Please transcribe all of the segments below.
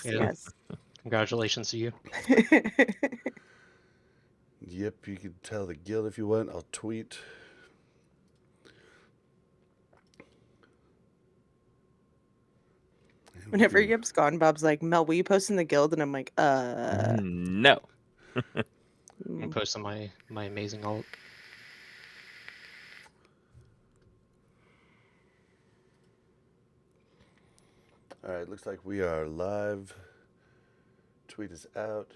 Yeah. Yes. Congratulations to you. Yep, you can tell the guild if you want. I'll tweet. Whenever Yip's gone, Bob's like, Mel, will you post in the guild? And I'm like, No. I'm posting my amazing alt. All right, looks like we are live. Tweet is out.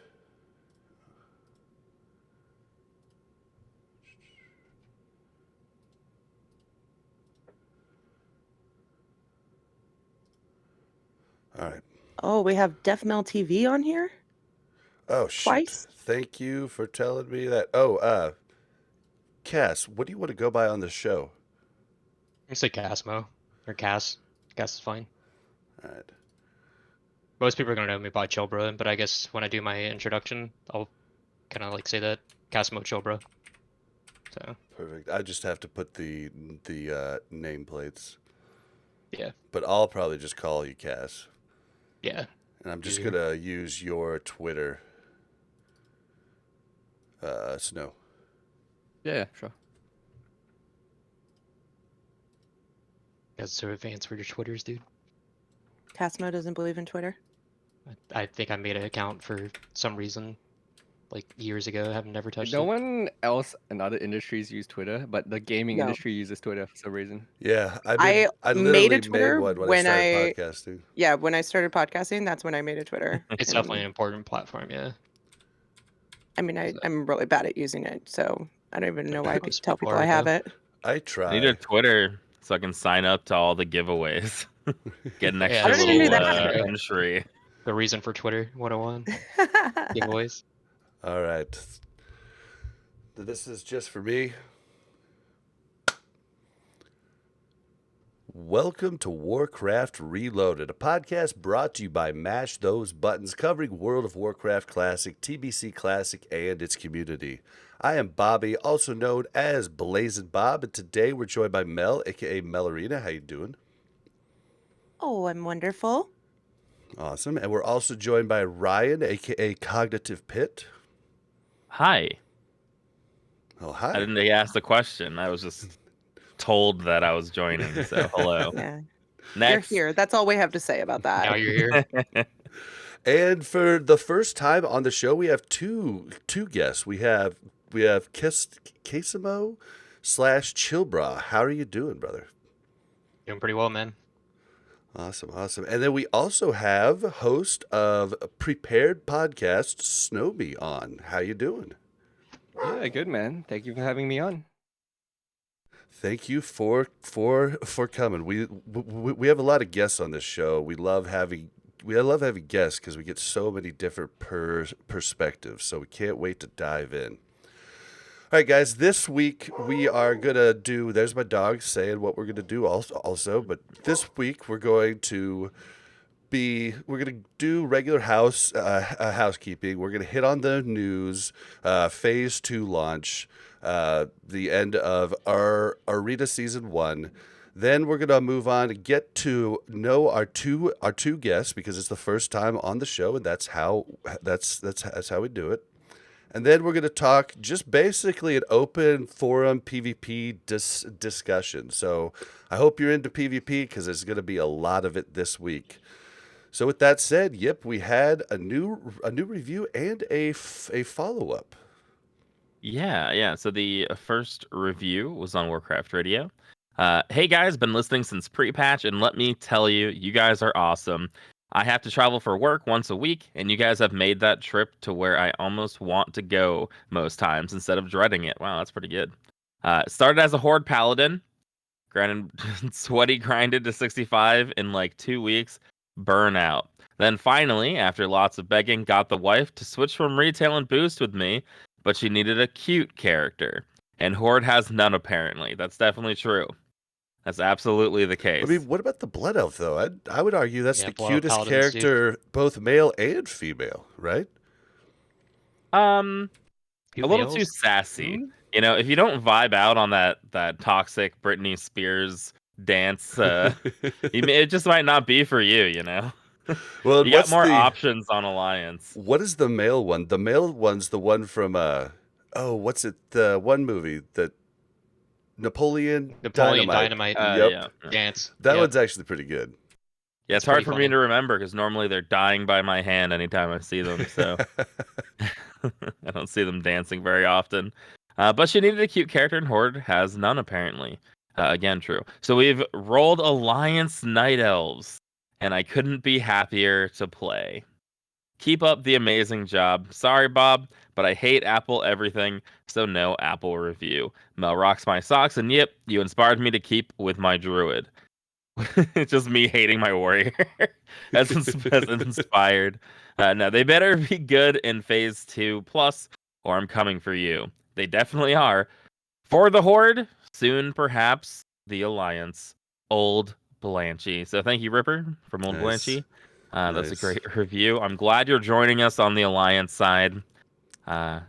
All right. oh, we have Def Mel TV on here? Oh, shit. Twice? Thank you for telling me that. Oh, Cass, what do you want to go by on the show? I say Kasemo or Cass. Cass is fine. All right. Most people are gonna know me by Chillbrah, but I guess when I do my introduction, I'll kind of like say that Kasemo Chillbrah. So Perfect. I just have to put the nameplates. yeah, But I'll probably just call you Cass. yeah. And I'm just Easier. going to use your Twitter. Snow. Yeah, sure. You guys are so advanced for your Twitters, dude. Casmo doesn't believe in Twitter. I think I made an account for some reason, like years ago. I have never touched No it. one else in other industries use Twitter, but the gaming No. industry uses Twitter for some reason. Yeah, I I literally made a Twitter one when I when started podcasting. Yeah, when I started podcasting, that's when I made a Twitter. It's And, definitely an important platform, yeah. I mean, I'm really bad at using it, so I don't even know why I Most tell people people I are, have though. it. I I need a try. Twitter so I can sign up to all the giveaways. Get an Yeah, extra I don't even little do that. entry. The reason for Twitter 101 giveaways. All right. This is just for me. Welcome to Warcraft Reloaded, a podcast brought to you by Mash Those Buttons, covering World of Warcraft Classic, TBC Classic, and its community. I am Bobby, also known as Blazin' Bob, and today we're joined by Mel, aka Melarina. How you doing? Oh, I'm wonderful. Awesome. And we're also joined by Ryan, aka Cognitive Pit. Hi. Oh, hi. I didn't ask the question. I was just told that I was joining. So hello. Yeah, Next. you're here. That's all we have to say about Now that. you're here. And for the first time on the show, we have two guests. We have Kasemo / Chillbrah. How are you doing, brother? Doing pretty well, man. Awesome. And then we also have host of Prepared Podcast, Snomie, on. How you doing? Yeah, good man. Thank you for having me on. Thank you for coming. We have a lot of guests on this show. We love having guests because we get so many different perspectives. So we can't wait to dive in. All right, guys. This week we are gonna do. There's my dog saying what we're gonna do. Also, but this week we're going to do regular housekeeping. We're gonna hit on the news, phase 2 launch, the end of our Arena Season 1. Then we're gonna move on and get to know our two guests because it's the first time on the show, and that's how we do it. And then we're gonna talk just basically an open forum PvP discussion. So I hope you're into PvP because there's gonna be a lot of it this week. So with that said, yep, we had a new review and a follow up. Yeah. So the first review was on Warcraft Radio. Hey guys, been listening since pre-patch, and let me tell you, you guys are awesome. I have to travel for work once a week, and you guys have made that trip to where I almost want to go most times instead of dreading it. Wow, that's pretty good. Started as a Horde Paladin, sweaty grinded to 65 in like 2 weeks, burnout. Then finally, after lots of begging, got the wife to switch from retail and boost with me, but she needed a cute character. And Horde has none, apparently. That's definitely true. That's absolutely the case. I mean, what about the Blood Elf, though? I would argue that's the Blood Elf cutest Paladins, character, both male and female, right? A Two little males? too sassy. You know, if you don't vibe out on that toxic Britney Spears dance, it just might not be for you, you know? Well, You got what's more the options on Alliance. what is the male one? The male one's the one from what's it? The one movie that Napoleon Napoleon Dynamite. Dynamite Yep. Yeah. Dance. That Yep. one's actually pretty good. Yeah, It's it's hard pretty for funny. me to remember because normally they're dying by my hand anytime I see them. So I don't see them dancing very often. But she needed a cute character, and Horde has none apparently. Again, true. So we've rolled Alliance Night Elves, and I couldn't be happier to play. Keep up the amazing job. Sorry, Bob, but I hate Apple everything, so no Apple review. Mel rocks my socks, and yep, you inspired me to keep with my druid. It's just me hating my warrior as inspired. No, they better be good in phase 2 plus, or I'm coming for you. They definitely are. For the Horde, soon perhaps the Alliance. Old Blanchy. So thank you, Ripper, from Old Nice. Blanchy. That's a Nice. great review. I'm glad you're joining us on the Alliance side.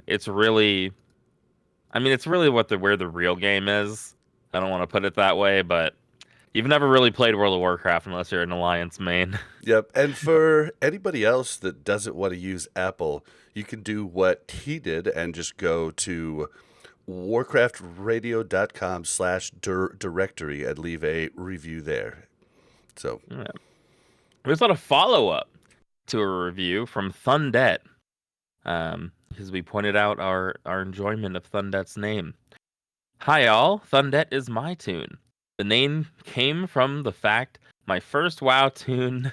It's really, I mean, it's really where the real game is. I don't want to put it that way, but you've never really played World of Warcraft unless you're an Alliance main. Yep. And for anybody else that doesn't want to use Apple, you can do what he did and just go to warcraftradio.com/directory and leave a review there. So Yeah. There's a lot of follow-up to a review from Thundet, because we pointed out our enjoyment of Thundet's name. Hi all, Thundet is my tune. The name came from the fact my first WoW tune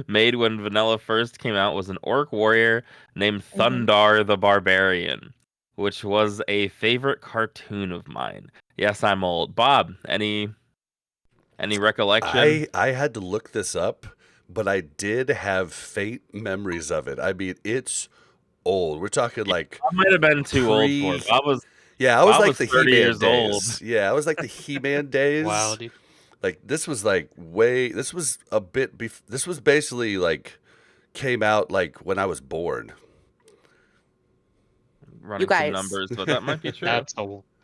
made when Vanilla first came out was an orc warrior named Thundar the Barbarian, which was a favorite cartoon of mine. Yes, I'm old. Bob, any recollection? I had to look this up, but I did have faint memories of it. I mean, it's old. We're talking like I might have been too old for it. I was I was Bob like was the 30 He-Man years old. days. Yeah, I was like the He-Man days. Wow, dude. Like this was like this was a bit this was basically like came out like when I was born. Running guys. some numbers, but that might be true. That's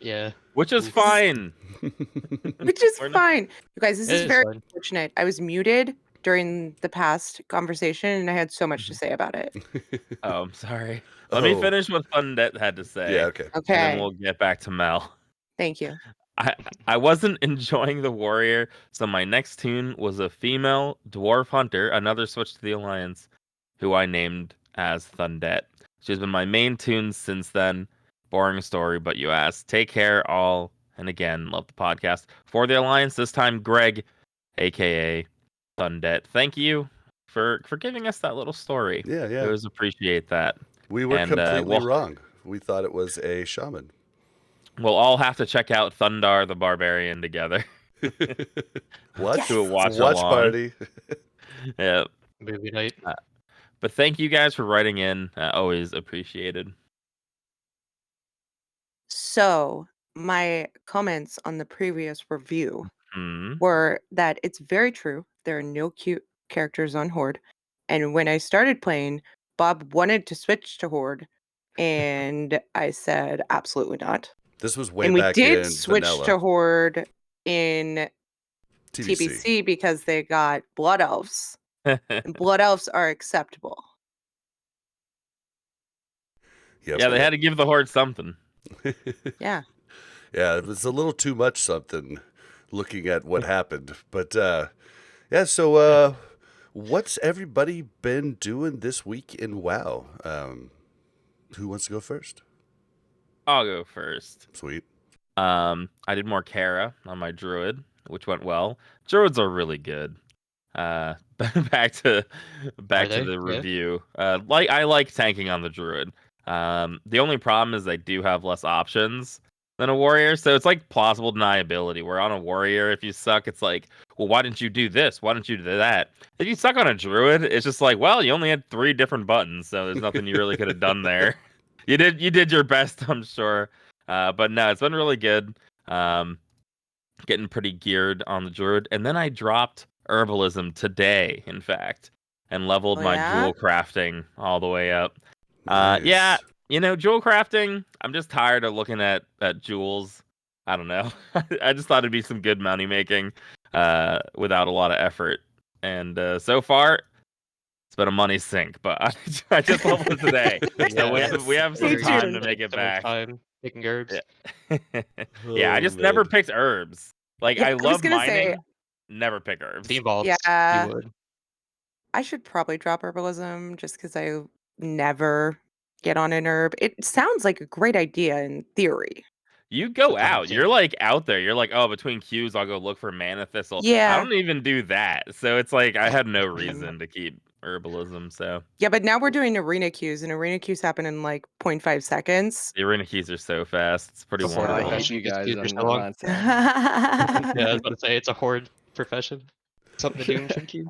yeah. Which is Oof. fine. Which is We're not- fine. You guys, this It is is very fine. unfortunate. I was muted during the past conversation and I had so much to say about it. Oh, I'm sorry. Let me finish what Fundet had to say. Yeah, okay. And then Okay. we'll get back to Mel. Thank you. I wasn't enjoying the warrior, so my next tune was a female dwarf hunter, another switch to the Alliance, who I named as Thundet. She's been my main tune since then. Boring story, but you asked. Take care, all. And again, love the podcast. For the Alliance, this time Greg, aka Thundet. Thank you for giving us that little story. Yeah, I yeah. always appreciate that. We were And, completely we'll- wrong. We thought it was a shaman. We'll all have to check out Thundar the Barbarian together. What? Yes. Do a watch It's a watch along. party. Yeah. Movie night. But thank you guys for writing in. Always appreciated. So, my comments on the previous review Hmm. were that it's very true. There are no cute characters on Horde. And when I started playing, Bob wanted to switch to Horde. And I said, absolutely not. This was way And we back did in switch vanilla to Horde in TBC. TBC because they got Blood Elves. And Blood Elves are acceptable. Yep. Yeah, they had to give the Horde something. Yeah. Yeah, it was a little too much something looking at what happened. But yeah, so what's everybody been doing this week in WoW? Who wants to go first? I'll go first. Sweet. I did more Kara on my Druid, which went well. Druids are really good. Back to they? the Yeah. review. I like tanking on the Druid. The only problem is they do have less options than a warrior, so it's like plausible deniability. Where on a warrior, if you suck, it's like, well, why didn't you do this? Why didn't you do that? If you suck on a Druid, it's just like, well, you only had 3 different buttons, so there's nothing you really could have done there. You did your best, I'm sure. But no, it's been really good. Getting pretty geared on the Druid, and then I dropped Herbalism today, in fact, and leveled Oh, my yeah? jewel crafting all the way up. Nice. Yeah, jewel crafting, I'm just tired of looking at jewels. I don't know. I just thought it'd be some good money making without a lot of effort. And so far, been a money sink, but I just leveled today. So we have some Me time too. to make it So much back. time picking herbs. Yeah, yeah. I Oh, just never man. picked herbs. Like Yeah, I I was love gonna say, mining, never pick herbs. Bean bulbs, you yeah, would. I should probably drop herbalism just because I never get on an herb. It sounds like a great idea in theory. You go Sometimes, out. yeah. You're like out there. You're like, oh, between queues, I'll go look for mana thistle. I Yeah. don't even do that. So it's like I had no Same. reason to keep herbalism. So Yeah, but now we're doing arena queues, and arena queues happen in like 0.5 seconds. the arena keys are so fast. It's pretty It's a horde I wonderful. hate profession. you Just guys queues for so on long. that side. Yeah, I was about to say it's a horde profession. Something to do in queue.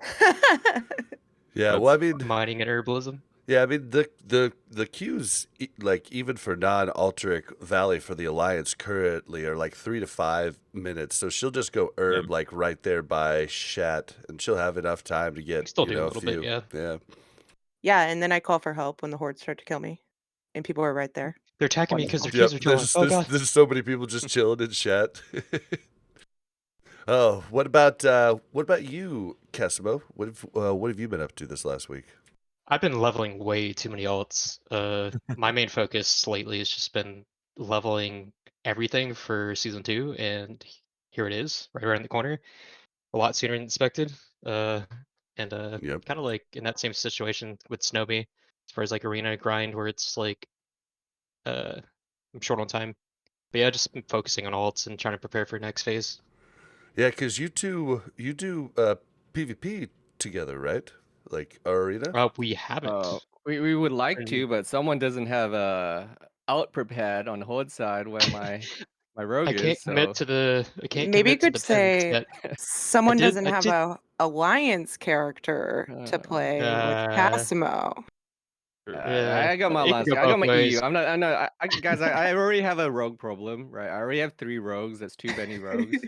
Yeah, well, I mean, Mining and herbalism. yeah, I mean the queues, like even for non-Alteric Valley for the Alliance currently are like 3 to 5 minutes. So she'll just go herb like right there by Shat, and she'll have enough time to get Still you do a know, little few. bit, yeah. Yeah. Yeah, and then I call for help when the hordes start to kill me, and people are right there. They're attacking me because their Yep. queues are drawn. Oh god. There's so many people just chilling in chat. Oh, what about you, Kasemo? What have you been up to this last week? I've been leveling way too many alts. My main focus lately has just been leveling everything for season 2, and here it is, right around the corner. A lot sooner than expected. Yep. Kind of like in that same situation with Snomie, as far as like arena grind, where it's like I'm short on time. But yeah, just been focusing on alts and trying to prepare for next phase. Yeah, because you do PvP together, right? Like arena. We haven't. We would like And to, but someone doesn't have out prepared on the horde side where my rogue I can't is. commit So to the. I can't Maybe you commit to could the 10 say yet. someone doesn't I have did. a alliance character to play with Kasemo. Yeah, I got my it could lance. go I got both my ways. EU. I'm not. Guys, I already have a rogue problem, right? I already have 3 rogues. That's too many rogues.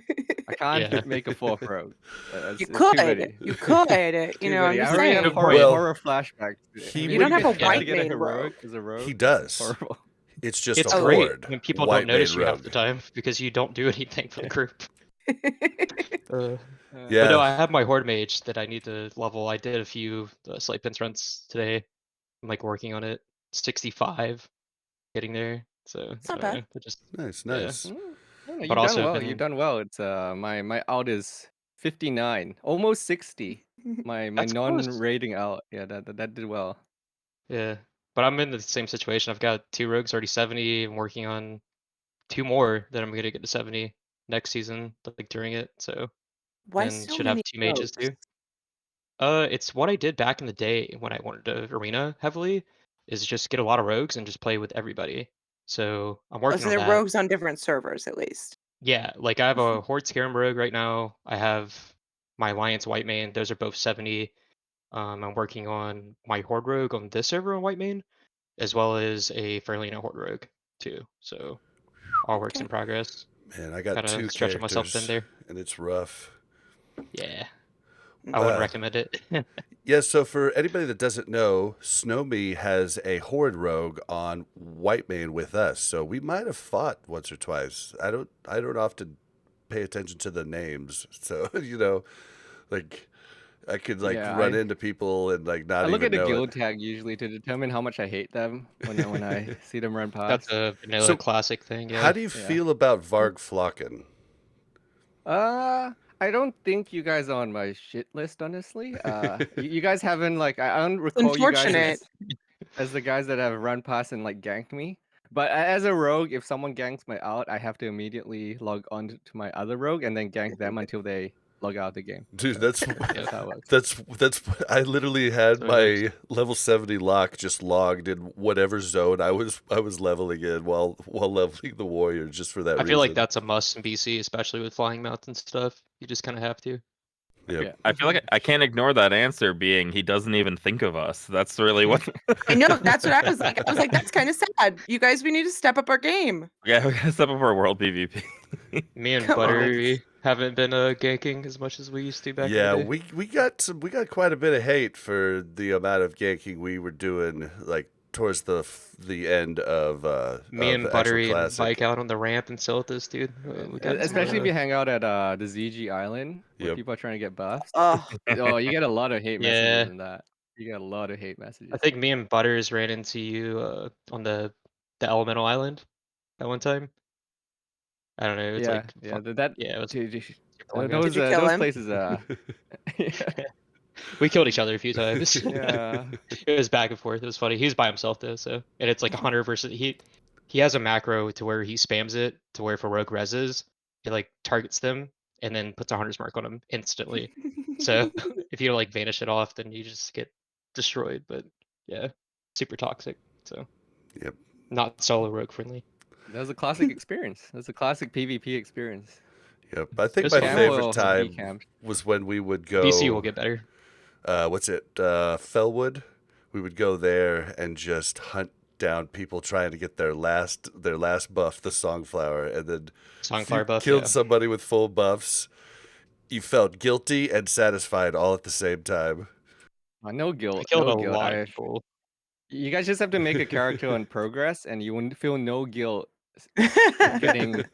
I can't Yeah. make a 4th rogue. You It's too could. many. You could. You Too know, I'm many. I just already have saying. Good point. horror flashbacks. He I mean, You don't would- have a Yeah. white to get a main heroic rogue. as a rogue. He does. Horrible. It's just It's a great horde. when people white don't notice main you half rogue. the time because you don't do anything for the group. But Yeah. no, I have my horde mage that I need to level. I did a few slight pinch runs today. I'm like working on it. 65, getting there. So It's not bad. just Nice, yeah. nice. You've But done also well. been- You've done well. It's my out is 59, almost 60. My That's close. non-rating out. Yeah, that did well. Yeah, but I'm in the same situation. I've got 2 rogues already 70. I'm working on 2 more that I'm gonna get to 70 next season, like during it. So Why and so should many have 2 mages rogues? too. It's what I did back in the day when I wanted to arena heavily, is just get a lot of rogues and just play with everybody. So I'm Oh, working so on they're that. rogues on different servers, at least. Yeah, like I have a Horde Scarum rogue right now. I have my Alliance White Main. Those are both 70. I'm working on my Horde rogue on this server on White Main, as well as a Fairlina Horde rogue too. So all works Okay. in progress. Man, I got Kinda 2 stretching myself thin characters, there. and it's rough. Yeah, I wouldn't Uh, recommend it. Yeah, so for anybody that doesn't know, Snomie has a horde rogue on Whitemane with us, so we might have fought once or twice. I don't often pay attention to the names, so like I could Yeah, run into people and not I look even at the know guild it. tag usually to determine how much I hate them when I see them run That's past. a vanilla So, classic thing. Yeah. How do you feel about Varg Flocken? I don't think you guys are on my shit list, honestly. You guys haven't I don't recall you guys Unfortunate. as the guys that have run past and ganked me. But as a rogue, if someone ganks my out, I have to immediately log on to my other rogue and then gank them until they log out the game. Dude, So that's that's how it works. that's I literally had So it my level 70 lock just logged in whatever zone I was leveling in while leveling the warrior just for that I reason. feel like that's a must in BC, especially with flying mounts and stuff. You just kind of have to. Yep. Yeah. I feel like I can't ignore that answer being he doesn't even think of us. That's really what. I know. That's what I was like. I was like, that's kind of sad. You guys, we need to step up our game. Yeah, we gotta step up our world PvP. Me and Come on. Buttery haven't been ganking as much as we used to back Yeah, in the day. we got quite a bit of hate for the amount of ganking we were doing towards the end of Me of and the actual Buttery and classic. Mike out on the ramp and Silthus, dude. We got Especially if you hang out at the ZG Island where Yep. people are trying to get buffs. Oh, Oh, you get a lot of hate Yeah. messages in that. You got a lot of hate I messages. think me and Butters ran into you on the Elemental Island at one time. I don't know. It's Yeah, like yeah. That yeah, it was dude, super long ago. Did you kill those him? places. Yeah, We killed each other a few times. yeah. It was back and forth. It was funny. He was by himself though, so and it's like a hunter versus he has a macro to where he spams it to where if a rogue reses, it like targets them and then puts a hunter's mark on them instantly. So if you like vanish it off, then you just get destroyed. But yeah, super toxic. So Yep. not solo rogue friendly. That was a classic experience. That's a classic PvP experience. Yep. I think It's my fun. Cam favorite will be time camped. was when we would BC will go. get better. What's it? Fellwood. We would go there and just hunt down people trying to get their last buff, the Songflower, and then if you Songfire buff, killed yeah. somebody with full buffs, you felt guilty and satisfied all at the same time. No I guilt. killed No a guilt. lot of people. You guys just have to make a character on progress, and you wouldn't feel no guilt getting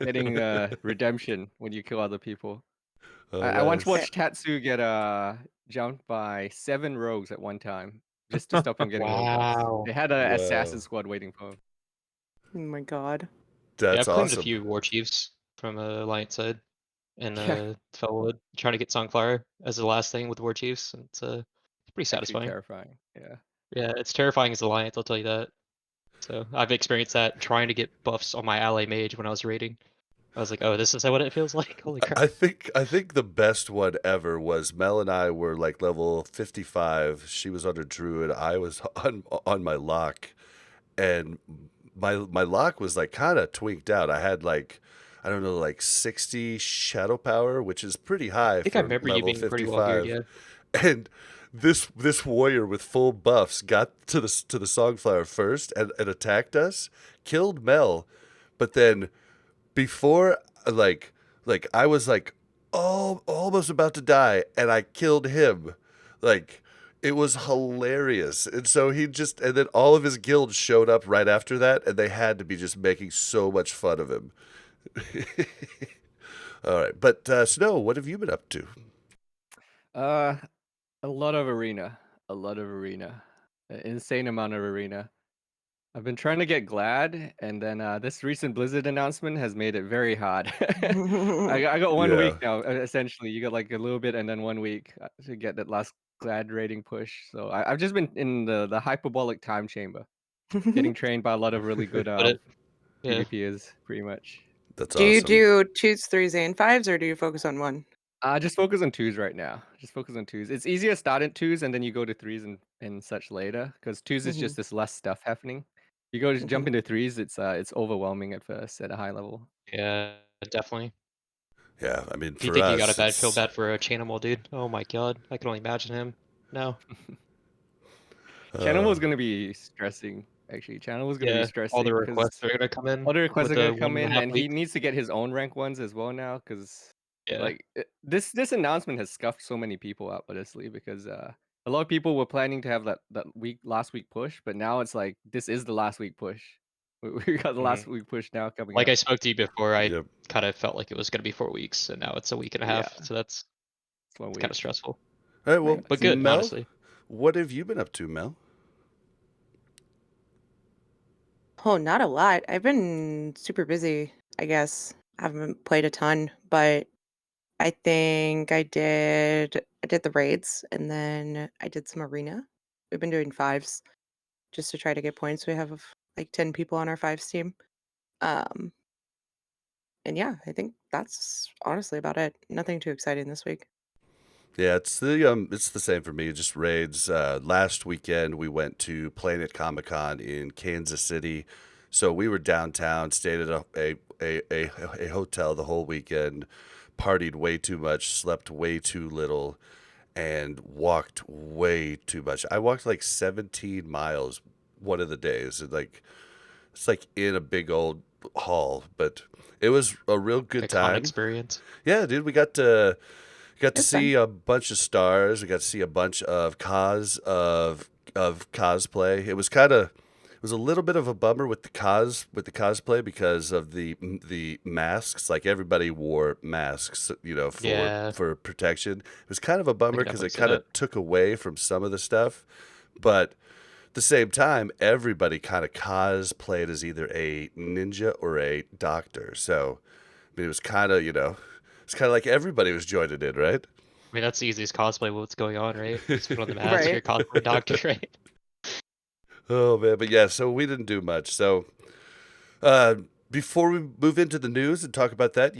redemption when you kill other people. Oh, I once yes. watched Tatsu get jumped by 7 rogues at one time just to stop him getting rogue buffs. Wow. They had an Wow. assassin squad waiting for him. Oh my god. Yeah, That's I've claimed a awesome. few war chiefs from Alliance side and Yeah. Fellwood, trying to get Songfire as the last thing with war chiefs. And it's pretty Actually satisfying. terrifying. Yeah. Yeah, it's terrifying as Alliance, I'll tell you that. So I've experienced that trying to get buffs on my ally mage when I was raiding. I was like, oh, this is what it feels like. Holy crap. I think the best one ever was Mel and I were like level 55. She was under druid. I was on my lock, and my lock was like kind of twinked out. I had like, I don't know, like 60 shadow power, which is pretty high I think I for remember you level being pretty well geared, 55. yeah. And this warrior with full buffs got to the Songflower first and attacked us, killed Mel, but then before like I was like, oh, almost about to die, and I killed him. Like, it was hilarious. And so and then all of his guild showed up right after that, and they had to be just making so much fun of him. All right, but Snow, what have you been up to? A lot of arena. An insane amount of arena. I've been trying to get Glad, and then this recent Blizzard announcement has made it very hard. I got 1 week Yeah. now, essentially. You got like a little bit and then 1 week to get that last Glad rating push. So I've just been in the hyperbolic time chamber, getting trained by a lot of really good But it, yeah. PvPers, pretty much. That's Do you awesome. do 2s, 3s, and 5s, or do you focus on one? Just focus on 2s right now. Just focus on 2s. It's easier to start at 2s and then you go to 3s and such later, because 2s is just this less stuff happening. You go to jump into 3s, it's overwhelming at first at a high level. Yeah, definitely. Yeah, I mean, If you for think us, you got a feel it's bad for a Chanimal, dude. Oh my god. I can only imagine him. No. Channel was gonna be stressing, actually. Channel was gonna be Yeah, stressing all the because requests are gonna come in all the requests with are the gonna come in, 1.5 and he weeks. needs to get his own rank ones as well now, because Yeah. this announcement has scuffed so many people up, honestly, because a lot of people were planning to have that last week push, but now it's like this is the last week push. We got the last week push now coming Like up. I spoke to you before, I Yep. kind of felt like it was gonna be 4 weeks, and now it's a week and a half. Yeah. So that's It's 1 kind of week. stressful. All right, well, Right. But good, Mel, honestly. what have you been up to, Mel? Oh, not a lot. I've been super busy, I guess. I haven't played a ton, but I think I did the raids, and then I did some arena. We've been doing 5s just to try to get points. We have like 10 people on our 5s team. And yeah, I think that's honestly about it. Nothing too exciting this week. Yeah, it's the same for me. Just raids. Last weekend we went to Planet Comic Con in Kansas City, so we were downtown, stayed at a hotel the whole weekend, partied way too much, slept way too little, and walked way too much. I walked like 17 miles one of the days. It's like in a big old hall, but it was a real good Like a con time. experience. Yeah, dude, we got to It's fun. see a bunch of stars. We got to see a bunch of cosplay. It was a little bit of a bummer with the cosplay because of the masks. Like everybody wore masks, Yeah. for protection. It was kind of a bummer because definitely it see kind of that. took away from some of the stuff. But at the same time, everybody kind of cosplayed as either a ninja or a doctor. So, I mean, it was kind of, it's kind of like everybody was joining in, right? I mean, that's the easiest cosplay of what's going on, right? Just put on the mask, Right. you're cosplay doctor, right? Oh, man. But yeah, so we didn't do much. So, before we move into the news and talk about that,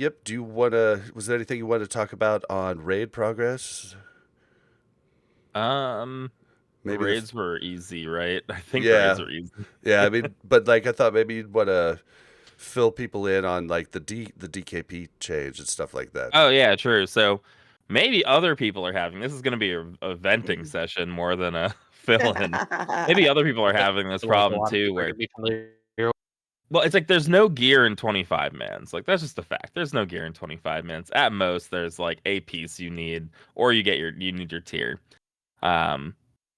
was there anything you wanted to talk about on raid progress? The Maybe the raids were easy, right? I think Yeah. raids are easy. Yeah, I mean, but like I thought maybe you'd want to fill people in on like the DKP change and stuff like that. Oh yeah, true. So maybe other people are having this is going to be a venting session more than a fill-in. Maybe other people are having this Like, a problem lot of too, people are where gonna be familiar. well, it's like there's no gear in 25 mans. Like that's just a fact. There's no gear in 25 mans. At most, there's like a piece you need, or you need your tier.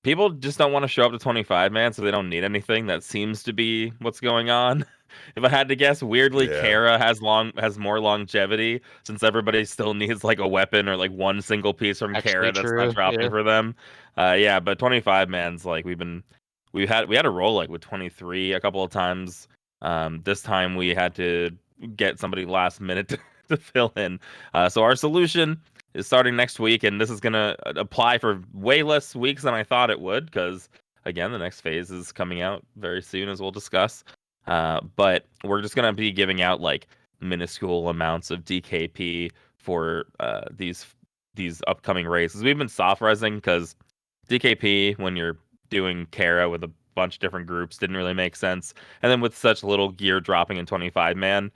People just don't want to show up to 25 man, so they don't need anything. That seems to be what's going on. If I had to guess, weirdly, Yeah. Kara has more longevity since everybody still needs like a weapon or like one single piece from Actually Kara that's true, not dropping yeah. for them. Yeah, but 25 man's like we had a roll like with 23 a couple of times. This time we had to get somebody last minute to fill in. So our solution is starting next week, and this is gonna apply for way less weeks than I thought it would, because again, the next phase is coming out very soon, as we'll discuss. But we're just gonna be giving out like minuscule amounts of DKP for these upcoming races. We've been soft resing because DKP, when you're doing Kara with a bunch of different groups, didn't really make sense. And then with such little gear dropping in 25 man,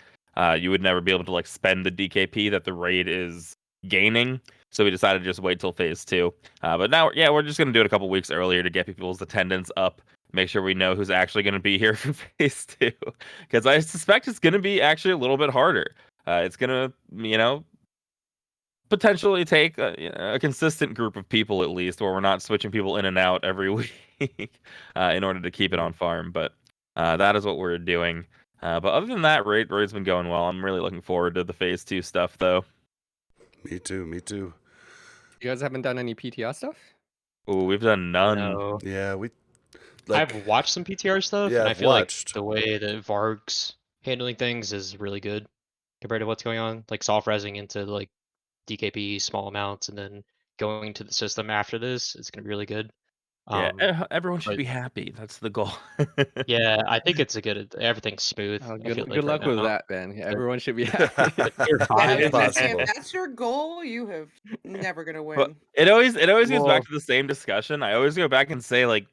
you would never be able to like spend the DKP that the raid is gaining. So we decided to just wait till phase 2. But now, yeah, we're just going to do it a couple weeks earlier to get people's attendance up, make sure we know who's actually going to be here for phase 2. Because I suspect it's going to be actually a little bit harder. It's going to, potentially take a consistent group of people at least, where we're not switching people in and out every week in order to keep it on farm. But that is what we're doing. But other than that, raid's been going well. I'm really looking forward to the phase 2 stuff, though. Me too. You guys haven't done any PTR stuff? Ooh, we've done none. No. Yeah, I've watched some PTR stuff, Yeah, and I I've feel watched. like the way that Varg's handling things is really good compared to what's going on. Like soft resing into like DKP small amounts and then going to the system after this, it's gonna be really good. Yeah, everyone should but- be happy. That's the goal. Yeah, I think it's a good. Everything's smooth. Oh, I feel good like luck right with now. that, man. Everyone should be happy. Tier Yeah, 5 I was gonna say, possible. if that's your goal, you have never gonna But win. it always goes Well- back to the same discussion. I always go back and say like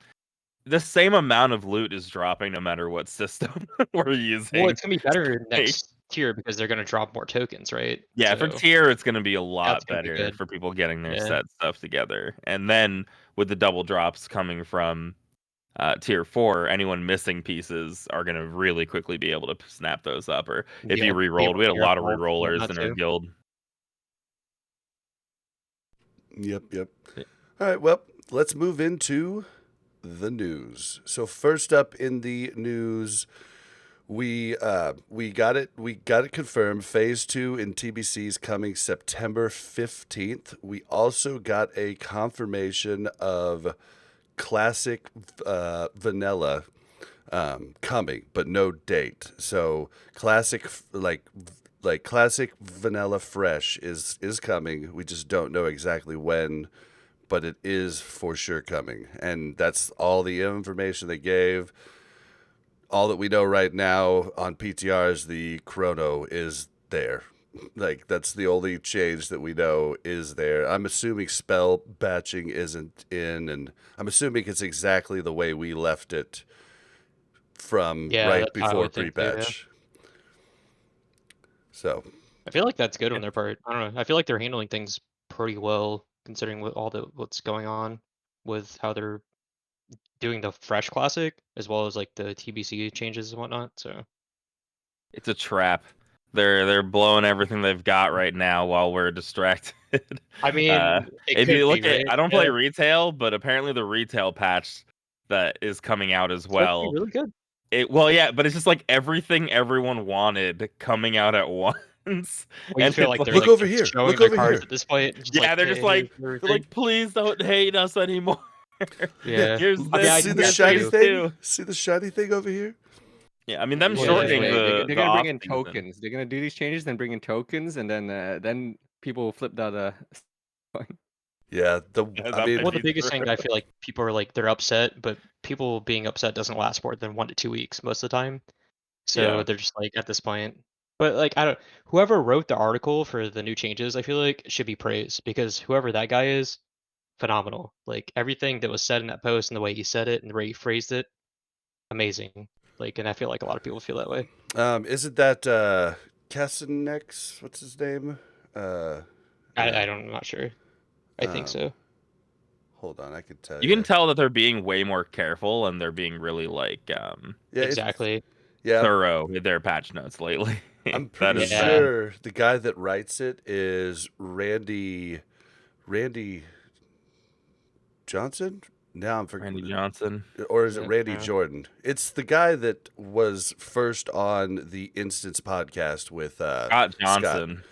the same amount of loot is dropping no matter what system we're using. Well, it's gonna be better next tier because they're gonna drop more tokens, right? Yeah, for So, tier, it's going to be a lot gonna be better good. for people getting their Yeah. set stuff together. And then with the double drops coming from tier 4, anyone missing pieces are going to really quickly be able to snap those up. Or if you Yeah, re-rolled, we had a tier lot of 4 and re-rollers whatnot in our too. guild. Yep. Yeah. All right, well, let's move into the news. So first up in the news, we got it confirmed. Phase 2 in TBC is coming September 15th. We also got a confirmation of classic vanilla coming, but no date. So classic like classic vanilla fresh is coming. We just don't know exactly when, but it is for sure coming. And that's all the information they gave. All that we know right now on PTR is the chrono is there. Like, that's the only change that we know is there. I'm assuming spell batching isn't in, and I'm assuming it's exactly the way we left it from Yeah, right that's how I before would think too, yeah. pre-patch. So, I feel like that's good on their part. I don't know. I feel like they're handling things pretty well considering what's going on with how they're doing the fresh classic as well as like the TBC changes and whatnot. So It's a trap. They're blowing everything they've got right now while we're distracted. I mean, it if could you look be, at, right? I don't play Yeah. retail, but apparently the retail patch that is coming out as It's supposed to be well. really good. Well, yeah, but it's just like everything everyone wanted coming out at once. Well, you And feel it's like they're Look like over just here. showing Look their over cards here. at this point. yeah, they're just "Hey, like, here's they're like, please don't hate us anymore. Yeah. Here's I mean, I this. See do the that shiny too. thing? See the shiny thing over here? Yeah, I mean them Yeah, shortening yeah. They're the gonna bring off in season. tokens. They're gonna do these changes, then bring in tokens, and then people will flip the other. Yeah, Yeah, I that mean, might Well, the be biggest true. thing that I feel like people are like they're upset, but people being upset doesn't last more than 1 to 2 weeks most of the time. So Yeah. they're just like at this point. But like I don't whoever wrote the article for the new changes, I feel like should be praised because whoever that guy is, phenomenal. Like everything that was said in that post and the way he said it and the way he phrased it, amazing. Like and I feel like a lot of people feel that way. isn't that Kassenex? What's his name? I No. don't I'm not sure. I think Um, so. hold on, I can tell You can you. tell that they're being way more careful and they're being really like Yeah, Exactly. yeah. thorough with their patch notes lately. I'm That pretty is Yeah. sure the guy that writes it is Randy Johnson. Now I'm Randy forgetting. Johnson. Or is it Yeah. Randy Jordan? It's the guy that was first on the Instance podcast with Scott Scott. Johnson.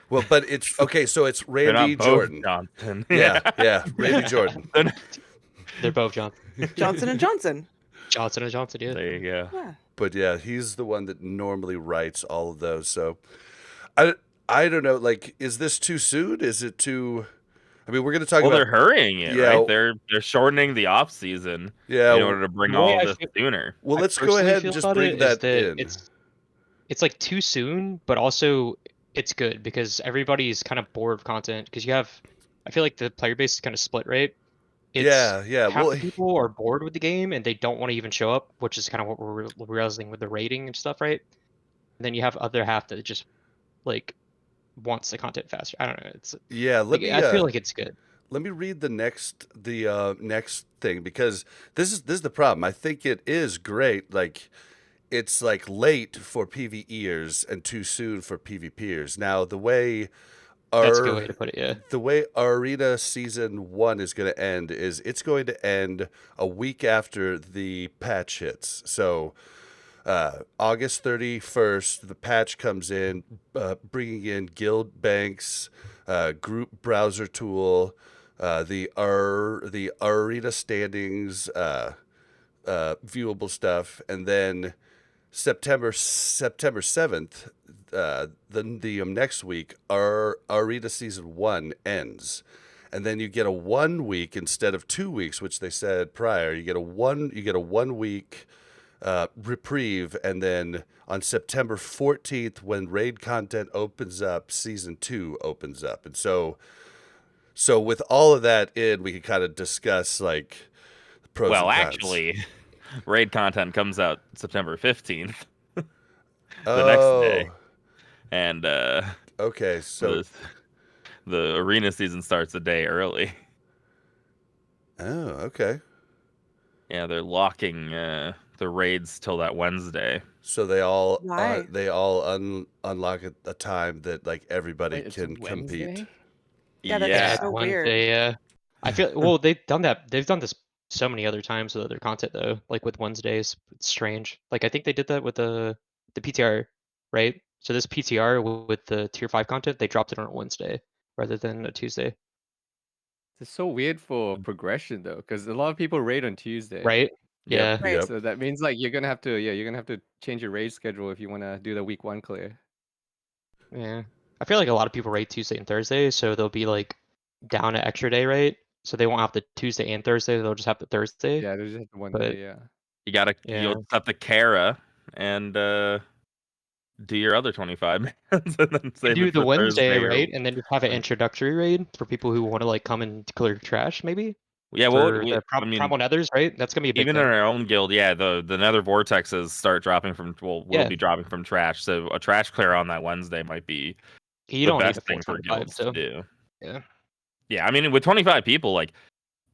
Well, but it's okay. So it's They're Randy not both Jordan. Johnson. Yeah, Randy Jordan. They're both Johnson. Johnson and Johnson. Johnson and Johnson, yeah. There you go. Yeah. But yeah, he's the one that normally writes all of those. So I don't know. Like, is this too soon? Is it too? I mean, we're going to talk Well, they're about. hurrying it, Yeah. right? They're shortening the off season Yeah. in order to bring The way all I of this feel- sooner. Well, I let's go personally ahead feel and just about bring it is that in. It's like too soon, but also it's good because everybody's kind of bored of content because you have I feel like the player base is kind of split, right? Yeah. Half Well, the people are bored with the game and they don't want to even show up, which is kind of what we're realizing with the rating and stuff, right? And then you have other half that just like wants the content faster. I don't know. It's yeah. like I feel like it's good. Let me read the next thing because this is the problem. I think it is great. Like it's like late for PvEers and too soon for PvPers. Now the way That's a good way to put it, yeah. the way our Arena Season 1 is going to end is it's going to end a week after the patch hits. So August 31st, the patch comes in, bringing in guild banks, group browser tool, the Arena standings, viewable stuff, and then September 7th, the next week, our Arena Season 1 ends. And then you get a 1 week instead of 2 weeks, which they said prior. You get a 1 week reprieve, and then on September 14th, when raid content opens up, Season 2 opens up. And so with all of that in, we can kind of discuss like the pros and cons. Actually, raid content comes out September 15th, the Oh, next day. And okay, so the arena season starts a day early. oh, okay. Yeah, they're locking the raids till that Wednesday. So they all Why? unlock a time that like everybody Wait, it's can compete. Wednesday? Yeah, that's Yeah, so weird. Wednesday, yeah. I feel well they've done that. They've done this so many other times with other content though. Like with Wednesdays, it's strange. Like I think they did that with the PTR, right? So this PTR with the tier 5 content, they dropped it on a Wednesday rather than a Tuesday, It's so weird for progression though, because a lot of people raid on Tuesday. right? Yep, Yeah. Right. yep. So that means like you're gonna have to change your raid schedule if you want to do the week 1 clear. Yeah. I feel like a lot of people rate Tuesday and Thursday, so they'll be like down an extra day, right? So they won't have the Tuesday and Thursday, they'll just have the Thursday. Yeah, there's just one But day. Yeah. yeah. You'll have to Kara and do your other 25 mans and then You save do it the for Wednesday, Thursday or- right? And then just have an Wed- introductory raid for people who want to like come and clear trash, maybe? Yeah, For well, the I mean, Primal Nethers, right? That's gonna be a big even in thing. our own guild, yeah, the nether vortexes start dropping from will Yeah. be dropping from trash. So a trash clear on that Wednesday might be You the don't need best a full thing for 25, guilds so to do. yeah. Yeah, I mean, with 25 people, like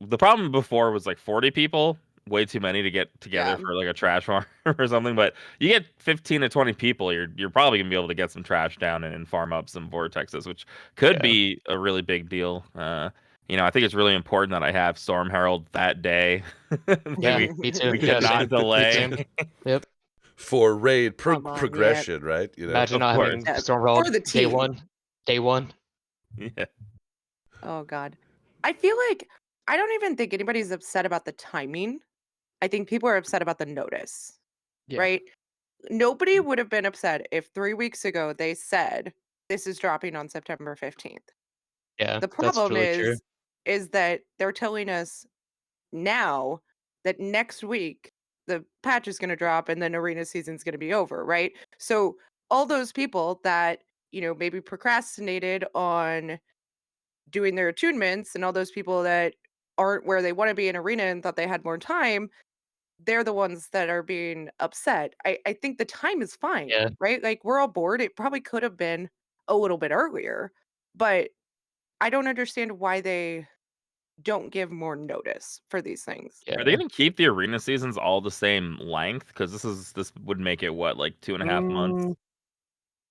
the problem before was like 40 people, way too many to get together Yeah. for like a trash farm or something. But you get 15 to 20 people, you're probably gonna be able to get some trash down and farm up some vortexes, which could Yeah. be a really big deal. I think it's really important that I have Storm Herald that day. Yeah, we, me too. we Yeah, cannot same. delay. Same. Yep. For raid Come on, progression, right? You know. Imagine Of not course. having Yeah, Stormwell for the day team. one. Day one. Yeah. Oh God. I feel like I don't even think anybody's upset about the timing. I think people are upset about the notice, Yeah. right? Nobody would have been upset if 3 weeks ago they said, "This is dropping on September 15th." Yeah, The that's problem really true. is that they're telling us now that next week the patch is gonna drop and then arena season's gonna be over, right? So, all those people that, maybe procrastinated on doing their attunements and all those people that aren't where they wanna be in arena and thought they had more time, they're the ones that are being upset. I think the time is fine, Yeah. right? Like, we're all bored. It probably could have been a little bit earlier, but I don't understand why they don't give more notice for these things. Are they Yeah. gonna keep the arena seasons all the same length? Because this would make it what, like 2.5 months?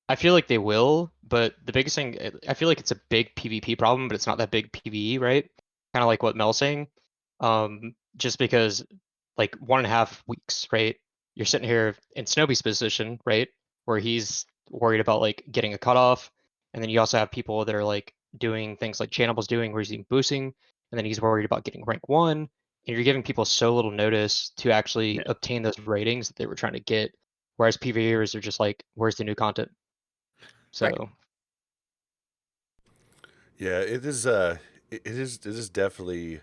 I feel like they will, but the biggest thing, I feel like it's a big PvP problem, but it's not that big PvE, right? Kind of like what Mel's saying. Just because, like 1.5 weeks, right? You're sitting here in Snomie's position, right, where he's worried about like getting a cutoff, and then you also have people that are like doing things like Channible's doing, where he's even boosting, and then he's worried about getting rank one, and you're giving people so little notice to actually Yeah. obtain those ratings that they were trying to get, whereas PvEers are just like, where's the new content? Right. So Yeah, it is. It is definitely.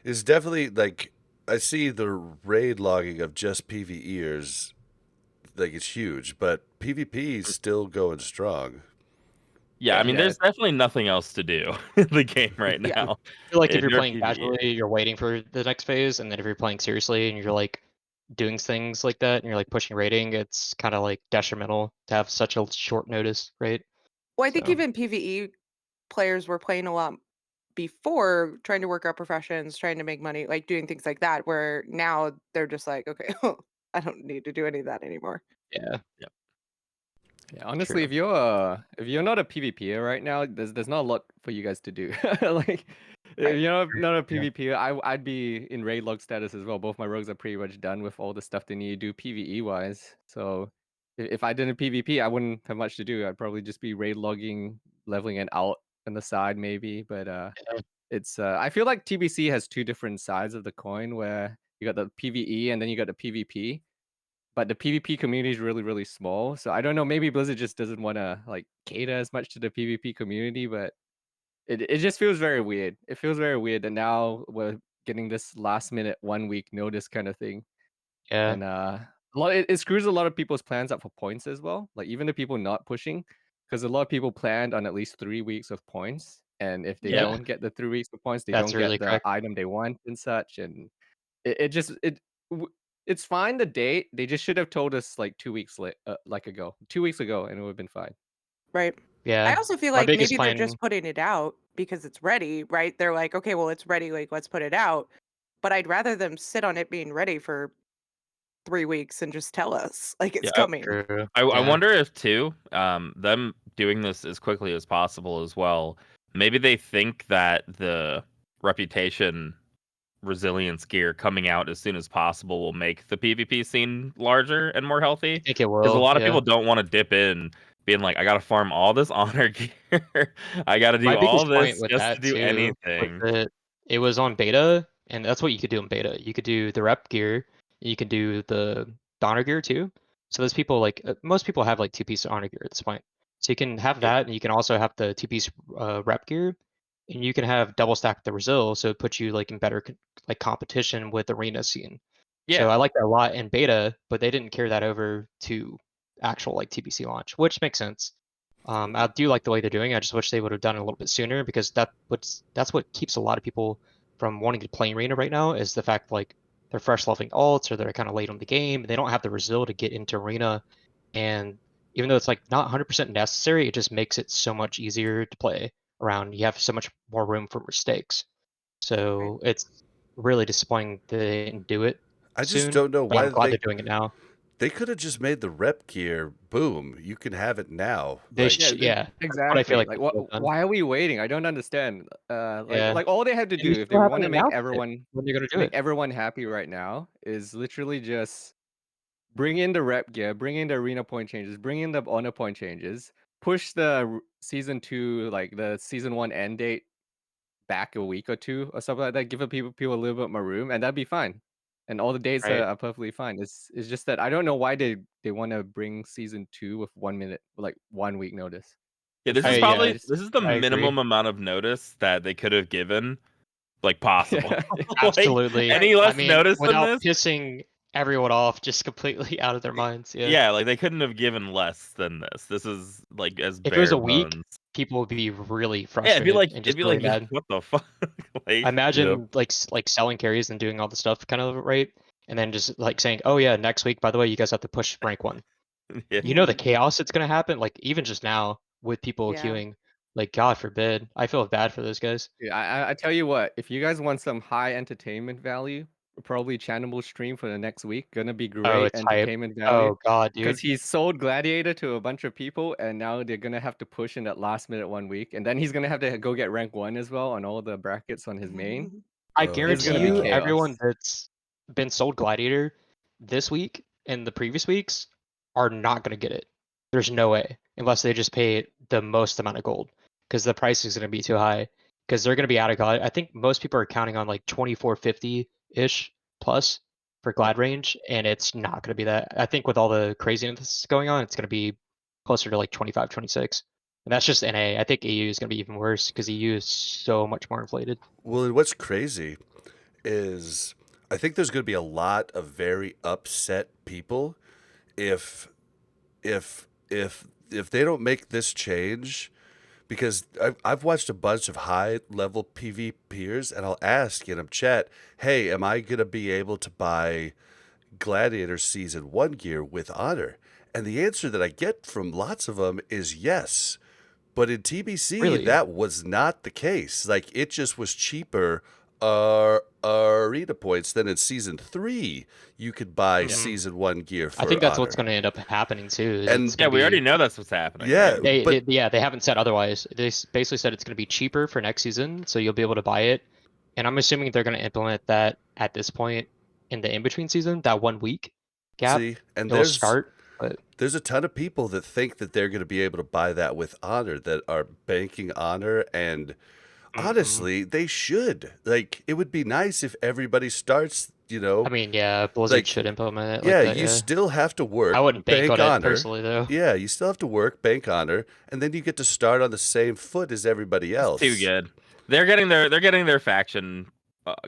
It's definitely like I see the raid logging of just PvEers, like it's huge, but PvP is still going strong. Yeah, I yeah, mean, Yeah. there's definitely nothing else to do in the game right Yeah. now. I feel like if you're You're playing PvE. casually, you're waiting for the next phase, and then if you're playing seriously and you're like doing things like that and you're like pushing rating, it's kind of like detrimental to have such a short notice, right? Well, I think So even PvE players were playing a lot before, trying to work out professions, trying to make money, like doing things like that, where now they're just like, "Okay, I don't need to do any of that anymore." yeah, Yeah, honestly, true. if you're not a PvPer right now, there's not a lot for you guys to do. Like, if Right. you're not a Yeah, PvPer, I'd be in raid log status as well. Both my rogues are pretty much done with all the stuff they need to do PvE wise. So if I didn't PvP, I wouldn't have much to do. I'd probably just be raid logging, leveling it out on the side maybe. But yeah, it's I feel like TBC has two different sides of the coin where you got the PvE and then you got the PvP, but the PvP community is really, really small. So I don't know, maybe Blizzard just doesn't want to like cater as much to the PvP community, but it just feels very weird. It feels very weird that now we're getting this last minute 1 week notice kind of thing. yeah, And it screws a lot of people's plans up for points as well. Like even the people not pushing, because a lot of people planned on at least 3 weeks of points. And if they yeah. don't get the 3 weeks of points, they That's don't get really the correct. item they want and such. And it just w it's fine the date, they just should have told us, like, 2 weeks like, ago 2 weeks ago, and it would've been fine. Right. I Yeah, also feel my like biggest maybe they're plan. just putting it out because it's ready, right? They're like, "Okay, well, it's ready, like, let's put it out." But I'd rather them sit on it being ready for 3 weeks and just tell us, like, it's Yeah, coming. True. I Yeah, wonder if too, them doing this as quickly as possible as well. Maybe they think that the reputation resilience gear coming out as soon as possible will make the PvP scene larger and more I healthy. think it Because a will. lot of Yeah. people don't want to dip in, being like, I gotta farm all this honor gear. I gotta My do all biggest point this with just to that do too was anything. that it was on beta, and that's what you could do in beta. You could do the rep gear, you can do the honor gear too. So those people like most people have like two-piece honor gear at this point. So you can have Yeah. that, and you can also have the two-piece rep gear, and you can have double stack the Brazil, so it puts you like in better like competition with arena scene. So Yeah. I like that a lot in beta, but they didn't carry that over to actual like TBC launch, which makes sense. I do like the way they're doing it. I just wish they would have done it a little bit sooner because that's what keeps a lot of people from wanting to play arena right now is the fact like they're fresh leveling alts or they're kind of late on the game. They don't have the resil to get into arena, and even though it's like not 100% necessary, it just makes it so much easier to play around. You have so much more room for mistakes. Right. So it's really disappointing they didn't do it I just soon, don't know but why I'm glad they're doing it now. they could have just made the rep gear. Boom, you can have it now. They Like Yeah, yeah, that's what I feel exactly. like Like, they should have done. why are we waiting? I don't understand. Yeah, Like all they have to and they do if they still haven't wanna announced it when they're gonna do make it. everyone happy right now is literally just bring in the rep gear, bring in the arena point changes, bring in the honor point changes, push the season 2, like, the season 1 end date back a week or two or something like that. Give people a little bit more room, and that'd be fine. And all the dates Right. are perfectly fine. It's just that I don't know why they want to bring season 2 with 1 minute, like 1 week notice. Yeah, It's this is just yeah, probably it's this is the I agree. minimum amount of notice that they could have given, like, possible. yeah. Like, Absolutely. any Right. I less mean, notice than without this? pissing everyone off just completely out of their minds. Yeah. Yeah, like, they couldn't have given less than this. This is, like, as If it was bare a week, bones. people would be really Yeah, frustrated and it'd just be really like, mad. what the fuck? I Like, Yep. imagine like selling carries and doing all the stuff kind of right, and then just like saying, "Oh yeah, next week, by the way, you guys have to push rank 1." yeah. You know the chaos that's gonna happen, like even just now with people Yeah. queuing. Like God forbid. I feel bad for those guys. Yeah, I tell you what, if you guys want some high entertainment value, probably Channable stream for the next week. Gonna be Oh, great it's hype. entertainment value. Oh God, Because dude. he sold Gladiator to a bunch of people, and now they're gonna have to push in that last minute 1 week, and then he's gonna have to go get rank 1 as well on all the brackets on his main. I Oh, It's guarantee gonna be you, wow. everyone chaos. that's been sold Gladiator this week and the previous weeks are not gonna get it. There's no way, unless they just pay the most amount of gold, because the price is gonna be too high. Because they're gonna be out of Glad. I think most people are counting on like 2450 ish plus for Glad range, and it's not gonna be that. I think with all the craziness going on, it's gonna be closer to like 25, 26. And that's just NA. I think EU is gonna be even worse because EU is so much more inflated. Well, and what's crazy is I think there's going to be a lot of very upset people if if they don't make this change, because I've watched a bunch of high level PvPers, and I'll ask in a chat, hey, am I going to be able to buy Gladiator Season 1 gear with honor? And the answer that I get from lots of them is yes. But in TBC, Really? that was not the case. Like, it just was cheaper arena points than in Season 3. You could buy Mhm. Season 1 gear I for think that's what's honor. going to end up happening too. Is it's And Yeah, going to we already be know that's what's happening. yeah, but they haven't said otherwise. They basically said it's going to be cheaper for next season, so you'll be able to buy it. And I'm assuming they're going to implement that at this point in the in between season, that 1 week gap. see, and It'll start, but there's a ton of people that think that they're going to be able to buy that with honor, that are banking honor, and mhm. honestly, they should. Like, it would be nice if everybody starts, I mean, yeah, Blizzard like, should implement it like yeah, that. you Yeah, still have to work, I wouldn't bank bank on it honor. personally though. Yeah, you still have to work, bank honor, and then you get to start on the same foot as everybody It's else. too good. They're getting their faction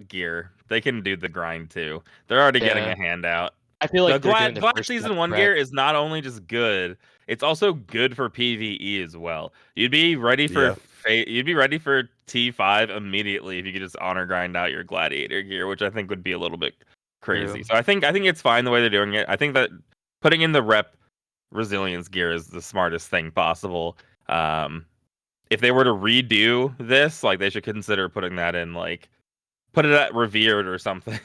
gear. They can do the grind too. They're already getting Yeah, a handout. I feel The like they're doing the Glad first Season step 1 gear correct. is not only just good, it's also good for PvE as well. You'd be ready for Yeah. you'd be ready for T5 immediately if you could just honor grind out your Gladiator gear, which I think would be a little bit crazy. True. So I think it's fine the way they're doing it. I think that putting in the rep resilience gear is the smartest thing possible. If they were to redo this, like, they should consider putting that in, like, put it at revered or something,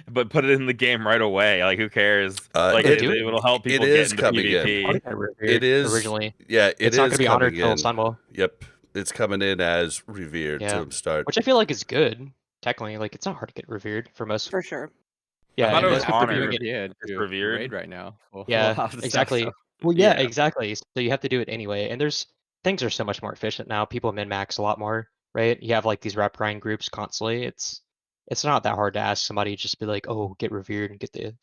but put it in the game right away. Like, who cares? Like, They're It doing it'll help it people get is into coming in. PvP. it It is originally. Yeah, it It's not going is to be honored coming till in. Sunwell. Yep, it's coming in as revered Yeah, to start. which I feel like is good. Technically, like it's not hard to get revered for most. For sure. I Yeah, thought and it was most people are Be doing honored. it. revered It's to revered. raid right now for Yeah, half the stuff. exactly. So Well, yeah, Yeah. exactly. So you have to do it anyway. And there's things are so much more efficient now. People min max a lot more, right? You have like these rep grind groups constantly. It's not that hard to ask somebody just be like, oh, get revered and get the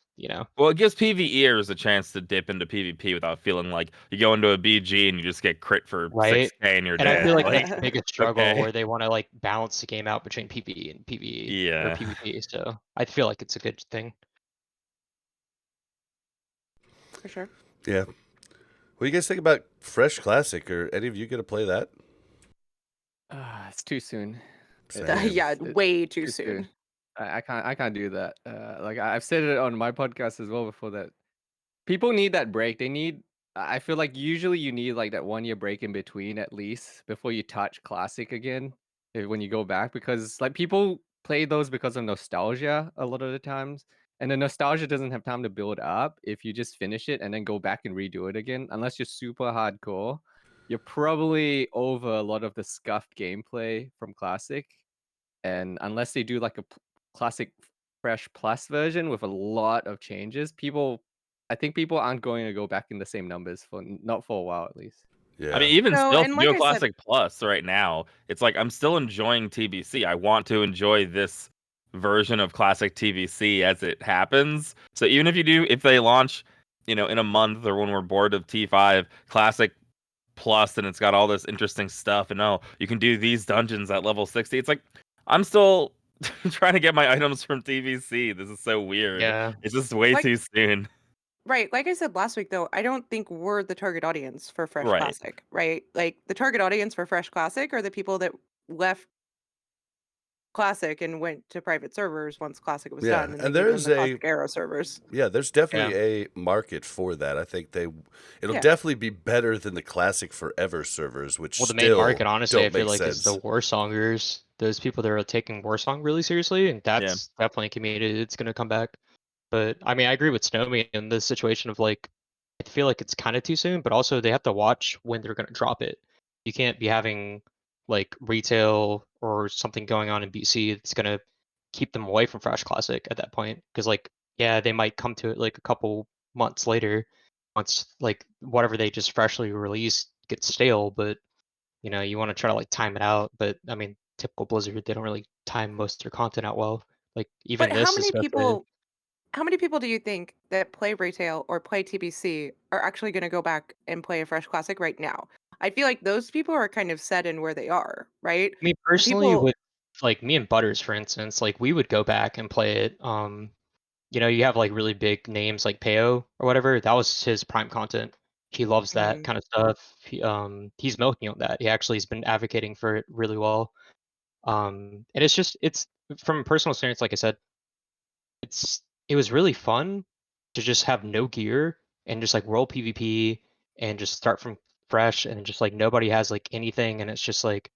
Well, it gives PvEers a chance to dip into PvP without feeling like you go into a BG and you just get crit for right. 6k and you're And I dead. feel like Like, that's the biggest struggle okay. where they want to like balance the game out between PvE and PvE or Yeah. PvP. So I feel like it's a good thing. For sure. Yeah. What do you guys think about Fresh Classic? Or any of you going to play that? it's too soon. Same. Yeah, It's way too too soon. soon. I can't do that. Like I've said it on my podcast as well before, that people need that break. They need. I feel like usually you need like that 1 year break in between at least before you touch classic again. When you go back, because like people play those because of nostalgia a lot of the times, and the nostalgia doesn't have time to build up if you just finish it and then go back and redo it again. Unless you're super hardcore, you're probably over a lot of the scuffed gameplay from classic, and unless they do like a classic fresh plus version with a lot of changes, I think people aren't going to go back in the same numbers for not for a while at least. Yeah. I mean, even No, still, and to like do a I said, Classic Plus right now, it's like I'm still enjoying TBC. I want to enjoy this version of Classic TBC as it happens. So even if they launch, in a month or when we're bored of T5 Classic Plus and it's got all this interesting stuff and you can do these dungeons at level 60, it's like I'm still trying to get my items from TBC. This is so weird. Yeah. It's just way like too soon. right, like I said last week though, I don't think we're the target audience for Fresh Right. Classic, right? Like the target audience for Fresh Classic are the people that left Classic and went to private servers once Classic was Yeah, done, and they and gave there them is the a Classic Era servers. there's definitely a market for that. I think it'll Yeah. definitely be better than the Classic Forever servers, which Well, the main still market, honestly, I don't feel make like is the sense. Warsongers. Those people that are taking Warsong really seriously, and Yeah. that's definitely a community that's gonna come back. But I mean, I agree with Snomie in the situation of like, I feel like it's kind of too soon, but also they have to watch when they're gonna drop it. You can't be having like retail or something going on in BC that's gonna keep them away from Fresh Classic at that point. Because like, yeah, they might come to it like a couple months later, once like whatever they just freshly released gets stale. But you want to try to like time it out. But I mean, typical Blizzard, they don't really time most of their content out well. Like even But this, especially. how many people do you think that play retail or play TBC are actually going to go back and play a Fresh Classic right now? I feel like those people are kind of set in where they are, right? I mean, The personally, people, with like me and Butters, for instance, like we would go back and play it. You have like really big names like Peo or whatever. That was his prime content. He loves that mm, kind of stuff. He's milking on that. He actually has been advocating for it really well. And it's from personal experience, like I said, it was really fun to just have no gear and just like roll PvP and just start from fresh and just like nobody has like anything and it's just like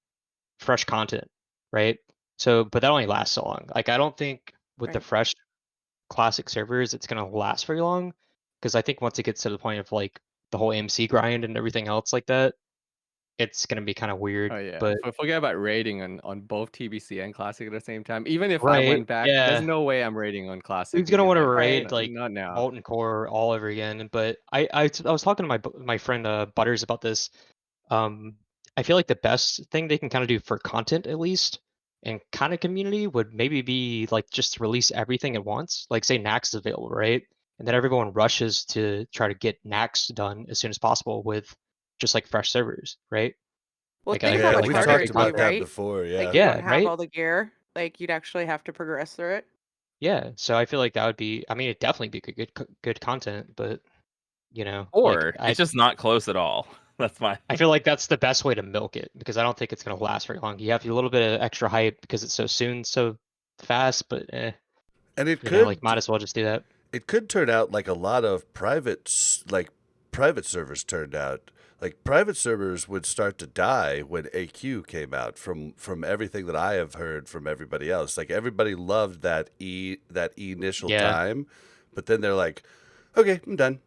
fresh content, right? So, but that only lasts so long. Like, I don't think with the right. fresh classic servers, it's gonna last very long. Because I think once it gets to the point of like the whole MC grind and everything else like that, it's gonna be kind of weird. Oh yeah, But forget about raiding on both TBC and Classic at the same time. Even if I right, went back, there's yeah, no way I'm raiding on Classic who's gonna again. want to Like, raid Right. like not now. Molten Core all over again? But I was talking to my friend Butters about this. Um, I feel like the best thing they can kind of do for content, at least, and kind of community, would maybe be like just release everything at once. Like say Nax is available, right? And then everyone rushes to try to get Nax done as soon as possible with just like fresh servers, right? Well, Like think I about Yeah, feel what's like we've that's harder like talked to good do, about content. that right? before. Like Yeah. you don't Yeah, have right. all the gear. Like you'd actually have to progress through it. Yeah. So I feel like that would be. I mean, it'd definitely be good content, but like Or it's just not close at all. That's my I feel like that's the best way to milk it because I don't think it's gonna last very long. You have a little bit of extra hype because it's so soon, so fast, but And like might as well just do that. it could turn out like a lot of private servers turned out. Like private servers would start to die when AQ came out from everything that I have heard from everybody else. Like everybody loved that initial Yeah, time, but then they're like, "Okay, I'm done."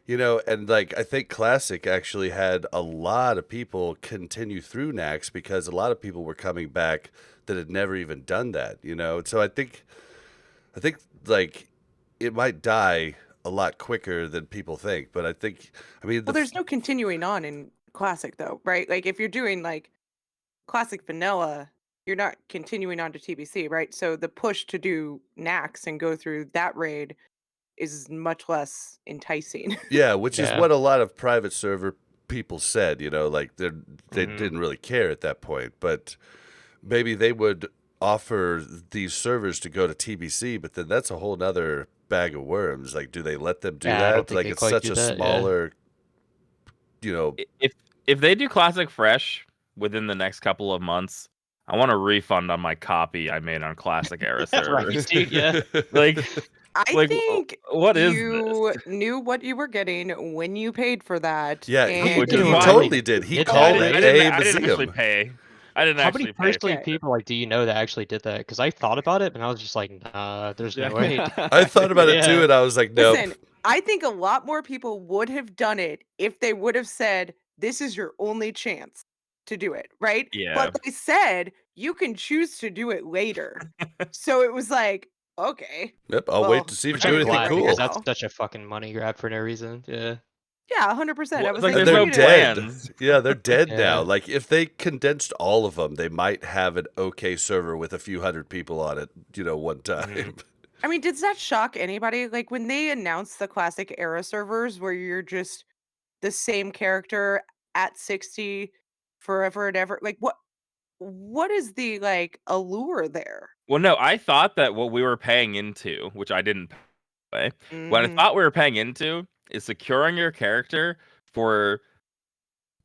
And like I think Classic actually had a lot of people continue through Nax because a lot of people were coming back that had never even done that. So I think like it might die a lot quicker than people think, but I mean Well, there's no continuing on in Classic though, right? Like if you're doing like Classic Vanilla, you're not continuing on to TBC, right? So the push to do Nax and go through that raid is much less enticing. yeah, which is yeah. what a lot of private server people said, like they Hmm. didn't really care at that point, but maybe they would offer these servers to go to TBC, but then that's a whole nother bag of worms. Like, do they let them do Yeah, I don't that? think Like, they it's quite such do a that. Yeah. smaller, you know, if they do Classic Fresh within the next couple of months, I want a refund on my copy I made on Classic Era Right, servers. dude. Yeah. Like, I like think what is you this? knew what you were getting when you paid for that, yeah, he and Which is he why totally did. He did I that, called didn't, it I right? didn't, a I didn't actually museum. pay. I didn't How many actually pay. personally yeah, people like do you know that actually did that? Because I thought about it and I was just like, nah, there's no way. I thought about it too, Yeah. and I was like, nope. listen, I think a lot more people would have done it if they would have said, "This is your only chance to do it," right? Yeah. But they said you can choose to do it later. So it was like, okay, Yep, I'll wait well, to see if Which you do I'm better do it anything glad right because cool. that's now. such a fucking money grab for no reason. Yeah. Yeah, 100%. I was like, like, And there's they're no dead. plans. Yeah, they're dead now. Yeah. Like if they condensed all of them, they might have an okay server with a few hundred people on it, one time. I mean, did that shock anybody? Like when they announced the classic era servers where you're just the same character at 60 forever and ever. Like what is the like allure there? Well, no, I thought that what we were paying into, which I didn't pay, what I Mhm. thought we were paying into is securing your character for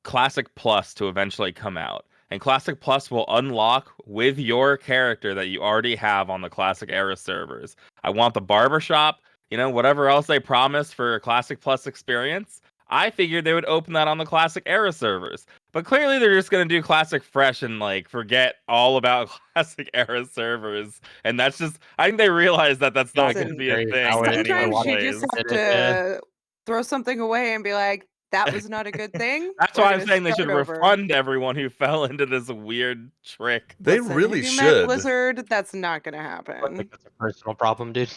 Classic Plus to eventually come out. And Classic Plus will unlock with your character that you already have on the Classic Era servers. I want the barbershop, whatever else they promised for a Classic Plus experience. I figured they would open that on the Classic Era servers. But clearly they're just going to do Classic Fresh and forget all about Classic Era servers. And that's just, I think they realize that that's not going to Listen, be a Very thing valid. that anyone sometimes you just plays. have Yeah. to throw something away and be like, that was not a good thing. That's We're why I'm gonna saying they should start over." refund everyone who fell into this weird trick. They Listen, really have you met should. Blizzard? That's not gonna I happen. think that's a personal problem, dude.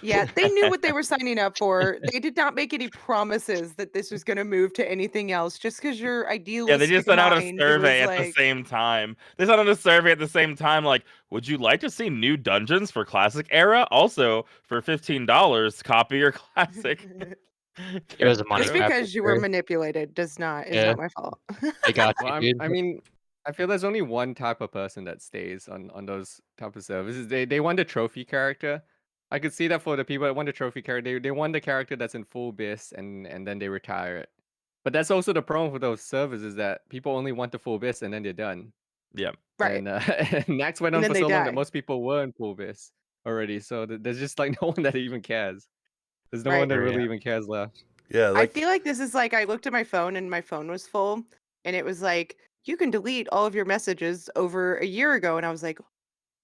Yeah, they knew what they were signing up for. They did not make any promises that this was gonna move to anything else. Just because your Yeah, they idealistic just sent out a mind survey was at the like, same time. They sent out a survey at the same time, like, would you like to see new dungeons for Classic Era? Also, for $15, copy your Classic. It was a money just grab. because you were manipulated is Yeah. not my fault. They got Well, you, dude. I mean, I feel there's only one type of person that stays on those type of services. They want the trophy character. I could see that for the people that want the trophy character. They want the character that's in full bis and then they retire it. But that's also the problem with those servers is that people only want the full bis and then they're done. Yeah. Right. And and Nax went And on then for they so long that die. most people were in full bis already. So there's just like no one that even cares. There's no Right. one that Sure, really yeah. even cares left. Yeah, I like feel like this is like I looked at my phone and my phone was full and it was like, you can delete all of your messages over a year ago. And I was like,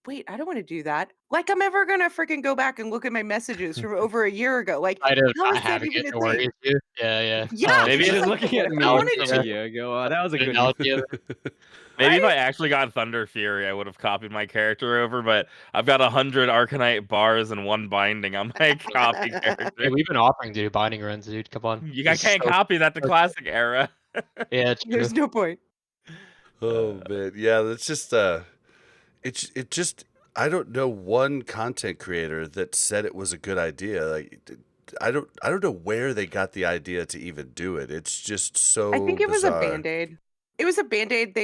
wait, I don't want to do that. Like I'm ever gonna freaking go back and look at my messages from over a year ago. Like, I of how not is that having even it a to worry thing? you. Yeah. Yeah, Maybe it's it just is like looking I at wanted memes from a to, year ago. That was a Good good analogy of it. Maybe if right? I actually got Thunder Fury, I would have copied my character over, but I've got 100 Arcanite bars and one binding on my copy Hey, character. we've been offering to do binding runs, dude. Come on. I It's can't so copy that to so- Classic Era. Yeah, it's true. There's no point. oh man, yeah, that's just it just I don't know one content creator that said it was a good idea. Like I don't know where they got the idea to even do it. It's just so I think it was a bizarre. band-aid. It was a band-aid.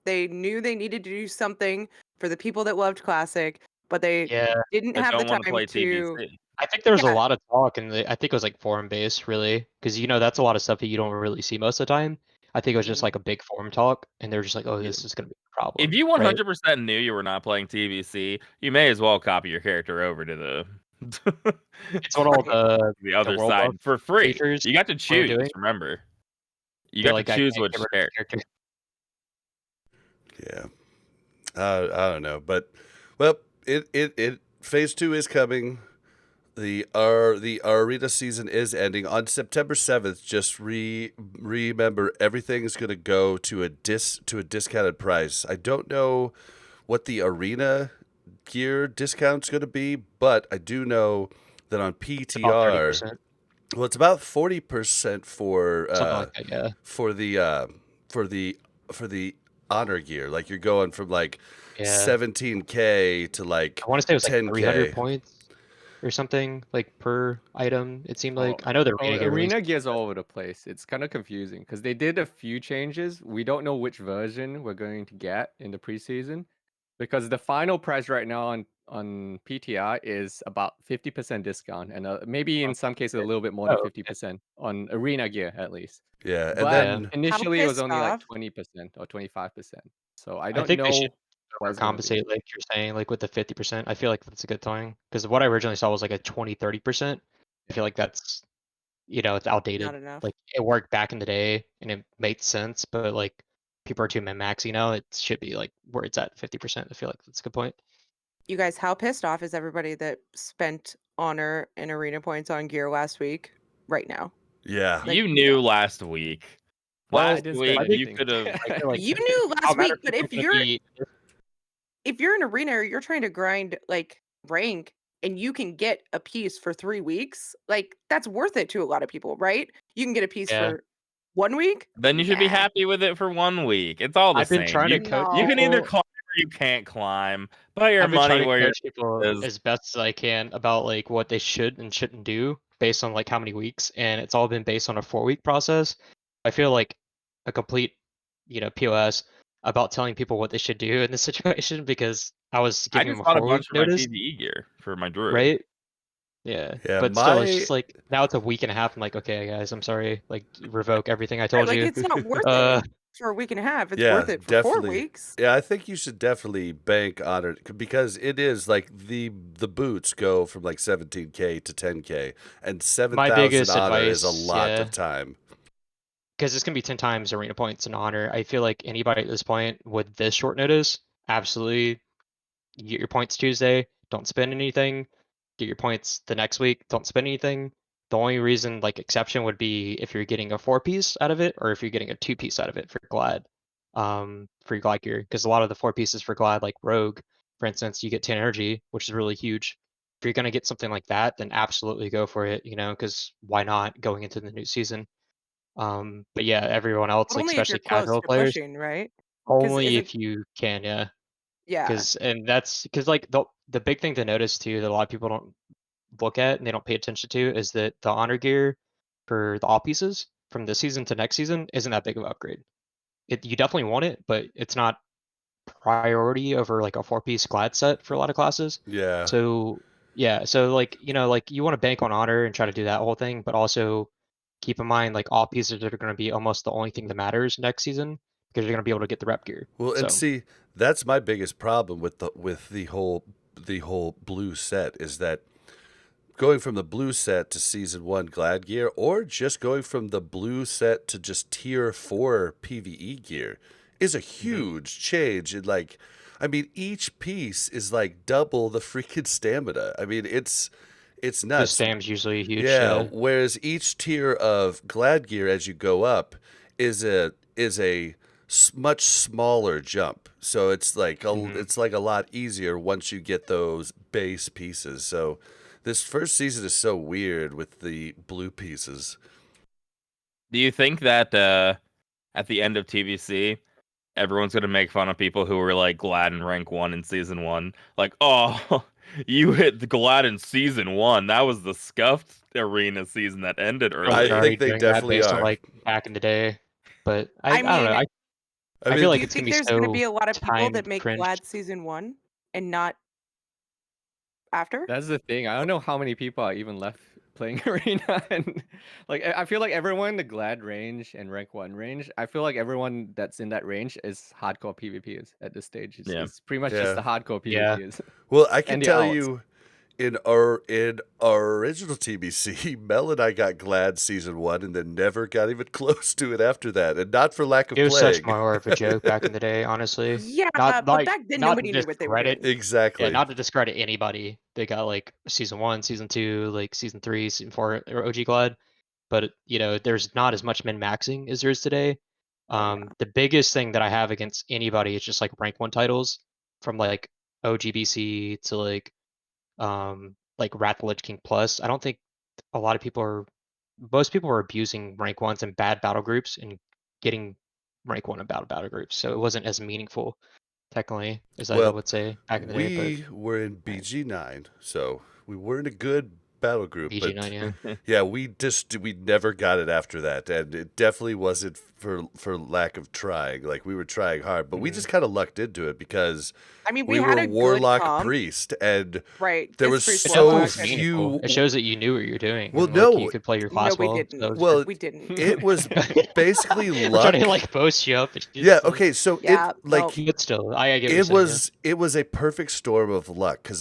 They knew they needed to do something for the people that loved Classic, but they Yeah. didn't I have the don't want to time play to. TBC. I think there was a Yeah. lot of talk, and I think it was like forum based, really, because that's a lot of stuff that you don't really see most of the time. I think it was just Mhm. like a big forum talk, and they're just like, "Oh, Yeah. this is gonna be a If problem." you right? 100% knew you were not playing TBC, you may as well copy your character over to the It's what all the other world side buff for free. features You got to are choose, doing. remember. You They're got like, to I choose can't which get rid of character. this character. Yeah, I don't know, but well, it phase 2 is coming. The arena season is ending on September 7th. Just remember everything is going to go to a discounted price. I don't know what the arena gear discount's going to be, but I do know that on About PTR, 30%, well, it's about 40% for something like that. Yeah. for the honor gear. Like you're going from like Yeah. 17K to like I want to say it was like 10K. 300 points or something like per item. It seemed like I know the arena gear Arena released- gear's all over the place. It's kind of confusing because they did a few changes. We don't know which version we're going to get in the preseason because the final price right now on PTR is about 50% discount and maybe in some cases a little bit more than Oh, 50% on arena gear at least. Yeah, and But then initially it was pissed only like off? 20% or 25%. So I I don't think they know should what it's gonna be. compensate, like you're saying, like with the 50%. I feel like that's a good thing because what I originally saw was like a 20-30%. I feel like that's it's outdated. Not enough. Like it worked back in the day and it made sense, but like people are too min-maxing now. It should be like where it's at 50%. I feel like that's a good point. You guys, how pissed off is everybody that spent honor and arena points on gear last week right now? yeah, Like, You knew last week. Well, I Last didn't week spend you anything. could have. I feel like you knew last no matter week, but if if it's gonna you're be- if you're an arena, you're trying to grind like rank. and you can get a piece for 3 weeks, like, that's worth it to a lot of people, right? You can get a piece Yeah. for 1 week? Then you should be Nah. happy with it for 1 week. It's all the I've been same. trying to You coach you can either No. climb or you can't climb. Put your I've been money trying to where your coach people mouth is. as best as I can about like what they should and shouldn't do based on like how many weeks, and it's all been based on a 4-week process. I feel like a complete, POS about telling people what they should do in this situation because I was I giving them just a bought a 4-week bunch of my notice, PvE gear for my druid. right? Yeah, Yeah, but still, it's my just like now it's a week and a half. I'm like, okay, guys, I'm sorry. Like, revoke everything I Right, told like, you. it's not worth Uh, it for a week and a half. It's yeah, worth it for 4 definitely. weeks. Yeah, I think you should definitely bank on it because it is like the boots go from like 17K to 10K, and my 7,000 biggest honor is a advice, lot yeah, of time. because it's gonna be 10 times arena points in honor. I feel like anybody at this point with this short notice, absolutely, you get your points Tuesday. Don't spend anything. Get your points the next week. Don't spend anything. The only reason, like, exception would be if you're getting a 4-piece out of it, or if you're getting a 2-piece out of it for Glad, for your Glad gear. Because a lot of the 4 pieces for Glad, like Rogue, for instance, you get 10 energy, which is really huge. If you're gonna get something like that, then absolutely go for it. Because why not going into the new season? But yeah, everyone else, But like only if you're especially close casual to players, pushing, right? 'Cause only isn't if you can, yeah. Yeah. Because like the big thing to notice too that a lot of people don't look at and they don't pay attention to is that the honor gear for the all pieces from this season to next season isn't that big of an upgrade. You definitely want it, but it's not priority over like a 4-piece glad set for a lot of classes. Yeah. So yeah, so like like you want to bank on honor and try to do that whole thing, but also keep in mind like all pieces are going to be almost the only thing that matters next season because you're going to be able to get the rep gear. Well, and So see, that's my biggest problem with the whole blue set is that going from the blue set to season 1 glad gear, or just going from the blue set to just tier 4 PvE gear, is a huge change. And like, I mean, each piece is like double the freaking stamina. I mean, it's the nuts. stam's usually huge. Yeah. Yeah. Whereas each tier of glad gear as you go up is a much smaller jump. So it's like it's like a lot easier once you get those base pieces. So this first season is so weird with the blue pieces. Do you think that at the end of TBC, everyone's gonna make fun of people who were like Glad in rank 1 in season 1? Like, oh, you hit the Glad in season 1. That was the scuffed arena season that ended People I are early. already think they doing that definitely based on are. like back in the day, but I I don't know. mean, I I mean, feel do like you it's gonna think be there's gonna so be a lot of people time that make cringed. Glad season 1 and not after? That's the thing. I don't know how many people are even left playing arena, and like I feel like everyone in the Glad range and rank 1 range, I feel like everyone that's in that range is hardcore PvPers at this stage. Yeah. It's pretty much just yeah. the hardcore Yeah. PvPers. Well, I can And the tell alts. you in our original TBC, Mel and I got glad season 1 and then never got even close to it after that, and not for lack of It was such playing. more of a joke back in the day, honestly. Yeah, Not but like back then not to nobody knew what they were discredit, doing. yeah, Exactly. not to discredit anybody. They got like season 1, season 2, like season 3, season 4, or OG Glad, but there's not as much min maxing as there is today. Oh yeah. The biggest thing that I have against anybody is just like rank 1 titles from like OGBC to like Wrath of the Lich King Plus. I don't think a lot of people are most people are abusing rank 1s in bad battle groups and getting rank 1 in battle groups. So it wasn't as meaningful technically as I Well, would say back in the day, but we were in BG9, so we weren't a good battle group, but BG9, yeah. yeah, we never got it after that, and it definitely wasn't for lack of trying. Like, we were trying hard, but we just kind of lucked into it because I mean, we we had were a good warlock comp. priest, and Right. there This was priest It so definitely warlock was had meaningful. It few. shows that you knew what you're doing Well, and like you no, could play your No, class we well. didn't. So well, We didn't. it was basically we're luck. trying to like boast you up. It's Yeah. just, Okay. So Yeah, it like no. but still, I get what you're saying. Yeah. it was a perfect storm of luck because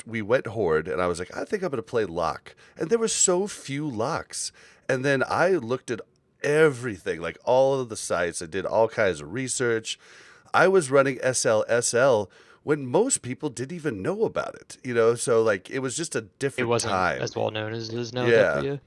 we went horde and I was like, I think I'm gonna play lock, and there were so few locks, and then I looked at everything, like all of the sites. I did all kinds of research. I was running SL when most people didn't even know about it, so like it was just a It different wasn't time. as well known as it is now, Yeah. definitely. Yeah.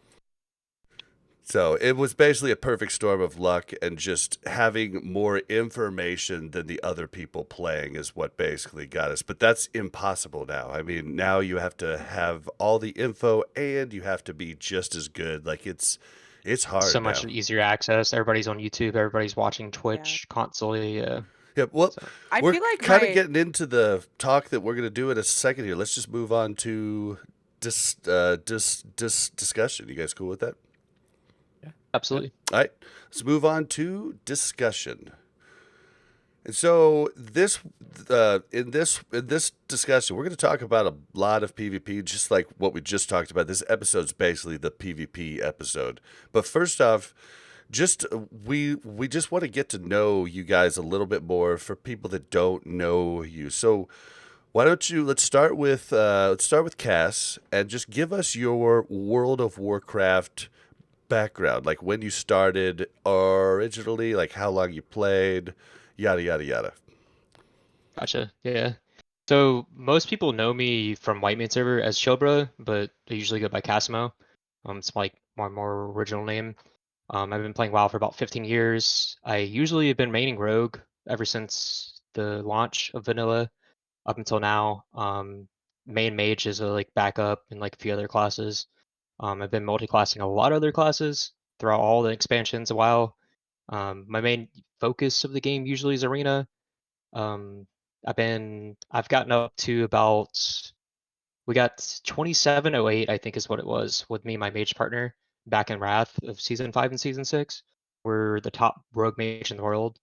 So it was basically a perfect storm of luck and just having more information than the other people playing is what basically got us. But that's impossible now. I mean, now you have to have all the info and you have to be just as good. Like it's hard So now. much easier access. Everybody's on YouTube. Everybody's watching Twitch constantly. Yeah, well, So I we're feel like kind of my getting into the talk that we're going to do in a second here. Let's just move on to discussion. You guys cool with that? absolutely. All right, let's move on to discussion. And so in this discussion, we're going to talk about a lot of PvP, just like what we just talked about. This episode's basically the PvP episode. But first off, we just want to get to know you guys a little bit more for people that don't know you. So why don't you let's start with Cass and just give us your World of Warcraft background, like when you started originally, like how long you played, yada yada yada. Gotcha. Yeah. So most people know me from White Main server as Chillbrah, but I usually go by Kasemo. It's like my more original name. I've been playing WoW for about 15 years. I usually have been maining Rogue ever since the launch of Vanilla up until now. Main Mage is a like backup and like a few other classes. I've been multi-classing a lot of other classes throughout all the expansions a while. My main focus of the game usually is Arena. Um, I've gotten up to about we got 2708, I think is what it was, with me and my mage partner back in Wrath of season 5 and season 6. We're the top rogue mage in the world.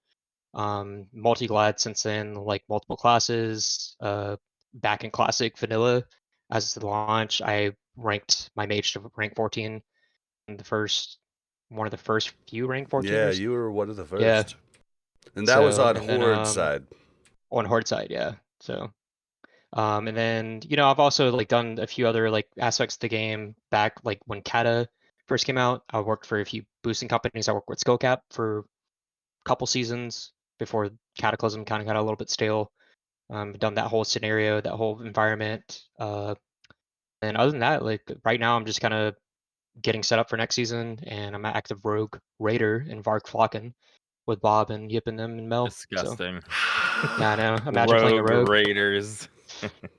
Multi-glad since then, like multiple classes. Back in classic vanilla as the launch, I ranked my mage to rank 14 in one of the first few rank Yeah, 14ers. you were one of the Yeah. first. And that was on And then Horde side. on Horde side, yeah. So and then I've also like done a few other like aspects of the game back like when Kata first came out. I worked for a few boosting companies. I worked with Skullcap for a couple seasons before Cataclysm kind of got a little bit stale. Done that whole scenario, that whole environment. And other than that, like right now, I'm just kind of getting set up for next season, and I'm an active rogue raider in Vark Flocken with Bob and Yip and them and Mel. So Disgusting. yeah, I know. Imagine playing a rogue. Raiders.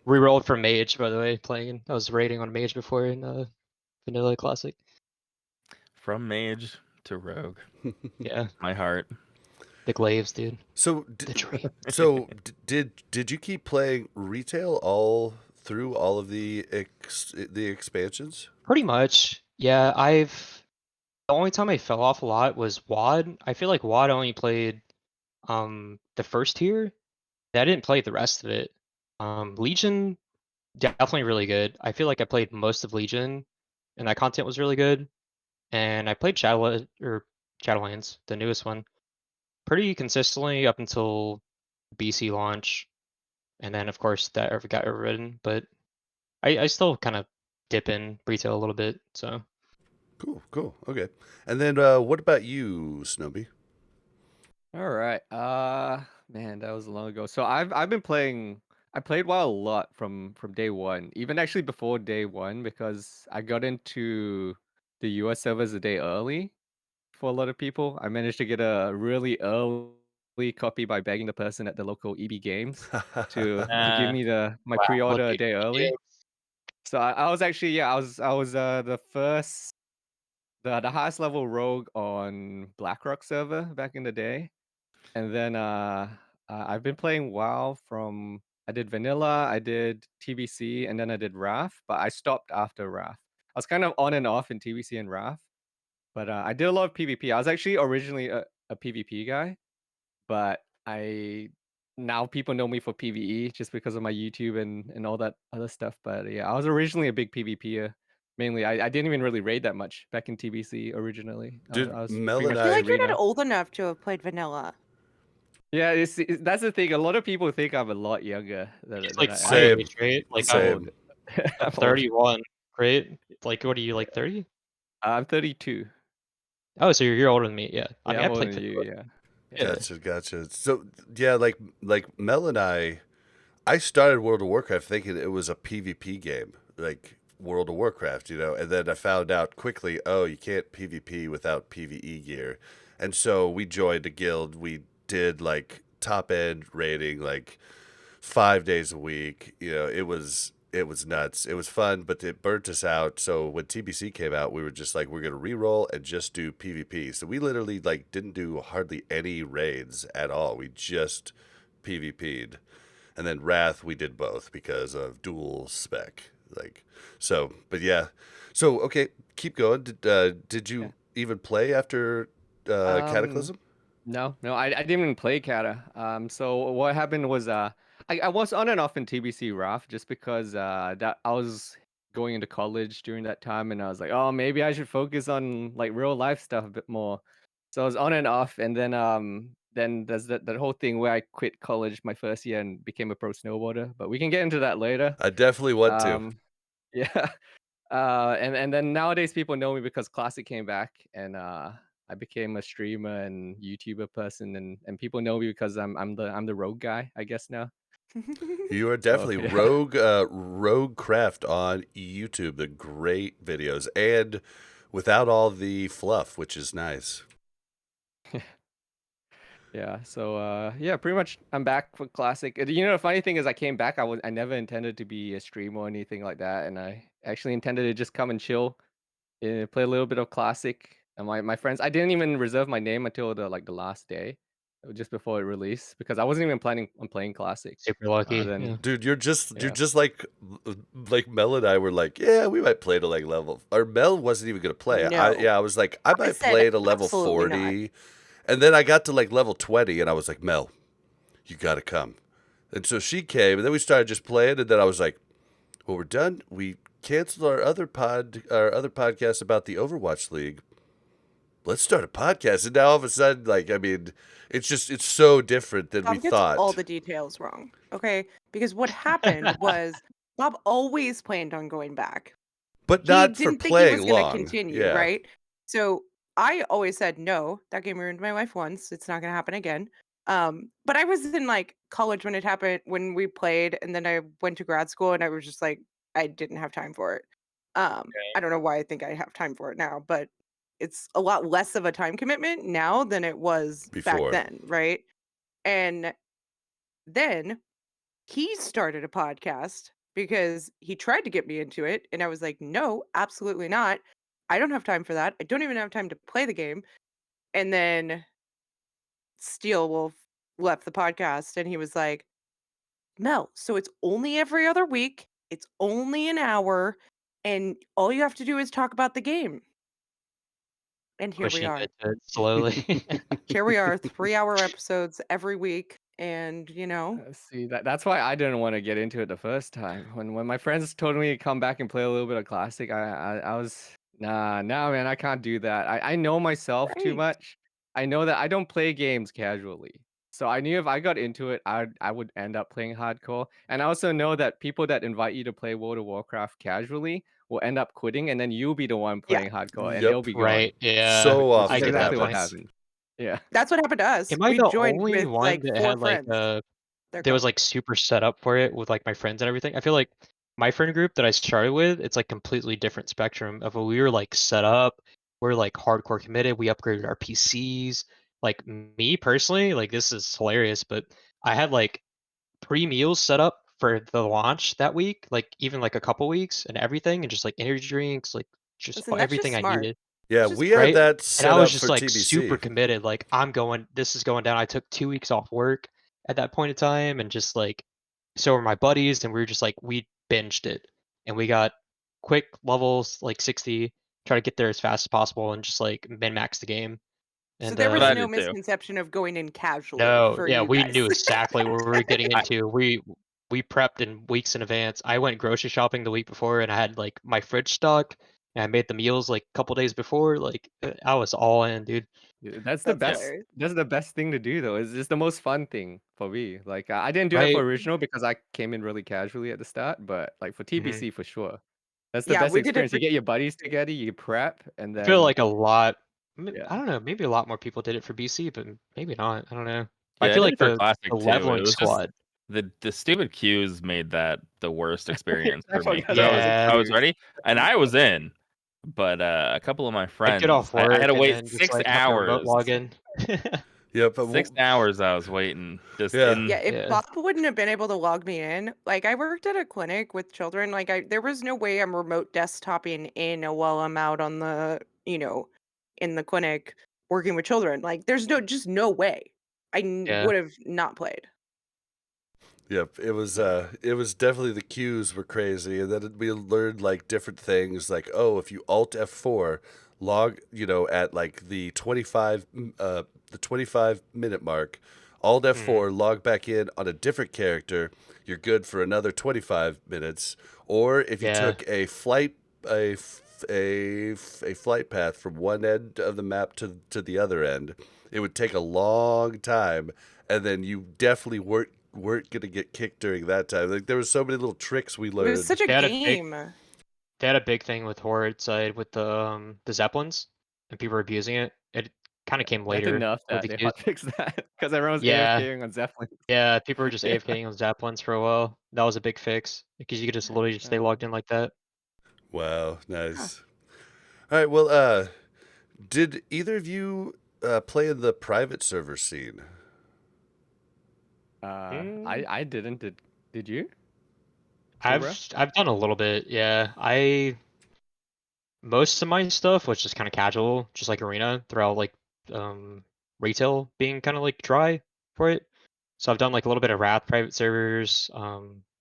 Rerolled from Mage, by the way. I was raiding on Mage before in Vanilla Classic. From mage to rogue. Yeah, My heart. the glaives, dude. So The dream. did you keep playing retail all through all of the expansions? Pretty much. Yeah, the only time I fell off a lot was WoD. I feel like WoD only played the first tier. I didn't play the rest of it. Legion, definitely really good. I feel like I played most of Legion, and that content was really good. And I played Shadowlands, the newest one, pretty consistently up until BC launch, and then of course that got overridden. But I still kind of dip in retail a little bit. So Cool. Okay. And then what about you, Snomie? All right. Man, that was long ago. So I've been playing. I played WoW a lot from day one, even actually before day one, because I got into the US servers a day early. For a lot of people, I managed to get a really early copy by begging the person at the local EB Games to give me my wow, pre-order a lucky. day early. So I was actually I was the first the highest level rogue on BlackRock server back in the day. And then I've been playing WoW I did vanilla, I did TBC, and then I did Wrath, but I stopped after Wrath. I was kind of on and off in TBC and Wrath, but I did a lot of PvP. I was actually originally a PvP guy, but I now people know me for PvE just because of my YouTube and all that other stuff. But yeah, I was originally a big PvPer. Mainly, I didn't even really raid that much back in TBC originally. Dude, I was Mel pretty and much I feel I- like you're not arena. old enough to have played vanilla. Yeah, that's the thing. A lot of people think I'm a lot younger than, It's than like I my am. age, right? Like I'm Same. old. I'm I'm old. 31, right? Like what are you like 30? I'm 32. Oh, so you're older than me. Yeah. I Yeah, mean, I I'm older played than you. vanilla. Yeah. Yeah. Gotcha. So yeah, like Mel and I started World of Warcraft thinking it was a PvP game. Like World of Warcraft, and then I found out quickly, oh, you can't PvP without PvE gear. And so we joined a guild. We did like top end raiding like 5 days a week. It was nuts. It was fun, but it burnt us out. So when TBC came out, we were just like, we're gonna re-roll and just do PvP. So we literally like didn't do hardly any raids at all. We just PvP'd. And then Wrath we did both because of dual spec. But yeah. So okay, keep going. Did Yeah. you even play after Cataclysm? No, I didn't even play Kata. So what happened was I was on and off in TBC Wrath just because that I was going into college during that time, and I was like, oh, maybe I should focus on like real life stuff a bit more. So I was on and off, and then there's that whole thing where I quit college my first year and became a pro snowboarder. But we can get into that later. I definitely want to. Yeah. And then nowadays people know me because Classic came back, and I became a streamer and YouTuber person, and people know me because I'm the rogue guy, I guess now. You are So definitely yeah. Rogue Craft on YouTube. The great videos and without all the fluff, which is nice. Yeah. So yeah, pretty much I'm back for Classic. The funny thing is I came back. I never intended to be a streamer or anything like that, and I actually intended to just come and chill, play a little bit of Classic. And my friends, I didn't even reserve my name until the last day, just before it released, because I wasn't even planning on playing Classic. Super lucky. Then Yeah. Dude, you're just Yeah. like Mel and I were like, yeah, we might play to like level. Or Mel wasn't even gonna play. No. I was like, I might said play to level absolutely not. 40, and then I got to like level 20, and I was like, Mel, you gotta come. And so she came, and then we started just playing, and then I was like, well, we're done. We canceled our other podcast about the Overwatch League. Let's start a podcast. And now all of a sudden, it's so different than we Bob gets thought. all the details wrong. Okay, because what happened was Bob always planned on going back. But He not for didn't think he playing was going to long. continue, Yeah. right? So I always said no. That game ruined my life once. It's not going to happen again. But I was in like college when it happened, when we played, and then I went to grad school, and I was just like, I didn't have time for it. I don't know why I think I have time for it now, but it's a lot less of a time commitment now than it was Before. back then, right? And then he started a podcast because he tried to get me into it, and I was like, no, absolutely not. I don't have time for that. I don't even have time to play the game. And then Steel Wolf left the podcast, and he was like, Mel, so it's only every other week, it's only an hour, and all you have to do is talk about the game. And here we Pushing are. it to slowly. Here we are, 3-hour episodes every week, and See, that's why I didn't want to get into it the first time. When my friends told me to come back and play a little bit of Classic, I was nah, man, I can't do that. I know myself too right. much. I know that I don't play games casually. So I knew if I got into it, I would end up playing hardcore. And I also know that people that invite you to play World of Warcraft casually will end up quitting, and then you'll be the one Yeah. playing hardcore, and Yep. they'll be gone. Right. Yeah. So Which often is I get exactly that what happens. happened. Yeah. That's what happened to us. Am I We the joined only with one like that 4 had like friends. They're that was gone. like super set up for it with like my friends and everything? I feel like my friend group that I started with, it's like completely different spectrum of we were like set up, we're like hardcore committed, we upgraded our PCs. Like me personally, like this is hilarious, but I had like pre-meals set up for the launch that week, like even like a couple weeks and everything, and just like energy drinks, like just Listen, that's just everything I smart. needed. Yeah, It's just we had Right? that And set I was up just for like super TBC. committed. Like this is going down. I took 2 weeks off work at that point in time, and just like so were my buddies, and we were just like we binged it, and we got quick levels like 60, try to get there as fast as possible, and just like min max the game. So And there was But I no did too. misconception of going in casually no, for yeah, you we guys. knew exactly what we were getting I- into. We prepped in weeks in advance. I went grocery shopping the week before, and I had like my fridge stocked, and I made the meals like a couple days before. Like I was all in, dude. Yeah, That's the That's best. hilarious. That's the best thing to do, though. It's just the most fun thing for me. Like I didn't do that for Right? original because I came in really casually at the start, but like for Mhm. TBC for sure. That's the Yeah, best we did it experience. for You get your buddies together, you prep, and I feel then like a lot. I yeah. don't know. Maybe a lot more people did it for BC, but maybe not. I don't know. I Yeah, I feel did like it for the Classic too. It leveling was just squad. The stupid queues made that the worst experience I for me forgot because there was a Yeah, I was queue. ready and I was in, but a couple of my I'd get friends, off I had work to and wait then just, 6 like, have to remote hours. log in. Yeah, but 6 hours I was waiting just yeah, Yeah, in. if Yeah. Bob wouldn't have been able to log me in, like I worked at a clinic with children, like there was no way I'm remote desktoping in while I'm out on the, in the clinic working with children. Like there's just no way. Yeah. Would have not played. yep. It was definitely the cues were crazy, and then we learned like different things, like oh, if you Alt F4, log, at like the 25-minute mark, Alt Mhm. F4, log back in on a different character, you're good for another 25 minutes. Or if you Yeah. took a flight path from one end of the map to the other end, it would take a long time, and then you definitely weren't gonna get kicked during that time. Like there was so many little tricks we It was learned. such a They had a big game. they had a big thing with Horde side with the Zeppelins, and people were abusing it. It kinda came They had to later nerf with that. the They queues. hotfixed that because everyone's Yeah. AFKing on Zeppelin. Yeah, people were just Yeah. AFKing on Zeppelins for a while. That was a big fix because you could just literally just stay Uh, logged in like that. Wow, Huh. nice. All right, well, did either of you play in the private server scene? Mm, I didn't. Did you, Chillbrah? I've done a little bit, yeah. Most of my stuff was just kind of casual, just like arena, throughout like um retail being kind of like dry for it. So I've done like a little bit of Wrath private servers,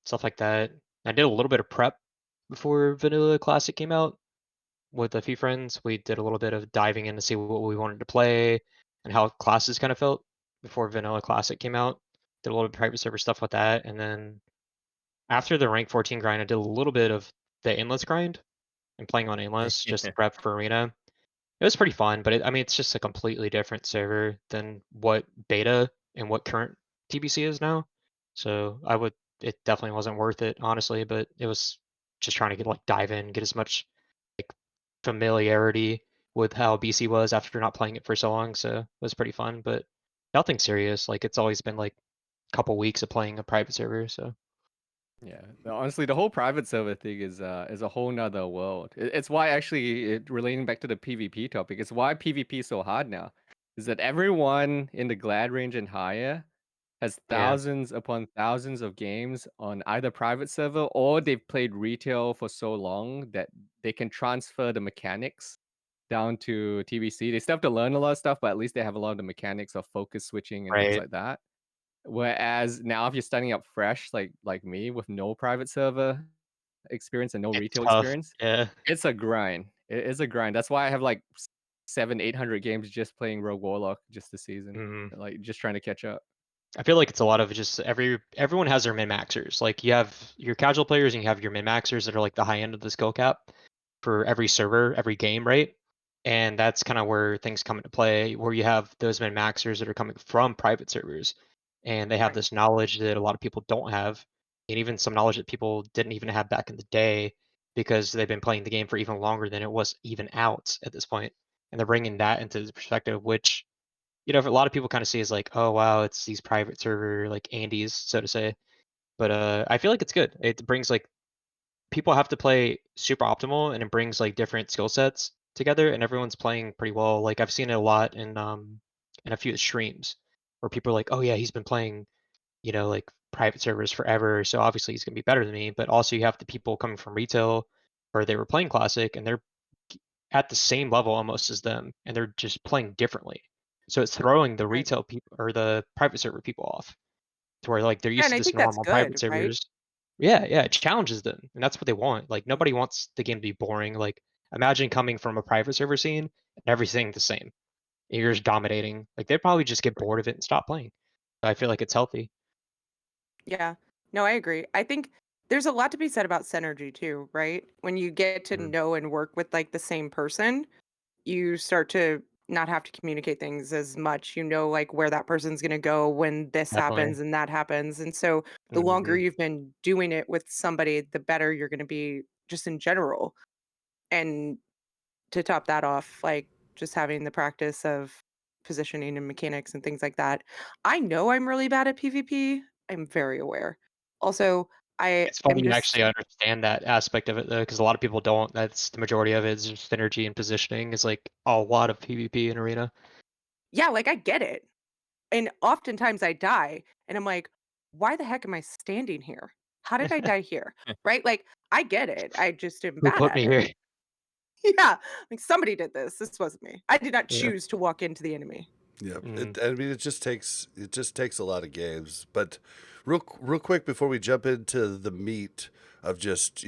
stuff like that. I did a little bit of prep before Vanilla Classic came out with a few friends. We did a little bit of diving in to see what we wanted to play and how classes kind of felt before Vanilla Classic came out. Did a little bit of private server stuff with that, and then after the rank 14 grind, I did a little bit of the endless grind and playing on endless just to prep for arena. It was pretty fun, but I mean, it's just a completely different server than what beta and what current TBC is now. So it definitely wasn't worth it, honestly. But it was just trying to get like dive in, get as much like familiarity with how BC was after not playing it for so long. So it was pretty fun, but nothing serious. Like it's always been like a couple weeks of playing a private server. So Yeah, no, honestly, the whole private server thing is a whole nother world. It's why actually, relating back to the PvP topic, it's why PvP is so hard now. Is that everyone in the Glad range and higher has yeah, thousands upon thousands of games on either private server, or they've played retail for so long that they can transfer the mechanics down to TBC. They still have to learn a lot of stuff, but at least they have a lot of the mechanics of focus switching and things right. like that. Whereas now, if you're starting up fresh, like me, with no private server experience and no It's retail tough. experience, Yeah. it's a grind. It is a grind. That's why I have like 700-800 games just playing Rogue Warlock just this season, Mhm. like just trying to catch up. I feel like it's a lot of just everyone has their min maxers. Like you have your casual players and you have your min maxers that are like the high end of the skill cap for every server, every game, right? And that's kind of where things come into play, where you have those min maxers that are coming from private servers, and they have Right. this knowledge that a lot of people don't have, and even some knowledge that people didn't even have back in the day because they've been playing the game for even longer than it was even out at this point, and they're bringing that into the perspective, which a lot of people kind of see as like, oh wow, it's these private server like Andes, so to say. But I feel like it's good. It brings like people have to play super optimal, and it brings like different skill sets together, and everyone's playing pretty well. Like I've seen it a lot in a few streams where people are like, oh yeah, he's been playing like private servers forever, so obviously he's gonna be better than me. But also you have the people coming from retail where they were playing classic and they're at the same level almost as them, and they're just playing differently. So it's throwing the Right. retail people or the private server people off to where like they're Yeah, used and to I this think that's normal private good, right? servers. Yeah, yeah, it challenges them, and that's what they want. Like nobody wants the game to be boring. Like imagine coming from a private server scene and everything the same. And you're just dominating. Like they'd probably just get bored of it and stop playing. I feel like it's healthy. Yeah. No, I agree. I think there's a lot to be said about synergy too, right? When you get to Mhm. know and work with like the same person, you start to not have to communicate things as much. You know, like where that person's going to go when this Definitely. happens and that happens. And so the longer Mhm. you've been doing it with somebody, the better you're going to be just in general. And to top that off, like just having the practice of positioning and mechanics and things like that. I know I'm really bad at PvP I'm very aware. Also, I It's am funny you just actually understand that aspect of it though, because a lot of people don't. That's the majority of it is just synergy and positioning. Is like a lot of PvP in arena. yeah, like I get it. And oftentimes I die and I'm like, why the heck am I standing here? How did I die here? Right? Like I get it. I just am Who bad put at me it. here? Yeah. Like somebody did this. This wasn't me. I did not Yeah. choose to walk into the enemy. Yeah, Mm. I mean, it just takes a lot of games. But real quick before we jump into the meat of just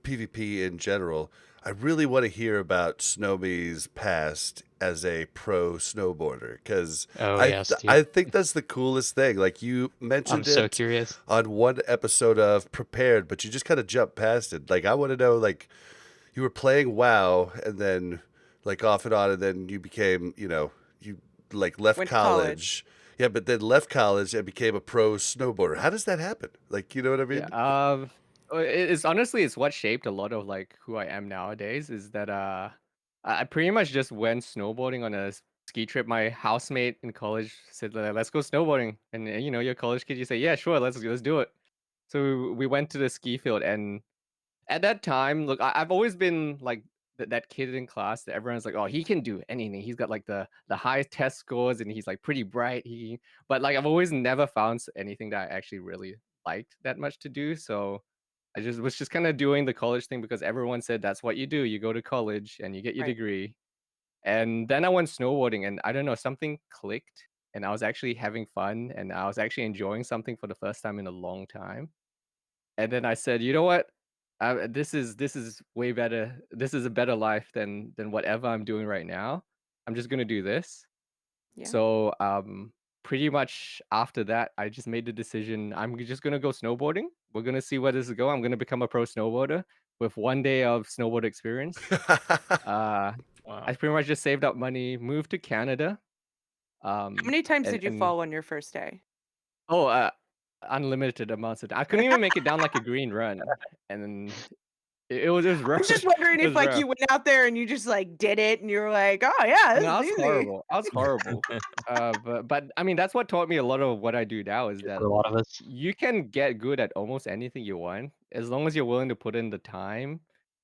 PvP in general, I really want to hear about Snomie's past as a pro snowboarder because Oh yes, dude. I think that's the coolest thing. Like you I'm mentioned so it curious. on one episode of Prepared, but you just kind of jumped past it. Like I want to know, like you were playing WoW and then like off and on, and then you became, you like left Went to college. college. Yeah, but then left college and became a pro snowboarder. How does that happen? Like, you know what I Yeah. mean? It's honestly it's what shaped a lot of like who I am nowadays. Is that I pretty much just went snowboarding on a ski trip. My housemate in college said, Let's go snowboarding," and you're a college kid. You say, "Yeah, sure, let's do it." So we went to the ski field, and at that time, look, I've always been like that kid in class that everyone's like, "Oh, he can do anything. He's got like the highest test scores, and he's like pretty bright." But like I've always never found anything that I actually really liked that much to do. So I just was just kind of doing the college thing because everyone said that's what you do. You go to college and you get your Right. degree. And then I went snowboarding, and I don't know, something clicked, and I was actually having fun, and I was actually enjoying something for the first time in a long time. And then I said, "You know what? This is way better. This is a better life than whatever I'm doing right now. I'm just gonna do this." Yeah. So, pretty much after that, I just made the decision. I'm just gonna go snowboarding. We're gonna see where this is going. I'm gonna become a pro snowboarder with 1 day of snowboard experience. Uh, I Wow. pretty much just saved up money, moved to Canada. How many times And did you fall on your first day? oh, unlimited amounts of I couldn't even make it down like a green run, and then it was I rough. was just wondering It if was like rough. you went out there and you just like did it and you were like, oh yeah, No, this I is was easy. horrible. I was horrible. But I mean, that's what taught me a lot of what I do now is For that a lot of us. you can get good at almost anything you want as long as you're willing to put in the time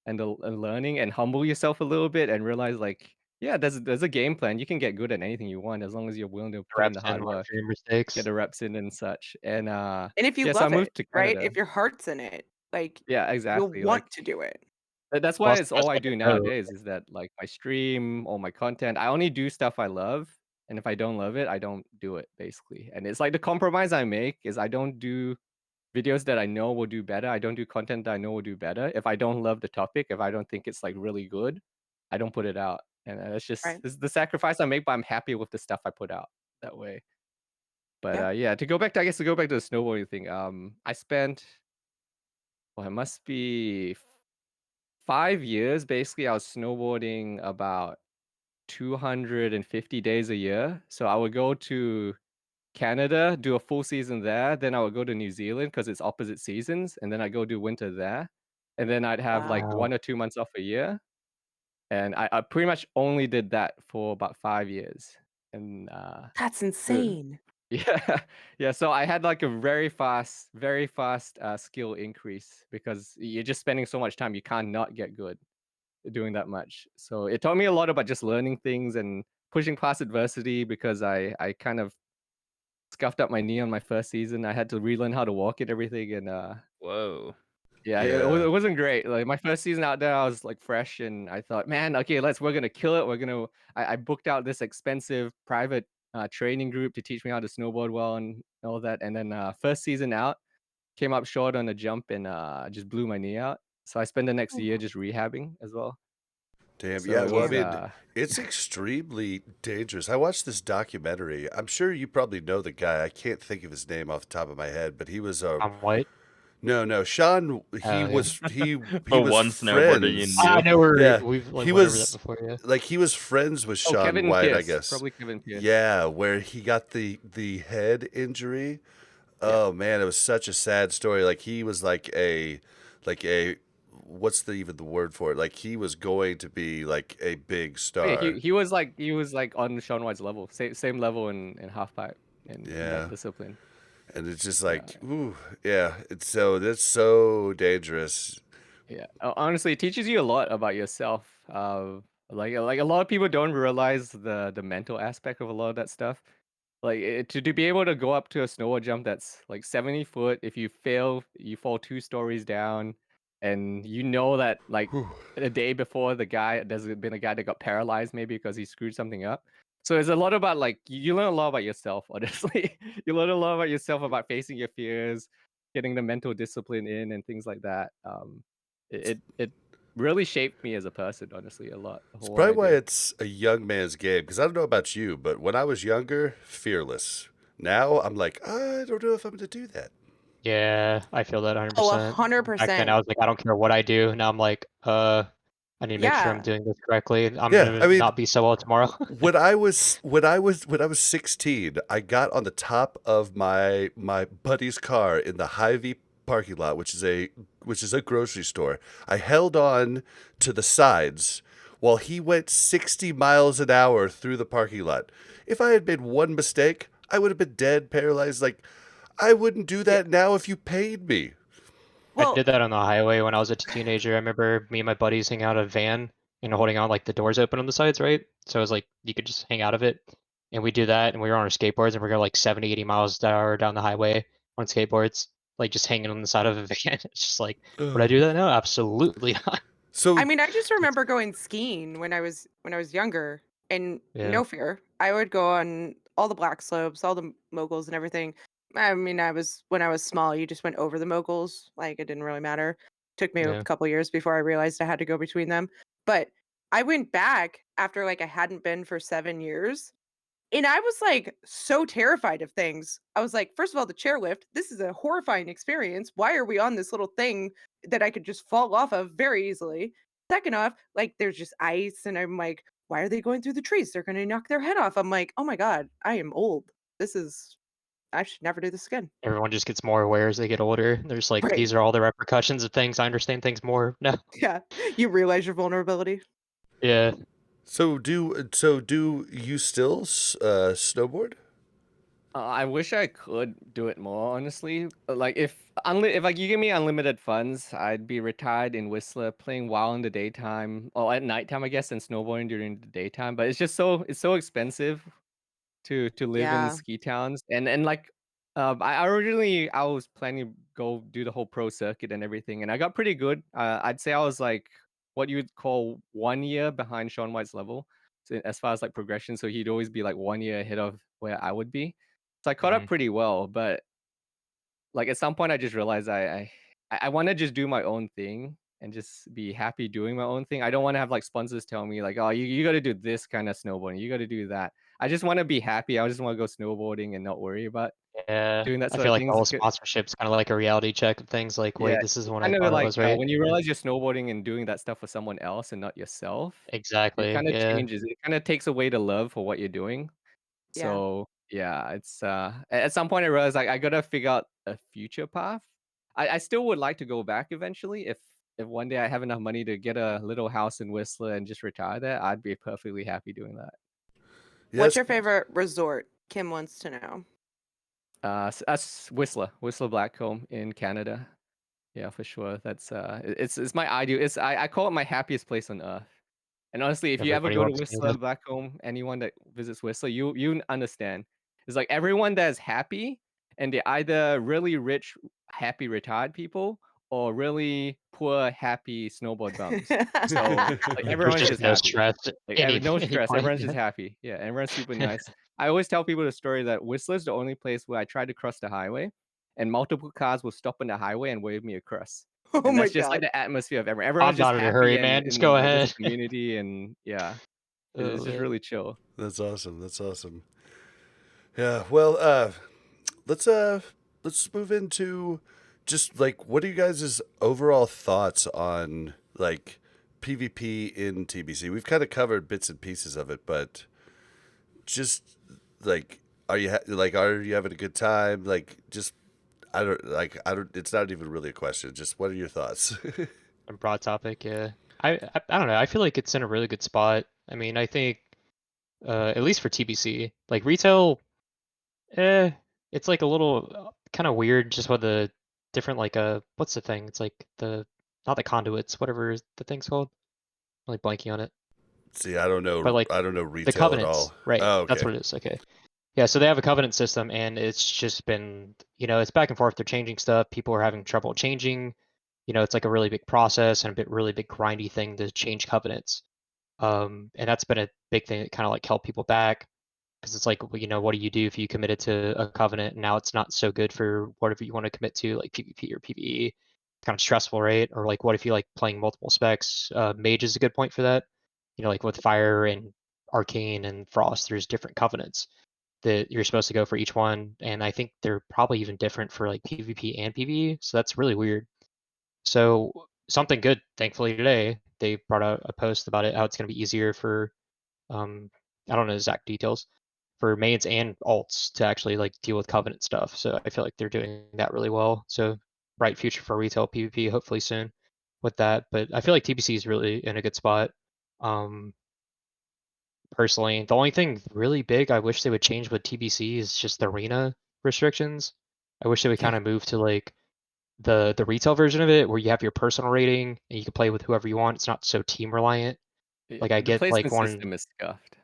and the learning and humble yourself a little bit and realize like, yeah, there's a game plan. You can get good at anything you want as long as you're willing to put in the Reps in, hard learn work, from your get mistakes. the reps in and such. And And if you yeah, so I love it, moved to right? Canada. If your heart's in it, like Yeah, you'll exactly. want Like to do it. that's why Plus, it's the best all I way to do know. nowadays is that like my stream, all my content, I only do stuff I love. And if I don't love it, I don't do it basically. And it's like the compromise I make is I don't do videos that I know will do better. I don't do content that I know will do better. If I don't love the topic, if I don't think it's like really good, I don't put it out. And that's just Right. this is the sacrifice I make, but I'm happy with the stuff I put out that way. But Yeah. yeah, to go back to the snowboarding thing, I spent well, it must be 5 years basically. I was snowboarding about 250 days a year. So I would go to Canada, do a full season there, then I would go to New Zealand because it's opposite seasons, and then I go do winter there, and then I'd have like Wow. 1 Wow. or 2 months off a year, and I pretty much only did that for about 5 years, and, That's the insane. yeah, yeah, so I had like a very fast, skill increase because you're just spending so much time, you can't not get good doing that much. So it taught me a lot about just learning things and pushing past adversity because I kind of scuffed up my knee on my first season. I had to relearn how to walk and everything, and Whoa. yeah, Yeah. it wasn't great. Like my first season out there, I was like fresh, and I thought, man, okay, we're gonna kill it. I booked out this expensive private training group to teach me how to snowboard well and all that. And then first season out, came up short on a jump and just blew my knee out. So I spent the next Oh, year wow. just rehabbing as well. Damn. So Yeah. it Well, I was Damn. mean, it's extremely dangerous. I watched this documentary. I'm sure you probably know the guy. I can't think of his name off the top of my head, but he was a I'm white. no. Sean. He Oh yeah. was The he was one snowboarder you friends. I knew. know Yeah. we've like He went over that was before. Yeah. like he was friends with oh Sean Kevin White, I Pierce, guess. probably Kevin Pierce. Yeah, where he got the head injury. Yeah. Oh man, it was such a sad story. Like he was like a what's even the word for it? Like he was going to be like a big Oh, yeah, star. he was like on Sean White's level, same level in half pipe in that Yeah. discipline. And it's just Yeah. like, ooh, yeah. That's so dangerous. Yeah, honestly, it teaches you a lot about yourself. Like a lot of people don't realize the mental aspect of a lot of that stuff. Like to be able to go up to a snowboard jump that's like 70 foot. If you fail, you fall 2 stories down, and you know that like Whew. a day before there's been a guy that got paralyzed maybe because he screwed something up. So it's a lot about like you learn a lot about yourself. Honestly, you learn a lot about yourself about facing your fears, getting the mental discipline in, and things like that. It really shaped me as a person, honestly, a lot. It's What probably I why do. it's a young man's game. Because I don't know about you, but when I was younger, fearless. Now I'm like, I don't know if I'm going to do that. Yeah, I feel that Oh, 100%. Back then, 100%. I was like, I don't care what I do. Now I'm like, I need to make sure I'm Yeah. doing this correctly. I'm Yeah, gonna I mean, not be so well tomorrow. when I was 16, I got on the top of my buddy's car in the Hy-Vee parking lot, which is a grocery store. I held on to the sides while he went 60 miles an hour through the parking lot. If I had made one mistake, I would have been dead, paralyzed. Like, I wouldn't do Yeah. that now if you paid me. I Well, did that on the highway when I was a teenager. I remember me and my buddies hanging out of a van and holding on like the doors open on the sides, right? So it was like you could just hang out of it. And we do that and we were on our skateboards and we're going like 70, 80 miles an hour down the highway on skateboards, like just hanging on the side of a van. It's just like, would I Ugh. do that now? Absolutely not. So I mean, I just remember going skiing when I was younger, and Yeah. no fear. I would go on all the black slopes, all the moguls and everything. I mean, when I was small, you just went over the moguls, like it didn't really matter. Took me a Yeah. couple years before I realized I had to go between them. But I went back after like I hadn't been for 7 years. And I was, like, so terrified of things. I was like, "First of all, the chairlift, this is a horrifying experience. Why are we on this little thing that I could just fall off of very easily?" Second off, like, there's just ice, and I'm like, "Why are they going through the trees? They're gonna knock their head off." I'm like, "Oh my god, I am old. This is I should never do this again." Everyone just gets more aware as they get older. There's like, Right. these are all the repercussions of things. I understand things more now. Yeah. You realize your vulnerability. Yeah. do you still snowboard? I wish I could do it more, honestly. Like if like you give me unlimited funds, I'd be retired in Whistler, playing WoW in the daytime, or at nighttime, I guess, and snowboarding during the daytime. But it's so expensive to live in Yeah. ski towns, and like I was planning to go do the whole pro circuit and everything, and I got pretty good. I'd say I was like what you would call 1 year behind Sean White's level, so as far as like progression. So he'd always be like 1 year ahead of where I would be. So I caught up Mhm. pretty well, but like at some point I just realized I want to just do my own thing and just be happy doing my own thing. I don't want to have like sponsors tell me like, oh, you got to do this kind of snowboarding, you got to do that. I just want to be happy. I just want to go snowboarding and not worry about Yeah. doing that I sort feel of like the things. whole sponsorship's kind of like a reality check of things. Like, Yeah, wait, this isn't it's what I kind of thought it like was, right? when you realize you're snowboarding and doing that stuff for someone else and not yourself, it Exactly. kind of Yeah. changes. It kind of takes away the love for what you're doing. Yeah. So yeah, it's at some point I realized like I gotta figure out a future path. I still would like to go back eventually if one day I have enough money to get a little house in Whistler and just retire there. I'd be perfectly happy doing that. What's Yes. your favorite resort? Kim wants to know. Whistler Blackcomb in Canada. Yeah, for sure. That's it's my ideal. I call it my happiest place on earth. And honestly, if you ever Everybody go to wants Whistler, Canada. Blackcomb, anyone that visits Whistler, you understand. It's like everyone that is happy, and they're either really rich, happy retired people, or really poor, happy snowboard bums. So like There's everyone's just just no happy. stress at Like any no any stress. point. Everyone's just happy. Yeah, everyone's super nice. I always tell people the story that Whistler's the only place where I tried to cross the highway, and multiple cars will stop on the highway and wave me across. Oh And my that's just like god. the atmosphere of everyone. I'm Everyone's just not in a happy hurry, and man. Just go with this ahead. community, and yeah, it's Oh, just man. really chill. That's awesome. That's awesome. Yeah. Well, let's let's move into just like what are you guys' overall thoughts on like PvP in TBC? We've kind of covered bits and pieces of it, but just like are you having a good time? Like just I don't it's not even really a question. Just what are your thoughts? A broad topic, yeah. I don't know. I feel like it's in a really good spot. I mean, I think at least for TBC, like retail, eh. it's like a little kind of weird just with the different like what's the thing? It's like the not the conduits, whatever the thing's called. I'm like blanking on it. See, I don't But know. like I don't know the retail at covenants, all. right? Oh, That's okay. what it is. Okay. Yeah, so they have a covenant system and it's just been, it's back and forth. They're changing stuff. People are having trouble changing. It's like a really big process and really big grindy thing to change covenants. And that's been a big thing that kind of like held people back because it's like, well, what do you do if you committed to a covenant and now it's not so good for whatever you want to commit to, like PvP or PvE? It's kind of stressful, right? Or like, what if you like playing multiple specs? Mage is a good point for that. Like with Fire and Arcane and Frost, there's different covenants that you're supposed to go for each one, and I think they're probably even different for like PvP and PvE. So that's really weird. So something good, thankfully today, they brought out a post about it, how it's going to be easier for I don't know exact details for mains and alts to actually like deal with covenant stuff. So I feel like they're doing that really well. So bright future for retail PvP hopefully soon with that. But I feel like TBC is really in a good spot. Um, Personally, the only thing really big I wish they would change with TBC is just the arena restrictions. I wish they would kind of move to like the retail version of it where you have your personal rating and you can play with whoever you want. It's not so team reliant. Yeah, Like I the get like placement one system is scuffed.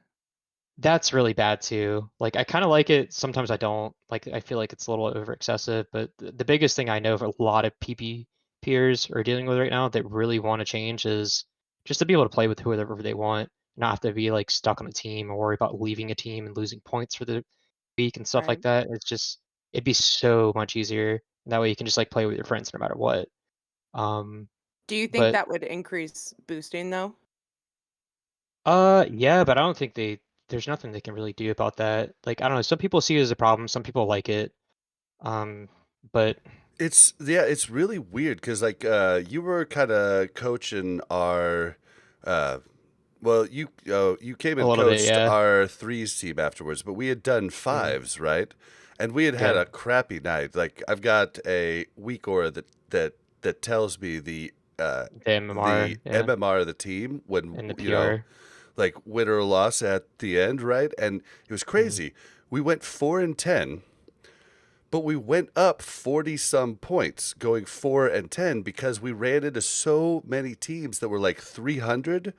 that's really bad too. Like I kind of like it. Sometimes I don't. Like I feel like it's a little over excessive. But the biggest thing I know for a lot of PP peers are dealing with right now that really want to change is just to be able to play with whoever they want, not have to be like stuck on a team or worry about leaving a team and losing points for the week and stuff Right. like that. It'd be so much easier. And that way you can just like play with your friends no matter what. Um, Do you think but that would increase boosting though? Yeah, but I don't think there's nothing they can really do about that. Like, I don't know, some people see it as a problem, some people like it. Um, but It's really weird because like you were kind of coaching our uh well you came a and little bit, coached yeah. our threes team afterwards, but we had done Mm, fives, right? And we had had yeah, a crappy night. Like I've got a weak aura that tells me the the MMR, yeah, MMR of the team when and the PR. like win or loss at the end, right? And it was Mm, crazy. We went 4-10, but we went up 40 some points going 4-10 because we ran into so many teams that were like 300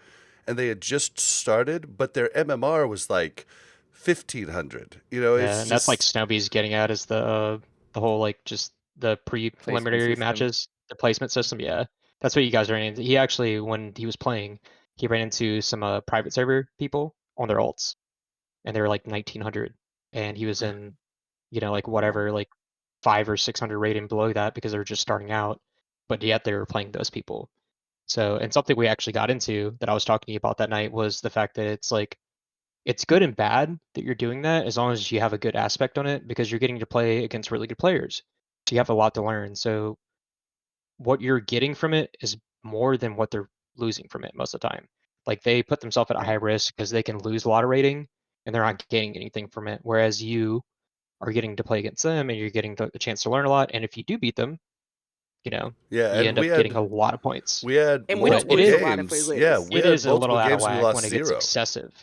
and they had just started, but their MMR was like 1500. yeah, It's and that's like just, Snowby's getting at is the whole like just the Placement preliminary system. matches, the placement system. Yeah, that's what you guys ran into. He actually, when he was playing, he ran into some private server people on their alts, and they were like 1900, and he was in like Wow. whatever, like 500 or 600 rating below that because they were just starting out, but yet they were playing those people. So, and something we actually got into that I was talking to you about that night was the fact that it's like, it's good and bad that you're doing that as long as you have a good aspect on it because you're getting to play against really good players. So you have a lot to learn. So what you're getting from it is more than what they're losing from it most of the time. Like they put themselves at a high Right. risk because they can lose a lot of rating and they're not gaining anything from it. Whereas you are getting to play against them and you're getting the chance to learn a lot. And if you do beat them, you know, yeah. you And end up getting a lot of points. we had And we don't But multiple it lose a is lot if we games. Yeah, lose. we it had is a multiple little out of games we whack when lost it gets 0. excessive,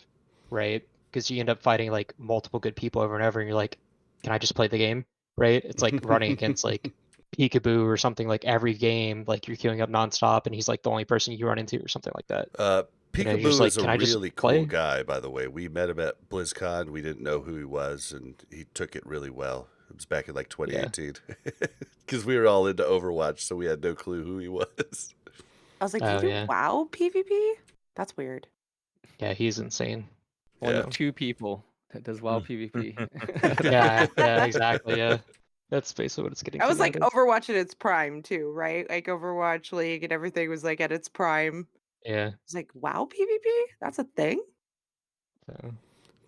right? Because you end up fighting like multiple good people over and over, and you're like, can I just play the game? Right? It's like running against like Peekaboo or something like every game, like you're queuing up nonstop, and he's like the only person you run into or something like that. You're just Peekaboo like, is a can I just really cool play? guy, by the way. We met him at BlizzCon. We didn't know who he was, and he took it really well. It was back in like Yeah. 2018 because we were all into Overwatch, so we had no clue who he was. I was like, you Oh do yeah. WoW PvP? That's weird. Yeah, he's insane. One Yeah. of 2 people that does WoW PvP. Yeah, yeah, exactly. Yeah. That's basically what it's getting I to was like nowadays. Overwatch at its prime too, right? Like Overwatch League and everything was like at its prime. Yeah. It's like WoW PvP? That's a thing? So.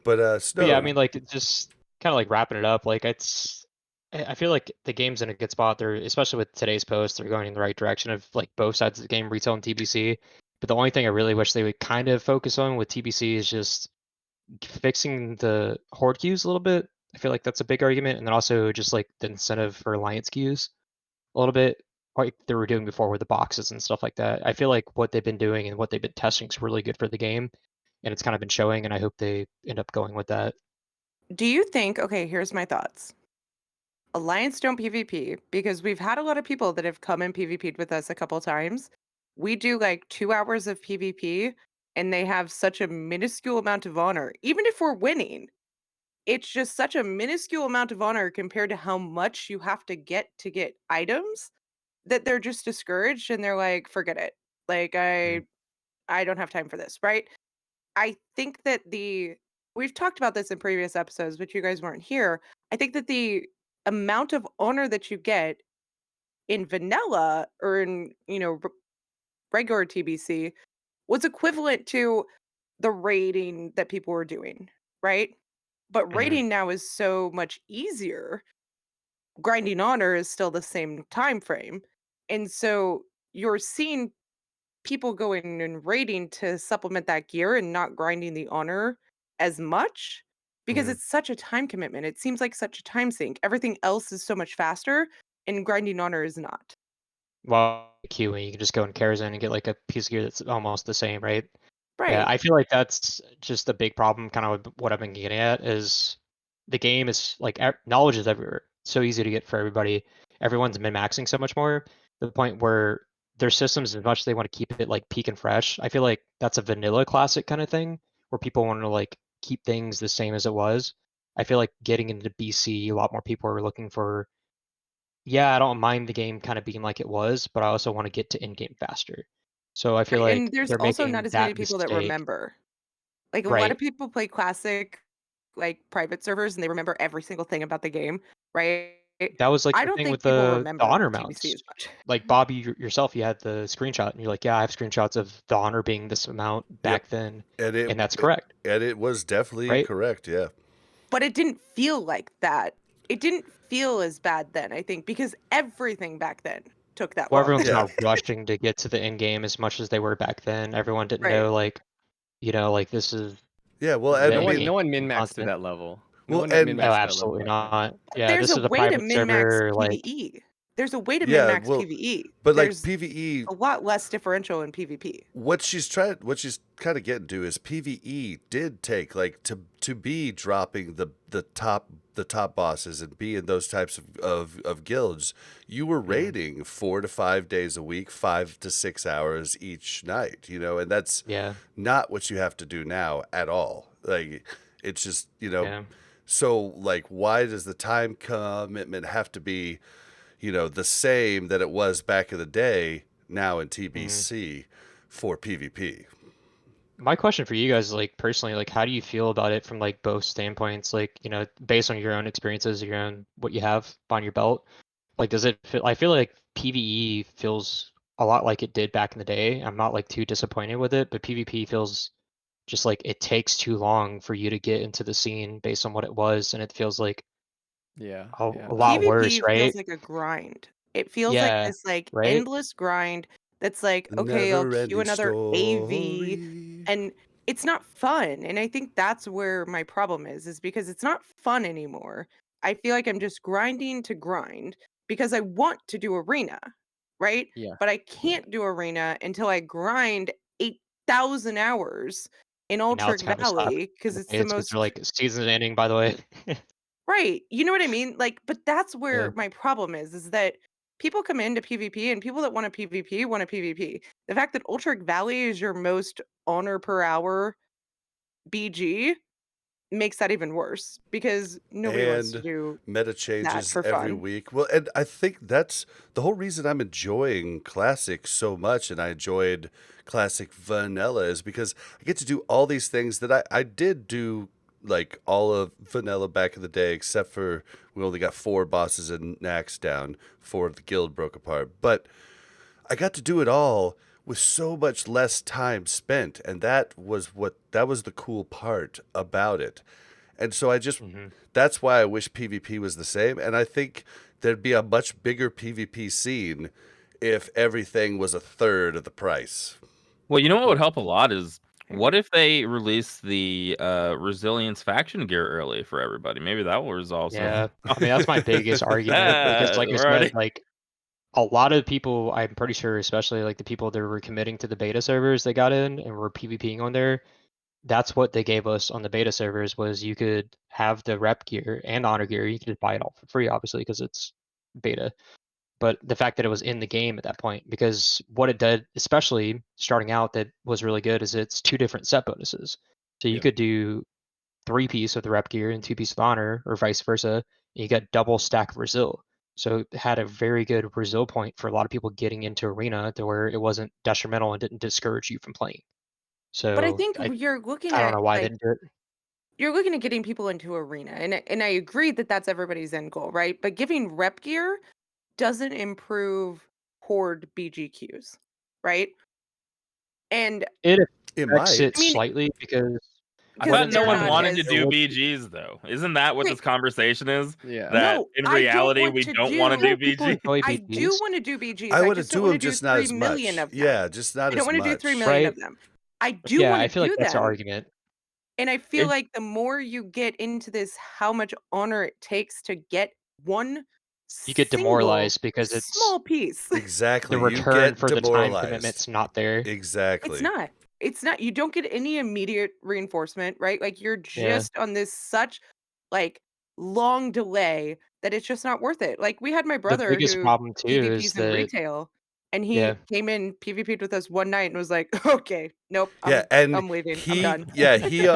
But But yeah, I Snow, mean, like, it's just kind of like wrapping it up. Like, I feel like the game's in a good spot. They're, especially with today's post, they're going in the right direction of like both sides of the game, retail and TBC. But the only thing I really wish they would kind of focus on with TBC is just fixing the horde queues a little bit. I feel like that's a big argument. And then also just like the incentive for alliance queues a little bit, like they were doing before with the boxes and stuff like that. I feel like what they've been doing and what they've been testing is really good for the game. And it's kind of been showing, and I hope they end up going with that. Do you think, okay, here's my thoughts. Alliance don't PvP because we've had a lot of people that have come and PvP'd with us a couple times. We do like 2 hours of PvP and they have such a minuscule amount of honor. Even if we're winning, it's just such a minuscule amount of honor compared to how much you have to get items that they're just discouraged and they're like, forget it. Like Mhm. I don't have time for this, right? I think that we've talked about this in previous episodes, but you guys weren't here. I think that the amount of honor that you get in vanilla or in, regular TBC was equivalent to the rating that people were doing, right? But Mhm. rating now is so much easier. Grinding honor is still the same time frame. And so you're seeing people going and raiding to supplement that gear and not grinding the honor as much because Mhm. it's such a time commitment. It seems like such a time sink. Everything else is so much faster and grinding honor is not. Well, queuing, you can just go in Karazhan and get like a piece of gear that's almost the same, right? Yeah, Right. I feel like that's just a big problem. Kind of what I've been getting at is the game is like knowledge is everywhere. So easy to get for everybody. Everyone's min maxing so much more to the point where their systems, as much as they want to keep it like peak and fresh, I feel like that's a vanilla classic kind of thing where people want to like keep things the same as it was. I feel like getting into BC, a lot more people are looking for, yeah, I don't mind the game kind of being like it was, but I also want to get to in game faster. So I feel Right. And like there's they're also not making as many that people that mistake. remember. Like a lot of Right. people play classic like private servers and they remember every single thing about the game, right? That was like I the don't thing with think people the remember honor TBC mounts. as much. Like Bobby yourself, you had the screenshot and you're like, yeah, I have screenshots of the honor being this amount Yep. back then, And and that's correct, it was definitely right? correct. Yeah. But it didn't feel like that. It didn't feel as bad then, I think, because everything back then took that Well, long. everyone's Yeah. not rushing to get to the end game as much as they were back then. Everyone didn't Right. know like, like this is Yeah. Well, the and I No end one, mean, no game one min maxed to content. that level. No well, one min and Oh, maxed to that level absolutely back then. not. But Yeah, there's this a is a way to private min-max server. Like, PvE. There's a way to yeah. min-max Well, PvE. but like There's PVE, a lot less differential in PvP. what she's kind of getting to is PVE did take like to be dropping the top bosses and be in those types of guilds. You were mhm, raiding 4 to 5 days a week, 5 to 6 hours each night. And that's yeah, not what you have to do now at all. Like it's just yeah. So like, why does the time commitment have to be the same that it was back in the day now in Mhm. TBC for PvP? My question for you guys, like personally, like how do you feel about it from like both standpoints? Like, based on your own experiences, your own what you have on your belt. Like, does it feel? I feel like PvE feels a lot like it did back in the day. I'm not like too disappointed with it, but PvP feels just like it takes too long for you to get into the scene based on what it was, and it feels like Yeah, yeah. a lot worse, PvP feels right? like a grind. It feels like Yeah, this like right. endless grind that's like, okay, I'll Never queue ending another AV story. and it's not fun. And I think that's where my problem is because it's not fun anymore. I feel like I'm just grinding to grind because I want to do arena, right? Yeah, But I yeah. can't do arena until I grind 8,000 hours in And now it's Ultrich kind of stopped. Valley because it's the It's because they're most. like season's ending, by the way. Right. You know what I mean? Like, but that's Yeah. where my problem is that people come into PvP and people that want a PvP want a PvP. The fact that Ultrich Valley is your most honor per hour BG makes that even worse because nobody wants to And do meta that changes for every fun. week. Well, and I think that's the whole reason I'm enjoying Classic so much, and I enjoyed Classic Vanilla is because I get to do all these things that I did do, like all of Vanilla back in the day, except for we only got 4 bosses and Nax down before the guild broke apart. But I got to do it all with so much less time spent, and that was the cool part about it. And so Hmm. that's why I wish PvP was the same, and I think there'd be a much bigger PvP scene if everything was a third of the price. Well, you know what would Well, help a lot is okay. what if they release the resilience faction gear early for everybody? Maybe that will resolve some. Yeah. I mean, that's my biggest argument because, like I We're already. said, like a lot of people, I'm pretty sure, especially like the people that were committing to the beta servers, they got in and were PvPing on there. that's what they gave us on the beta servers was you could have the rep gear and honor gear. You could just buy it all for free, obviously, because it's beta. But the fact that it was in the game at that point, because what it did, especially starting out, that was really good is it's 2 different set bonuses. So you Yeah. could do 3-piece with the rep gear and 2-piece with honor, or vice versa. And you got double stack of Brazil. So it had a very good Brazil point for a lot of people getting into arena to where it wasn't detrimental and didn't discourage you from playing. But I So think I you're looking I don't at know why they like didn't do it. you're looking at getting people into arena, and I agree that that's everybody's end goal, right? But giving rep gear doesn't improve horde BGQs, right? And It It affects might. it I mean, slightly because I what because thought ends no up they're one not happening wanted to as there do would BGs though. Isn't that what wait, this conversation is? Yeah. That no, in I don't reality want we to don't want to do. do people BG? enjoy I do BGs, want to do BGs. I I want to just don't do want them, to do just not 3 as million much. of them. Yeah, just not I as don't want to do 3 much. million right? of them. I do Yeah, want I to feel like do that's the them. argument. And I feel It, like the more you get into this, how much honor it takes to get one You get single demoralized because it's small piece. the Exactly. You return get for the time demoralized. commitment's not there. It's Exactly. not. It's not. You don't get any immediate reinforcement, right? Like you're Yeah. just on this such like long delay that it's just not worth it. Like we had my The brother biggest who problem too is PvPs in that retail and yeah, he came in PvP'd with us one night and was like, "Okay, nope, Yeah, and I'm leaving. I'm he done." yeah, he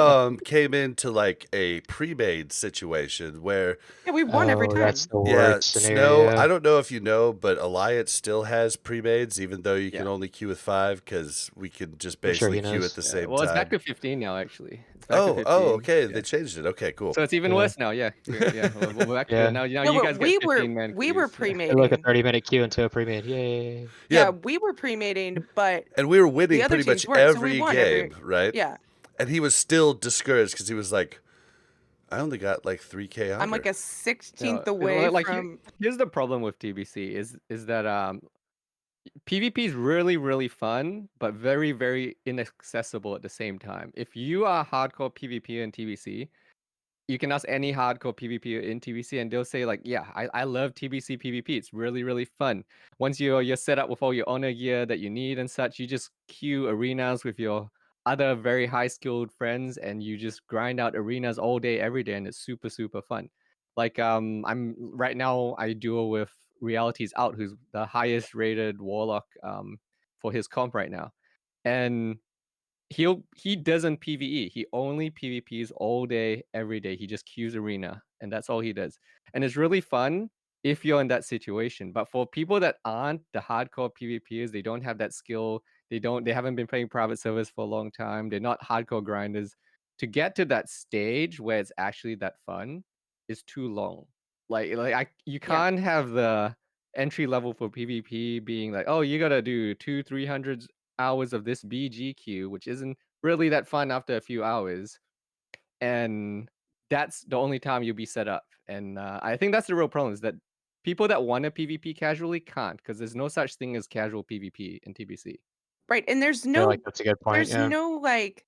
came into like a pre-made situation where Yeah, we won every oh, that's time. the yeah, worst Snow, I scenario. don't know if you know, but Alliance still has pre-mades even though you can Yeah. only queue with 5 cuz we can just I'm sure basically he queue at knows. the Yeah. same Well, it's back time. to 15 now. Actually, it's back to Oh, 15. okay, Yeah. they changed it. Okay, cool. So it's even Yeah. worse now. Yeah. Yeah. We're back to Yeah. now. Now No, you but guys get 15 man we were queues. It like a pre-mating. 30-minute queue into a pre-made. Yay. Yeah, Yeah, we were pre-mating, but and we were the winning other pretty much teams weren't, so we every won every game, right? yeah. And he was still discouraged cuz he was like, I only got like 3k I'm like honor. a 16th away Like from here's the problem with TBC is that PvP is really really fun, but very very inaccessible at the same time. If you are hardcore PvP in TBC, you can ask any hardcore PvP in TBC and they'll say like, yeah, I love TBC PvP. It's really, really fun. Once you're set up with all your honor gear that you need and such, you just queue arenas with your other very high skilled friends and you just grind out arenas all day, every day, and it's super, super fun. Like I'm right now I duo with Reality's Out, who's the highest rated warlock for his comp right now. And he doesn't PvE. He only PvPs all day, every day. He just queues arena, and that's all he does. And it's really fun if you're in that situation. But for people that aren't the hardcore PvPers, they don't have that skill. They haven't been playing private servers for a long time. They're not hardcore grinders. To get to that stage where it's actually that fun is too long. You yeah. can't have the entry level for PvP being like, oh, you gotta do 200-300 hours of this BGQ, which isn't really that fun after a few hours. And that's the only time you'll be set up. And I think that's the real problem is that people that want to PvP casually can't because there's no such thing as casual PvP in TBC. Right. And I feel like that's a good point. there's Yeah. no like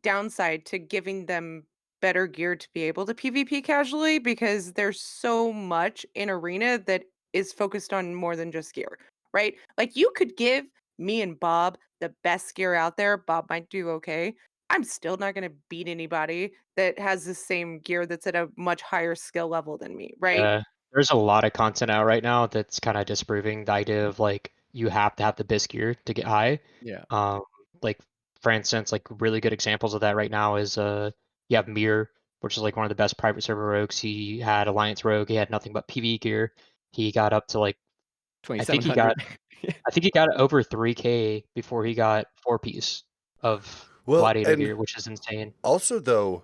downside to giving them better gear to be able to PvP casually because there's so much in arena that is focused on more than just gear, right? Like you could give me and Bob the best gear out there. Bob might do okay. I'm still not going to beat anybody that has the same gear that's at a much higher skill level than me, right? Yeah. There's a lot of content out right now that's kind of disproving the idea of like you have to have the best gear to get high. Yeah. Um, like for instance, like really good examples of that right now is you have Mir, which is like one of the best private server rogues. He had Alliance Rogue. He had nothing but PvE gear. He got up to like I think he got 2700. I think he got over 3K before he got 4-piece of Well, Gladiator and gear, which is insane. also though,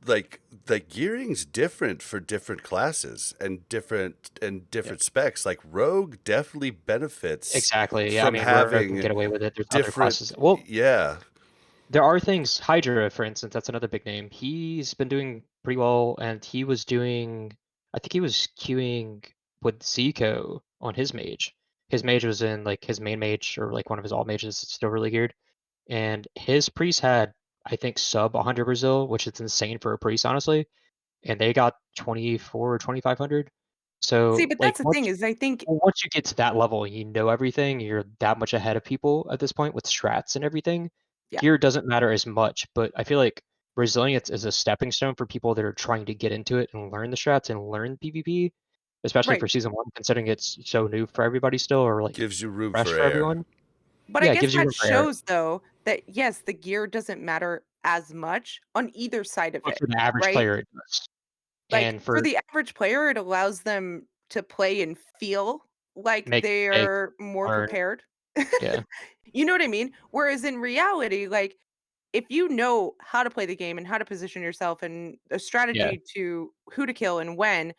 like the gearing's different for different classes and different specs. Like Rogue definitely benefits Exactly. Yeah, I from mean, Rogue can having get away with it. There's other classes. different. Well, Yeah. there are things. Hydra, for instance, that's another big name. He's been doing pretty well, and he was doing. I think he was queuing with Zico on his mage. His mage was in like his main mage or like one of his alt mages. It's still really geared, and his priest had I think sub 100 Brazil, which is insane for a priest, honestly. And they got 24 or 2500. See, So but like that's the thing is I think once you get to that level, you know everything. You're that much ahead of people at this point with strats and everything. Yeah. gear doesn't matter as much, but I feel like resilience is a stepping stone for people that are trying to get into it and learn the strats and learn PvP, especially Right. for season 1, considering it's so new for everybody still, or like Gives you room fresh for for error. everyone. But I Yeah, it guess gives you that room for error. shows though that yes, the gear doesn't matter as much on either side of But it, for the average right? player, it does. Like And for for the average player, it allows them to play and feel like make mistakes, they're more learn, prepared. yeah, You know what I mean? Whereas in reality, like if you know how to play the game and how to position yourself and a yeah. strategy to who to kill and when,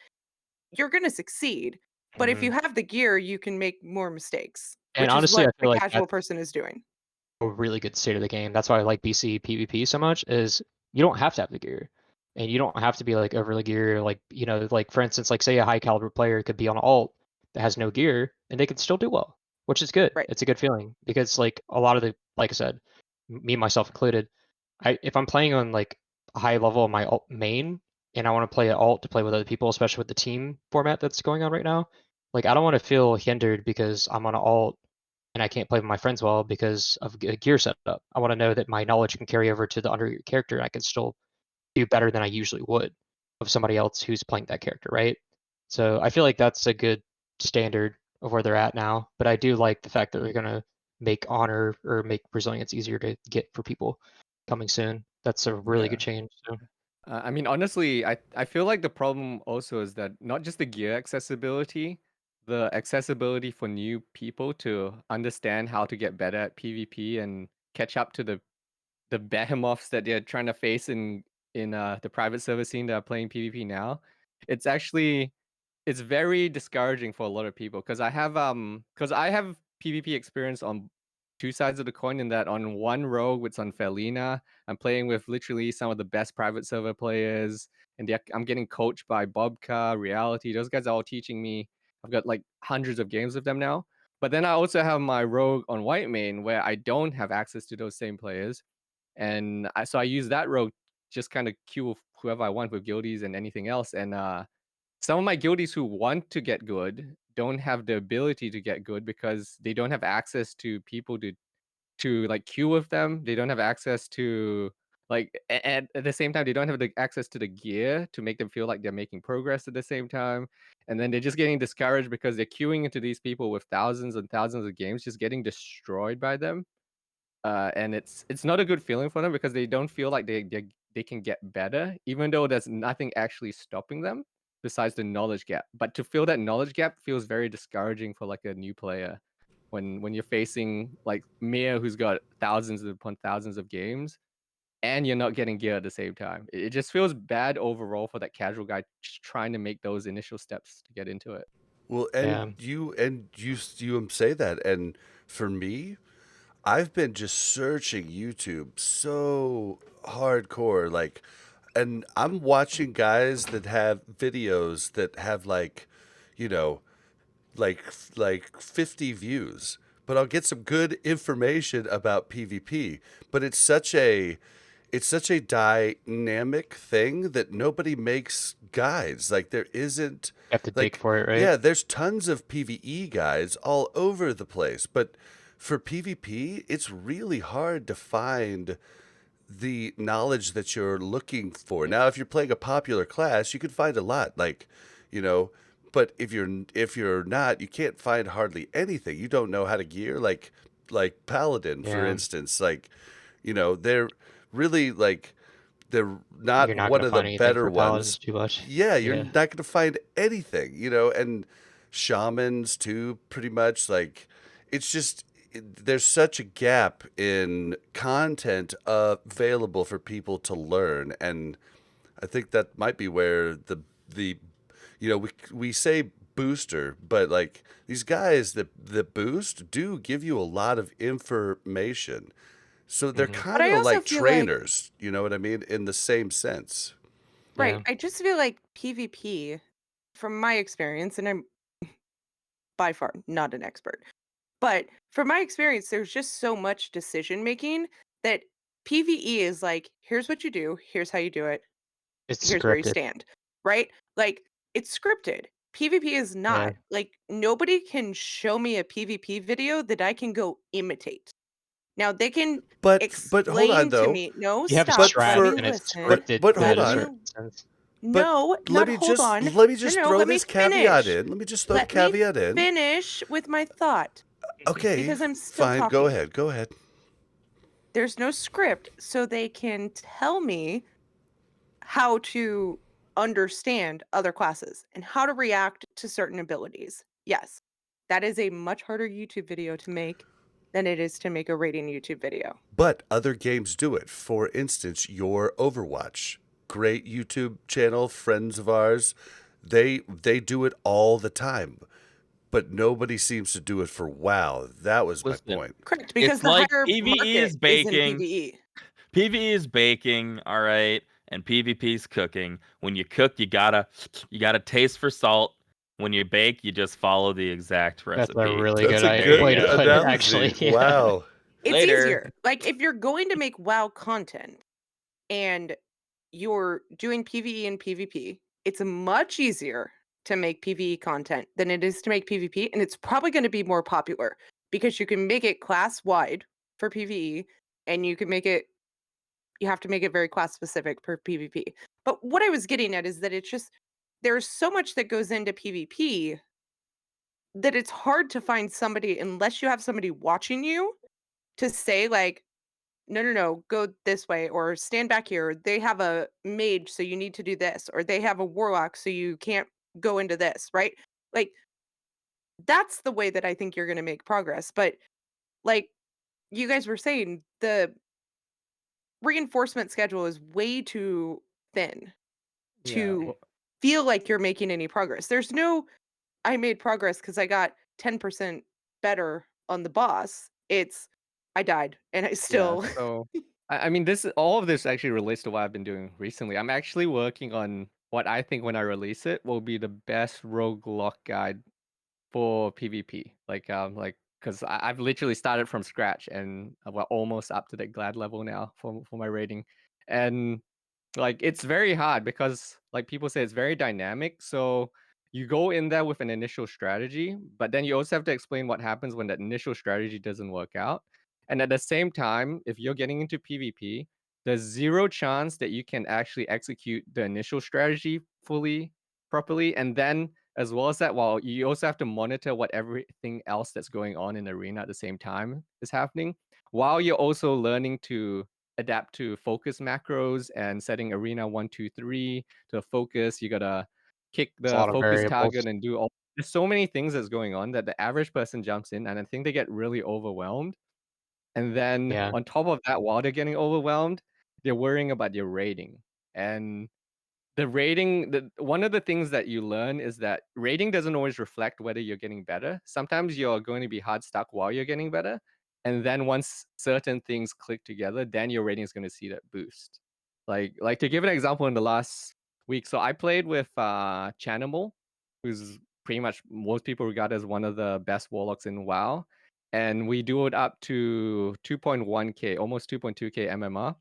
you're going to succeed. But if you Mhm. have the gear, you can make more mistakes, And which is honestly, what I the feel like casual that's person is doing. a really good state of the game. That's why I like BC PvP so much is you don't have to have the gear. And you don't have to be like overly gear, like like for instance, like say a high caliber player could be on alt that has no gear and they could still do well, which is good. Right. It's a good feeling because like a lot of the like I said, me myself included, if I'm playing on like a high level on my alt main and I want to play at alt to play with other people, especially with the team format that's going on right now, like I don't want to feel hindered because I'm on an alt and I can't play with my friends well because of a gear setup. I want to know that my knowledge can carry over to the under character and I can still do better than I usually would of somebody else who's playing that character, right? So I feel like that's a good standard of where they're at now. But I do like the fact that they're gonna make honor or make resilience easier to get for people coming soon. That's a really Yeah. good change. So I mean, honestly, I feel like the problem also is that not just the gear accessibility, the accessibility for new people to understand how to get better at PvP and catch up to the behemoths that they're trying to face in the private server scene that are playing PvP now. It's actually it's very discouraging for a lot of people because I have PvP experience on two sides of the coin in that on one rogue, it's on Felina. I'm playing with literally some of the best private server players, and I'm getting coached by Bobka, Reality. Those guys are all teaching me. I've got like hundreds of games with them now. But then I also have my rogue on white main where I don't have access to those same players. And so I use that rogue just kind of queue whoever I want with guildies and anything else. And some of my guildies who want to get good don't have the ability to get good because they don't have access to people to like queue with them. They don't have access to like at the same time they don't have the access to the gear to make them feel like they're making progress at the same time. And then they're just getting discouraged because they're queuing into these people with thousands and thousands of games, just getting destroyed by them. And it's not a good feeling for them because they don't feel like they can get better, even though there's nothing actually stopping them besides the knowledge gap. But to fill that knowledge gap feels very discouraging for like a new player when you're facing like Mia, who's got thousands upon thousands of games, and you're not getting gear at the same time. It just feels bad overall for that casual guy just trying to make those initial steps to get into it. Well, yeah, you say that, and for me, I've been just searching YouTube so hardcore, like, and I'm watching guys that have videos that have like, you know, like 50 views, but I'll get some good information about PvP. But it's such a dynamic thing that nobody makes guides. Like there isn't you have to dig like for it, right? yeah, there's tons of PvE guides all over the place, but for PvP, it's really hard to find the knowledge that you're looking for. Now, if you're playing a popular class, you can find a lot, like, you know, but if you're not, you can't find hardly anything. You don't know how to gear, like Paladin, for Yeah, instance. Like, they're really like they're you're not not one gonna of the find anything better for paladins ones. too much. Yeah, you're Yeah, not going to find anything, and shamans too, pretty much. Like, it's just there's such a gap in content available for people to learn, and I think that might be where the we say booster, but like these guys that boost do give you a lot of information. So they're hmm, But kind I of also like feel like, trainers, you know what I mean, in the same sense. right, yeah. I just feel like PvP, from my experience, and I'm by far not an expert, but from my experience, there's just so much decision making that PvE is like, here's what you do, here's how you do it, It's here's where you scripted. stand, right? Like, it's scripted. PvP is Yeah, not. Like, nobody can show me a PvP video that I can go imitate. Now they can But hold on explain to though. me. No, You have a stop. But Let me strat for and it's listen. scripted but in hold a Let on. me. certain sense. But No, let not me hold just on. let me just No, throw let me this caveat finish. in. Let me just throw the Let me caveat in. finish with my thought Okay, because I'm still fine. Go talking. ahead. Go ahead. There's no script, so they can tell me how to understand other classes and how to react to certain abilities. Yes, that is a much harder YouTube video to make than it is to make a rating YouTube video. But other games do it. For instance, your Overwatch, great YouTube channel, friends of ours, they do it all the time. But nobody seems to do it for WoW. That was my Listen, point. Correct, because it's the like higher PvE market is is in baking. PvE. PvE is baking, all right, and PvP is cooking. When you cook, you gotta taste for salt. When you bake, you just follow the exact That's a recipe. really That's good a There you way good to go. put it, analogy. actually. Yeah. Wow. It's Later. easier. Like if you're going to make WoW content and you're doing PvE and PvP, it's much easier to make PvE content than it is to make PvP, and it's probably going to be more popular because you can make it class wide for PvE and you have to make it very class specific for PvP. But what I was getting at is that it's just there's so much that goes into PvP that it's hard to find somebody unless you have somebody watching you to say like, no, no, no, go this way, or stand back here. They have a mage, so you need to do this, or they have a warlock, so you can't go into this, right? Like, that's the way that I think you're going to make progress. But, like you guys were saying, the reinforcement schedule is way too thin Yeah. to feel like you're making any progress. There's no, I made progress because I got 10% better on the boss. It's, I died and I Yeah, still. so I mean, this all of this actually relates to what I've been doing recently. I'm actually working on what I think when I release it will be the best roguelike guide for PvP. Like because I've literally started from scratch and we're almost up to the Glad level now for my rating, and like it's very hard because like people say it's very dynamic. So you go in there with an initial strategy, but then you also have to explain what happens when that initial strategy doesn't work out. And at the same time, if you're getting into PvP, there's zero chance that you can actually execute the initial strategy fully properly. And then as well as that, while you also have to monitor what everything else that's going on in the arena at the same time is happening, while you're also learning to adapt to focus macros and setting arena 1, 2, 3 to focus. You gotta kick There's a the lot of focus variables. target and do all. There's so many things that's going on that the average person jumps in, and I think they get really overwhelmed. And then Yeah. on top of that, while they're getting overwhelmed, they're worrying about your rating. And the rating, the one of the things that you learn is that rating doesn't always reflect whether you're getting better. Sometimes you're going to be hard stuck while you're getting better. And then once certain things click together, then your rating is going to see that boost. Like to give an example in the last week, so I played with Chanimal, who's pretty much most people regard as one of the best warlocks in WoW. And we duoed up to 2.1k, almost 2.2k MMR.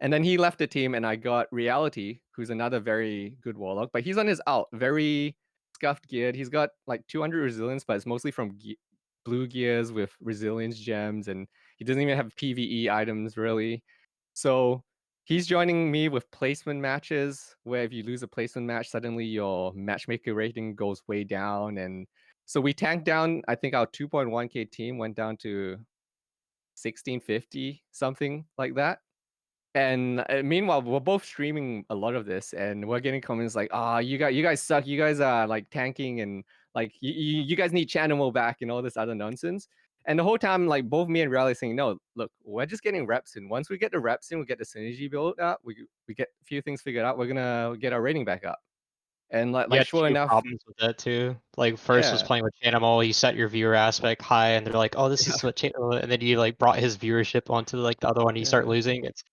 And then he left the team, and I got Reality, who's another very good warlock, but he's on his out, very scuffed geared. He's got like 200 resilience, but it's mostly from blue gears with resilience gems, and he doesn't even have PvE items really. So he's joining me with placement matches, where if you lose a placement match, suddenly your matchmaker rating goes way down. And so we tanked down, I think our 2.1k team went down to 1650, something like that. And meanwhile, we're both streaming a lot of this, and we're getting comments like, "Ah, you guys suck. You guys are like tanking, and like you guys need Chanimal back, and all this other nonsense." And the whole time, like both me and Riley saying, "No, look, we're just getting reps in. Once we get the reps in, we get the synergy built up. We get a few things figured out. We're gonna get our rating back up." And You like had sure 2 enough, problems with that too. Like, first was yeah, playing with Animal, you set your viewer aspect high, and they're like, "Oh, this yeah, is what channel," and then you, like, brought his viewership onto, like, the other one, and you start yeah, losing. It's yeah.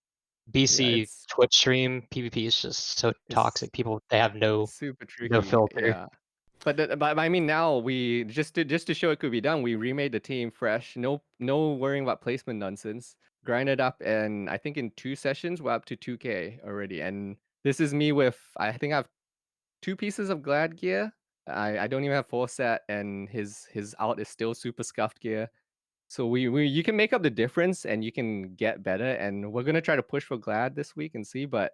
BC Twitch stream, PvP is just so It's toxic. People, they have no super no tricky. filter. Yeah. But I mean now we just to show it could be done, we remade the team fresh. No worrying about placement nonsense. Grind it up, and I think in 2 sessions we're up to 2k already. And this is me with, I think I have 2 pieces of Glad gear. I don't even have 4 set, and his out is still super scuffed gear. So you can make up the difference and you can get better. And we're gonna try to push for Glad this week and see. But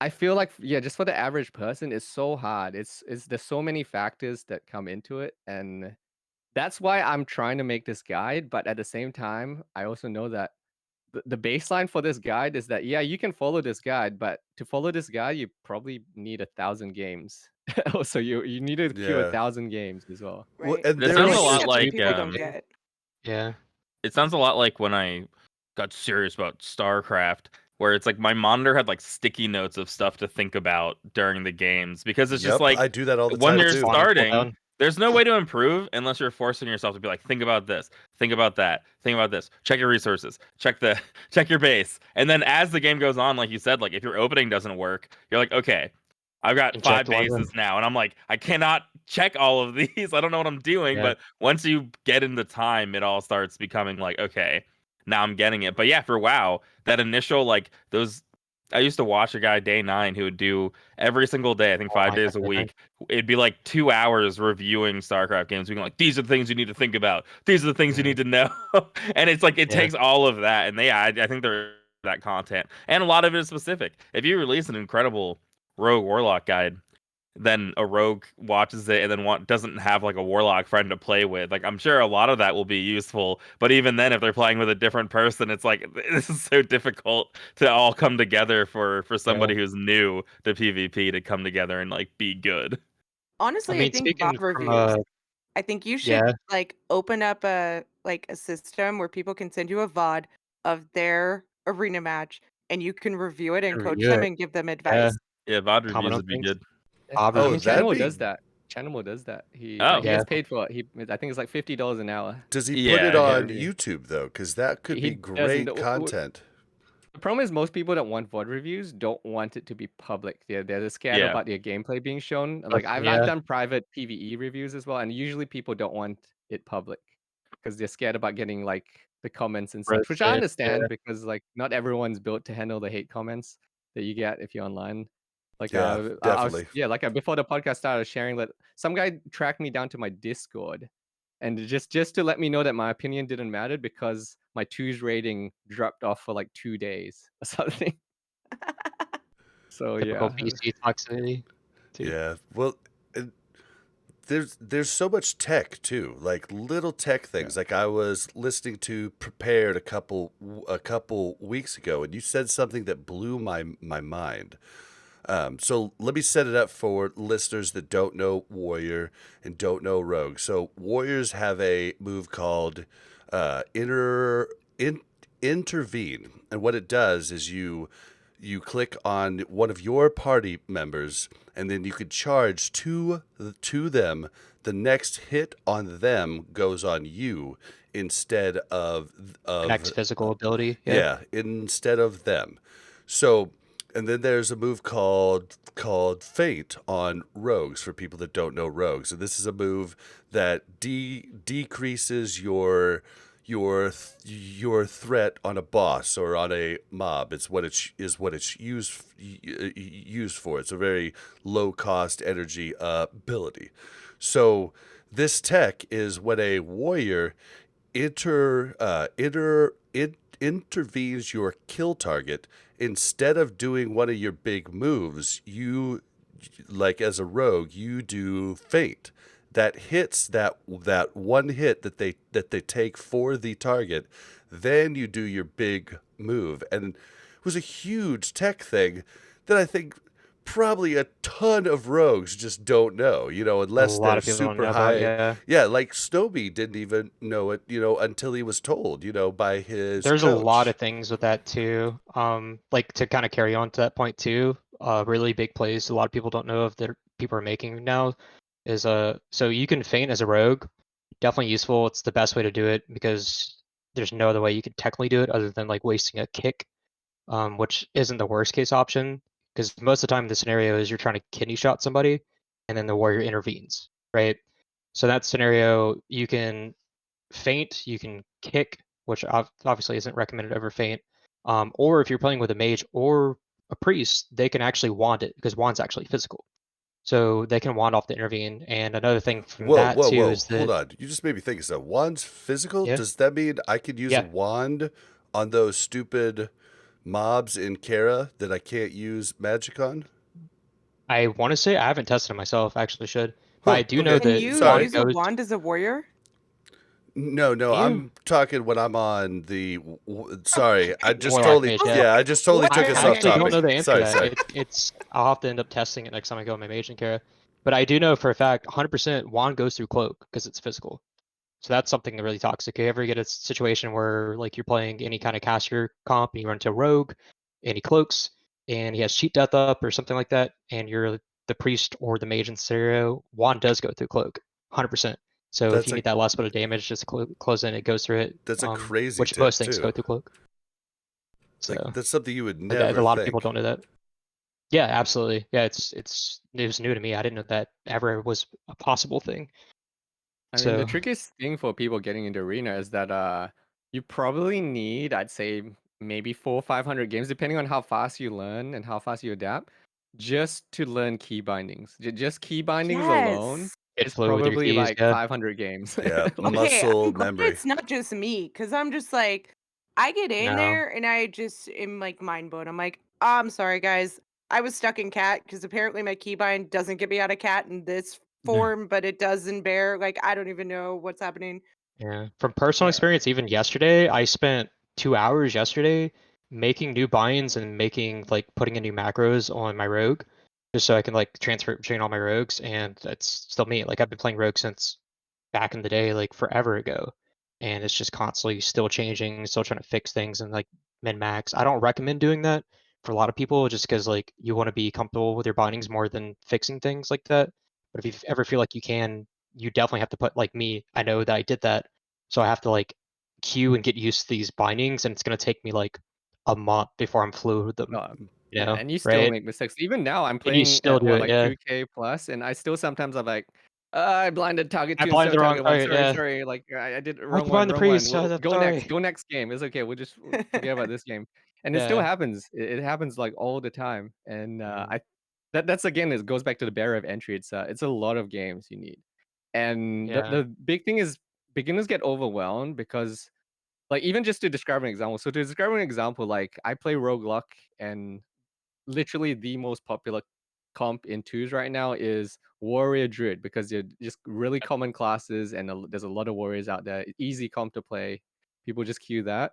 I feel like just for the average person, it's so hard. It's there's so many factors that come into it, and that's why I'm trying to make this guide. But at the same time, I also know that the baseline for this guide is that you can follow this guide, but to follow this guide, you probably need 1,000 games. Also, you need to queue Yeah. 1,000 games as well. Well, Right. and It There's sounds a like lot steps that like people don't get. Yeah. it sounds a lot like when I got serious about StarCraft, where it's like my monitor had like sticky notes of stuff to think about during the games because it's just Yep, like I do that all the when time you're too. Slowing people starting, down. there's no way to improve unless you're forcing yourself to be like, think about this, think about that, think about this, check your resources, check your base. And then as the game goes on, like you said, like if your opening doesn't work, you're like, okay, I've got 5 Inject one of them. bases now. And I'm like, I cannot check all of these. I don't know what I'm doing. Yeah. But once you get into time, it all starts becoming like, okay, now I'm getting it. But yeah, for WoW, that initial like those I used to watch a guy day 9 who would do every single day, I think Oh 5 my days a God. week. It'd be like 2 hours reviewing StarCraft games, being like, these are the things you need to think about. These are the things you need to know. And it's like it Yeah. takes all of that. And I think they're that content. And a lot of it is specific. If you release an incredible Rogue Warlock guide, then a rogue watches it and then doesn't have like a warlock friend to play with. Like I'm sure a lot of that will be useful, but even then, if they're playing with a different person, it's like this is so difficult to all come together for somebody who's new to PvP to come together and like be good. Honestly, I mean, think speaking VOD from reviews. I think you should yeah, like open up a system where people can send you a VOD of their arena match and you can review it and can coach review them it. and give them Yeah, advice. Yeah, VOD comment reviews on would be things. good. Bob I Oh, mean, reviews. that'd Chanimo be. does that. Chanimo does that. He Oh. he Yeah. gets paid for it. I think it's like $50 an hour. Does he put Yeah, it yeah. on Review. YouTube though? Because that could He be doesn't. great content. The problem is most people that want VOD reviews don't want it to be public. They're scared Yeah. about their gameplay being shown. Like I've Yeah. done private PvE reviews as well, and usually people don't want it public because they're scared about getting like the comments and such, which I Roasted. understand Yeah. because like not everyone's built to handle the hate comments that you get if you're online. Like Yeah, I was definitely. before the podcast started, I was sharing that some guy tracked me down to my Discord, and just to let me know that my opinion didn't matter because my twos rating dropped off for like 2 days or something. So Typical yeah. PC toxicity. Too. Yeah. Well, and there's so much tech too, like little tech things. Like I was listening to Prepared a couple weeks ago, and you said something that blew my mind. So let me set it up for listeners that don't know Warrior and don't know Rogue. So Warriors have a move called Intervene, and what it does is you click on one of your party members, and then you could charge to them. The next hit on them goes on you instead of Next physical ability. yeah, instead of them. So, and then there's a move called Feint on rogues for people that don't know rogues. And this is a move that decreases your threat on a boss or on a mob. It's what it's used for. It's a very low cost energy ability. So this tech is when a warrior intervenes your kill target. Instead of doing one of your big moves, you, like as a rogue, you do Feint. That hits that one hit that they take for the target. Then you do your big move, and it was a huge tech thing that I think probably a ton of rogues just don't know, unless A lot they're of people don't super know high. that, yeah. Yeah, like Snomie didn't even know it, until he was told, by his There's coach. a lot of things with that too. Like to kind of carry on to that point too. Really big plays a lot of people don't know if that people are making now is so you can feint as a rogue. Definitely useful. It's the best way to do it because there's no other way you could technically do it other than like wasting a kick, which isn't the worst case option because most of the time the scenario is you're trying to kidney shot somebody and then the warrior intervenes, right? So that scenario you can feint, you can kick, which obviously isn't recommended over feint. Or if you're playing with a mage or a priest, they can actually wand it because wand's actually physical. so they can wand off to intervene. And another thing from Whoa, that whoa, too whoa! is Hold that on. You just made me think. Is that wand's physical? yeah, Does that mean I could use a yeah. wand on those stupid mobs in Kara that I can't use magic on? I want to say I haven't tested it myself. I actually should, but Huh, I do know okay. Can that you Sorry. wand use a goes. wand as a warrior? No, Can you? I'm talking when I'm on the. Sorry, I just Warlock totally. mage, I was yeah. Yeah, I like, just totally what? took I us off actually don't topic. know the answer to Sorry, that. sorry. I'll have to end up testing it next time I go on my mage and Kara. But I do know for a fact 100% wand goes through cloak because it's physical. So that's something really toxic. If you ever get a situation where like you're playing any kind of caster comp and you run into a rogue and he cloaks and he has cheat death up or something like that, and you're the priest or the mage in scenario, wand does go through cloak, 100%. So if That's you a need that last bit of damage, just close in, it goes through it. that's a crazy Which tip most things go too. through cloak. Like So that's something you would a never lot of people think. don't know that. Yeah, absolutely. Yeah, it was new to me. I didn't know that ever was a possible thing. I mean, the So trickiest thing for people getting into arena is that you probably need, I'd say, maybe 400 or 500 games, depending on how fast you learn and how fast you adapt, just to learn key bindings. Just key bindings alone Yes. get is fluid with your probably keys, like yeah. 500 games. Yeah, Like, Okay, muscle I'm glad memory. it's not just me, because I'm just like, I get in No. there and I just am like mind blown. I'm like, I'm sorry, guys. I was stuck in cat because apparently my keybind doesn't get me out of cat in this form, but it does in bear. Like, I don't even know what's happening. Yeah. From personal yeah. experience, even yesterday, I spent 2 hours yesterday making new binds and making like putting in new macros on my rogue, just so I can like transfer between all my rogues, and that's still me. Like I've been playing rogue since back in the day, like forever ago. And it's just constantly still changing, still trying to fix things and like min max. I don't recommend doing that for a lot of people just because like you want to be comfortable with your bindings more than fixing things like that. But if you ever feel like you can, you definitely have to put like me. I know that I did that, so I have to like queue and get used to these bindings, and it's gonna take me like a month before I'm fluid with them. You Yeah, know, and you still right? make mistakes. Even now, I'm And you playing still at do what, it, like yeah. 2K plus, and I still sometimes I'm like, I blinded target I two instead blinded of the wrong target one. target, Sorry, yeah. sorry. Like I did Why'd wrong you one, blind the wrong one. priest? We'll I'm go next. sorry. Go next game. It's okay. We'll just forget about this game. And it still Yeah. happens. It happens like all the time. And Mhm. that's again, it goes back to the barrier of entry. It's a lot of games you need. And the Yeah. the big thing is beginners get overwhelmed because like even just to describe an example. So to describe an example, like I play Rogue Luck and literally the most popular comp in twos right now is Warrior Druid because they're just really common classes and there's a lot of warriors out there. Easy comp to play. People just queue that.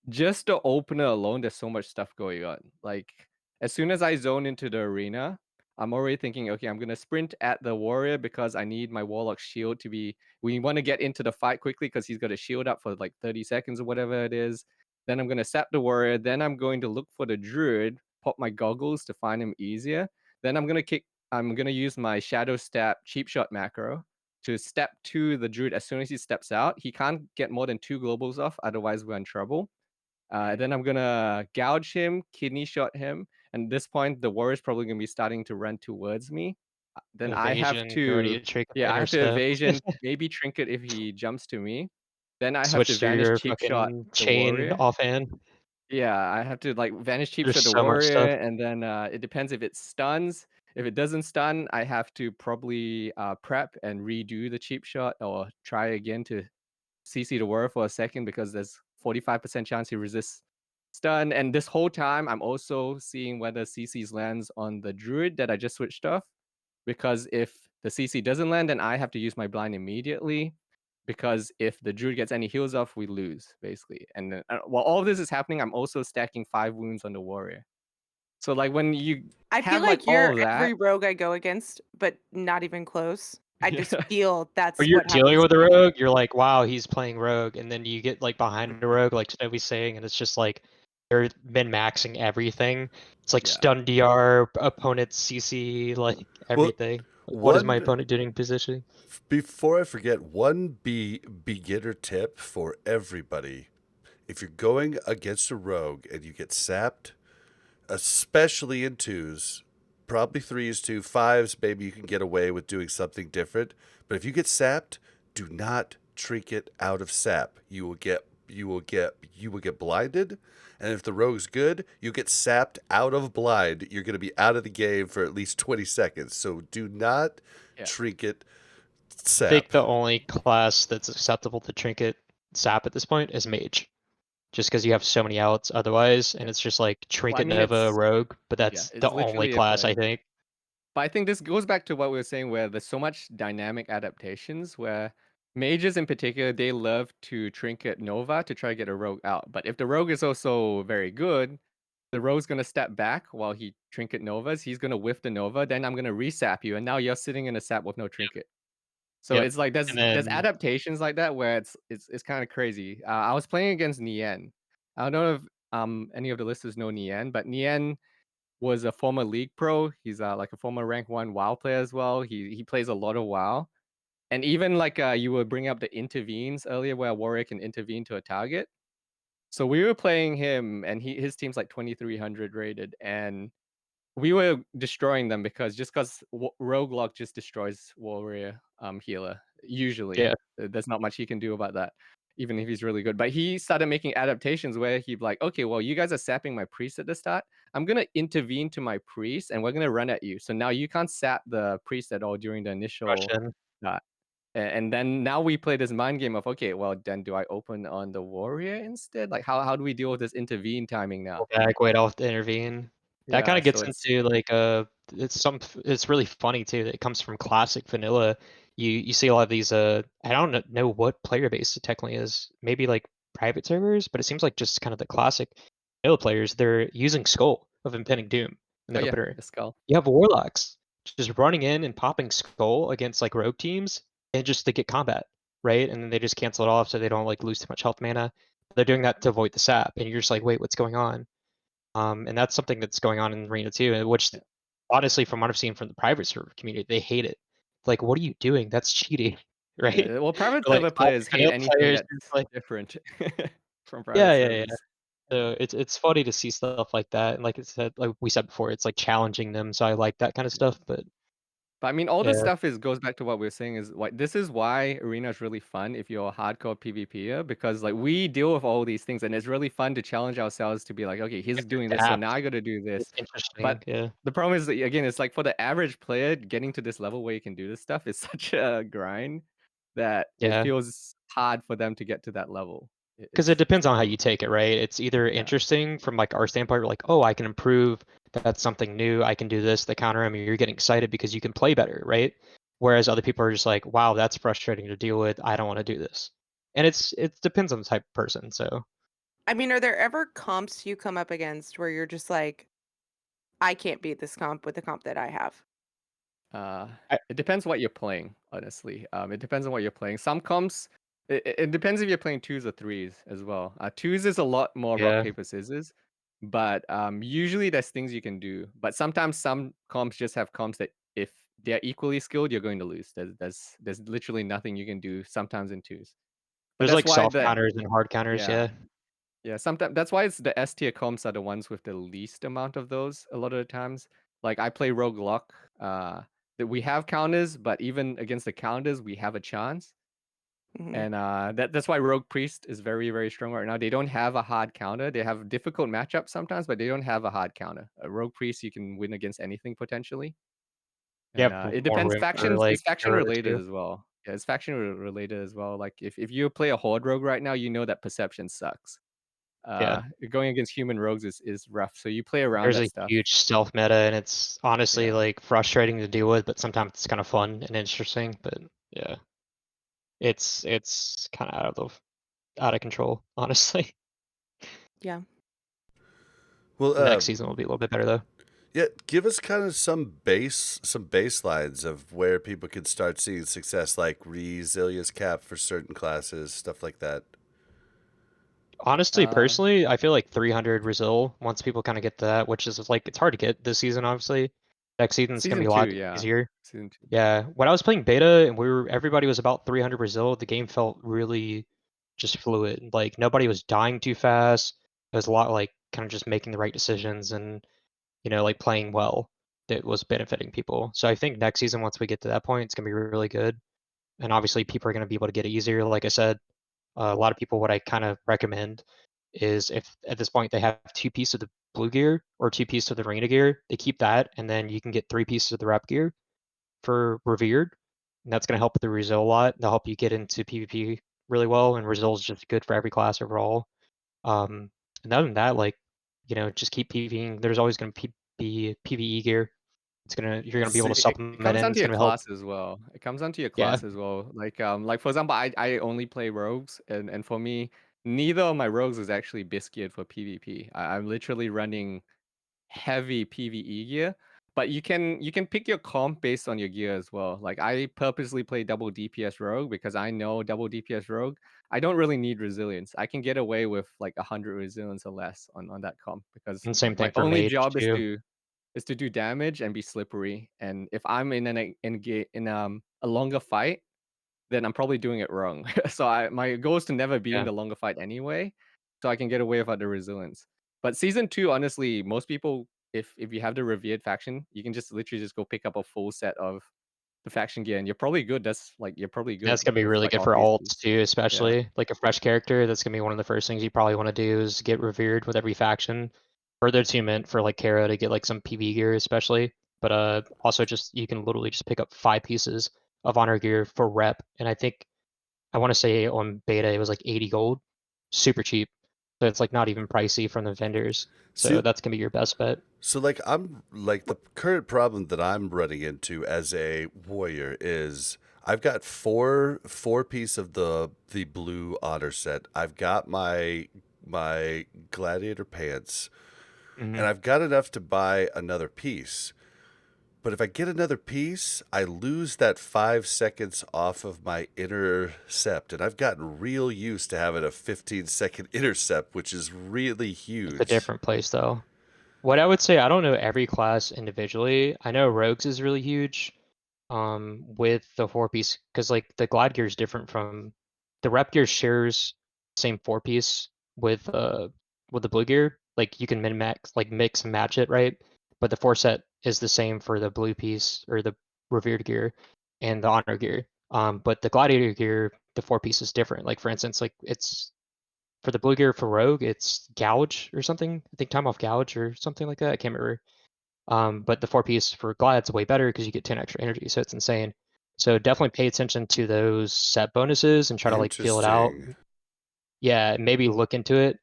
Just the opener alone, there's so much stuff going on. Like as soon as I zone into the arena, I'm already thinking, okay, I'm gonna sprint at the warrior because I need my warlock shield to be. We want to get into the fight quickly because he's got a shield up for like 30 seconds or whatever it is. Then I'm gonna sap the warrior. Then I'm going to look for the druid, pop my goggles to find him easier. Then I'm gonna kick. I'm gonna use my shadow step cheap shot macro to step to the druid as soon as he steps out. He can't get more than 2 globals off, otherwise we're in trouble. Then I'm gonna gouge him, kidney shot him, and at this point the warrior's probably gonna be starting to run towards me. Then I have Evasion, get ready to, to trick yeah, I have to intercept. evasion, maybe trinket if he jumps to me. Then I have to Switch through vanish your cheap shot fucking the chain warrior. offhand. Yeah, I have to like vanish cheap There's shot the so much stuff. warrior, and then it depends if it stuns. If it doesn't stun, I have to probably prep and redo the cheap shot or try again to CC the warrior for a second because there's 45% chance he resists stun. And this whole time, I'm also seeing whether CC's lands on the druid that I just switched off. Because if the CC doesn't land, then I have to use my blind immediately. Because if the druid gets any heals off, we lose, basically. And then, while all of this is happening, I'm also stacking 5 wounds on the warrior. So, like, when you I feel have, like, like all you're of that. every rogue I go against, but not even close. I Yeah. just feel that's When you're what dealing happens with to a me. rogue, you're like, wow, he's playing rogue, and then you get like behind the rogue, like Snovie's saying, and it's just like they're min-maxing everything. It's like Yeah. stun DR, opponent CC, like Well, everything. Like, what is my one opponent doing positioning? before I forget, one beginner tip for everybody: if you're going against a rogue and you get sapped, especially in twos, probably threes too, fives, maybe you can get away with doing something different. But if you get sapped, do not trinket out of sap. You will get blinded, And if the rogue's good, you get sapped out of blind. You're going to be out of the game for at least 20 seconds. So do not Yeah. trinket I sap. think the only class that's acceptable to trinket sap at this point is mage, just because you have so many outs otherwise, and it's just like trinket mean, Nova it's rogue, but yeah, that's it's the only literally if class I like think. But I think this goes back to what we were saying, where there's so much dynamic adaptations, where mages in particular, they love to trinket Nova to try to get a rogue out. But if the rogue is also very good, the rogue's gonna step back while he trinket Novas. He's gonna whiff the Nova, then I'm gonna resap you, and now you're sitting in a sap with no trinket. So Yep. it's like And there's then adaptations like that where it's kind of crazy. I was playing against Nien. I don't know if any of the listeners know Nien, but Nien was a former league pro. He's like a former rank 1 WoW player as well. He plays a lot of WoW. And even like you were bringing up the intervenes earlier where a warrior can intervene to a target. So we were playing him and his team's like 2300 rated, and we were destroying them because Roguelock just destroys warrior healer usually. yeah, There's not much he can do about that, even if he's really good. But he started making adaptations where he'd like, okay, well, you guys are sapping my priest at the start. I'm gonna intervene to my priest, and we're gonna run at you. So now you can't sap the priest at all during the initial Russian. and then now we play this mind game of, okay, well, then do I open on the warrior instead? Like, how do we deal with this intervene timing now? Pull back, wait off to intervene. That kind Yeah, of so gets it's into like it's really funny too that it comes from classic vanilla. You see a lot of these I don't know what player base it technically is. Maybe like private servers, but it seems like just kind of the classic vanilla players. They're using Skull of Impending Doom in oh the yeah, opener. the skull. You have warlocks just running in and popping Skull against like rogue teams and just to get combat, right? And then they just cancel it off so they don't like lose too much health mana. They're doing that to avoid the sap, and you're just like, wait, what's going on? And that's something that's going on in Arena too, which Yeah. honestly, from what I've seen from the private server community, they hate it. Like, what are you doing? That's cheating, right? Well, private Or, like server classic players hate vanilla anything players, that's it's like, different from private yeah, yeah, yeah. servers. So it's funny to see stuff like that, and like I said, like we said before, it's like challenging them. So I like that kind of stuff. But But I mean, all this yeah, stuff goes back to what we were saying is like this is why arena is really fun if you're a hardcore PvPer, because like we deal with all these things and it's really fun to challenge ourselves to be like, okay, you he's have to doing this, so now adapt. I got to do this. It's interesting. But Yeah, the problem is that again, it's like for the average player, getting to this level where you can do this stuff is such a grind that it yeah. feels hard for them to get to that level. Because it It's depends on how really you take it, right? It's either yeah. interesting from like our standpoint, we're like, oh, I can improve. That's something new. I can do this. The counter him. You're getting excited because you can play better, right? Whereas other people are just like, wow, that's frustrating to deal with. I don't want to do this. And it depends on the type of person. So I mean, are there ever comps you come up against where you're just like, I can't beat this comp with the comp that I have? I, It depends what you're playing, honestly. It depends on what you're playing. Some comps, it depends if you're playing twos or threes as well. Twos is a lot more rock yeah, paper scissors, but usually there's things you can do. But sometimes some comps just have comps that if they're equally skilled, you're going to lose. There's literally nothing you can do sometimes in twos. But there's that's like why soft the counters and hard counters. yeah. Yeah, Yeah, sometimes that's why it's the S tier comps are the ones with the least amount of those a lot of the times. Like I play Rogue Lock, that we have counters, but even against the counters, we have a chance. Mhm. And that's why Rogue Priest is very, very strong right now. They don't have a hard counter. They have difficult matchups sometimes, but they don't have a hard counter. A Rogue Priest, you can win against anything potentially. you And have it more depends. room for Factions, like it's faction error related too. as well. Yeah, it's faction related as well. Like if you play a Horde Rogue right now, you know that perception sucks. Yeah, Going against human rogues is rough. So you play around there's that a stuff. huge stealth meta, and it's honestly Yeah. like frustrating to deal with, but sometimes it's kind of fun and interesting. But yeah, it's kind of out of control, honestly. Yeah. Well, Next season will be a little bit better though. yeah, give us kind of some baselines of where people can start seeing success, like resilience cap for certain classes, stuff like that. Honestly, Uh, personally, I feel like 300 Brazil, once people kind of get that, which is like, it's hard to get this season, obviously. Next season's going to season be a 2, lot yeah. easier. Season 2. Yeah, when I was playing beta and everybody was about 300 Brazil, the game felt really just fluid. Like nobody was dying too fast. It was a lot like kind of just making the right decisions and, like playing well that was benefiting people. So I think next season, once we get to that point, it's going to be really good. And obviously people are going to be able to get it easier. Like I said, a lot of people, what I kind of recommend is if at this point they have 2 pieces of the blue gear or 2 pieces of the arena gear, they keep that, and then you can get 3 pieces of the rep gear for revered, and that's gonna help with the resil a lot. They'll help you get into PvP really well, and resil is just good for every class overall. And other than that, like, just keep PvPing. There's always gonna be PvE gear. You're gonna be able to It supplement comes it, and down it's to your gonna help. class as well. It comes down to your Yeah, class as well. Like for example, I only play rogues, and for me, neither of my rogues is actually biscuit for PvP. I'm literally running heavy PvE gear, but you can pick your comp based on your gear as well. Like I purposely play double DPS rogue because I know double DPS rogue, I don't really need resilience. I can get away with like 100 resilience or less on that comp because and same my thing for only mage job too. is to do damage and be slippery. And if I'm in a longer fight, then I'm probably doing it wrong. So my goal is to never be in Yeah. the longer fight anyway, so I can get away without the resilience. But season 2, honestly, most people, if you have the revered faction, you can just literally just go pick up a full set of the faction gear, and you're probably good. You're probably good That's gonna be with really like good all for alts pieces. too, Yeah. especially like a fresh character. That's gonna be one of the first things you probably want to do is get revered with every faction. Further to meant for like Kara to get like some PV gear, especially. But also just you can literally just pick up 5 pieces of honor gear for rep, and I want to say on beta it was like 80 gold, super cheap. So it's like not even pricey from the vendors. So See, that's gonna be your best bet. so like I'm like the current problem that I'm running into as a warrior is I've got four piece of the blue honor set. I've got my gladiator pants, and Hmm. I've got enough to buy another piece. But if I get another piece, I lose that 5 seconds off of my intercept. And I've gotten real used to having a 15-second intercept, which is really It's a huge. different place though. What I would say, I don't know every class individually. I know Rogues is really huge, with the 4 piece, because like the Glad gear is different from the Rep gear shares same 4 piece with the blue gear. Like you can min max like mix and match it, right? But the 4 set is the same for the blue piece or the revered gear and the honor gear. But the gladiator gear, the 4 piece is different. Like for instance, like it's for the blue gear for Rogue, it's Gouge or something. I think Time Off Gouge or something like that. I can't remember. But the 4 piece for Glad's way better because you get 10 extra energy, so it's insane. So definitely pay attention to those set bonuses and try to like feel it out. Interesting. Yeah, maybe look into it.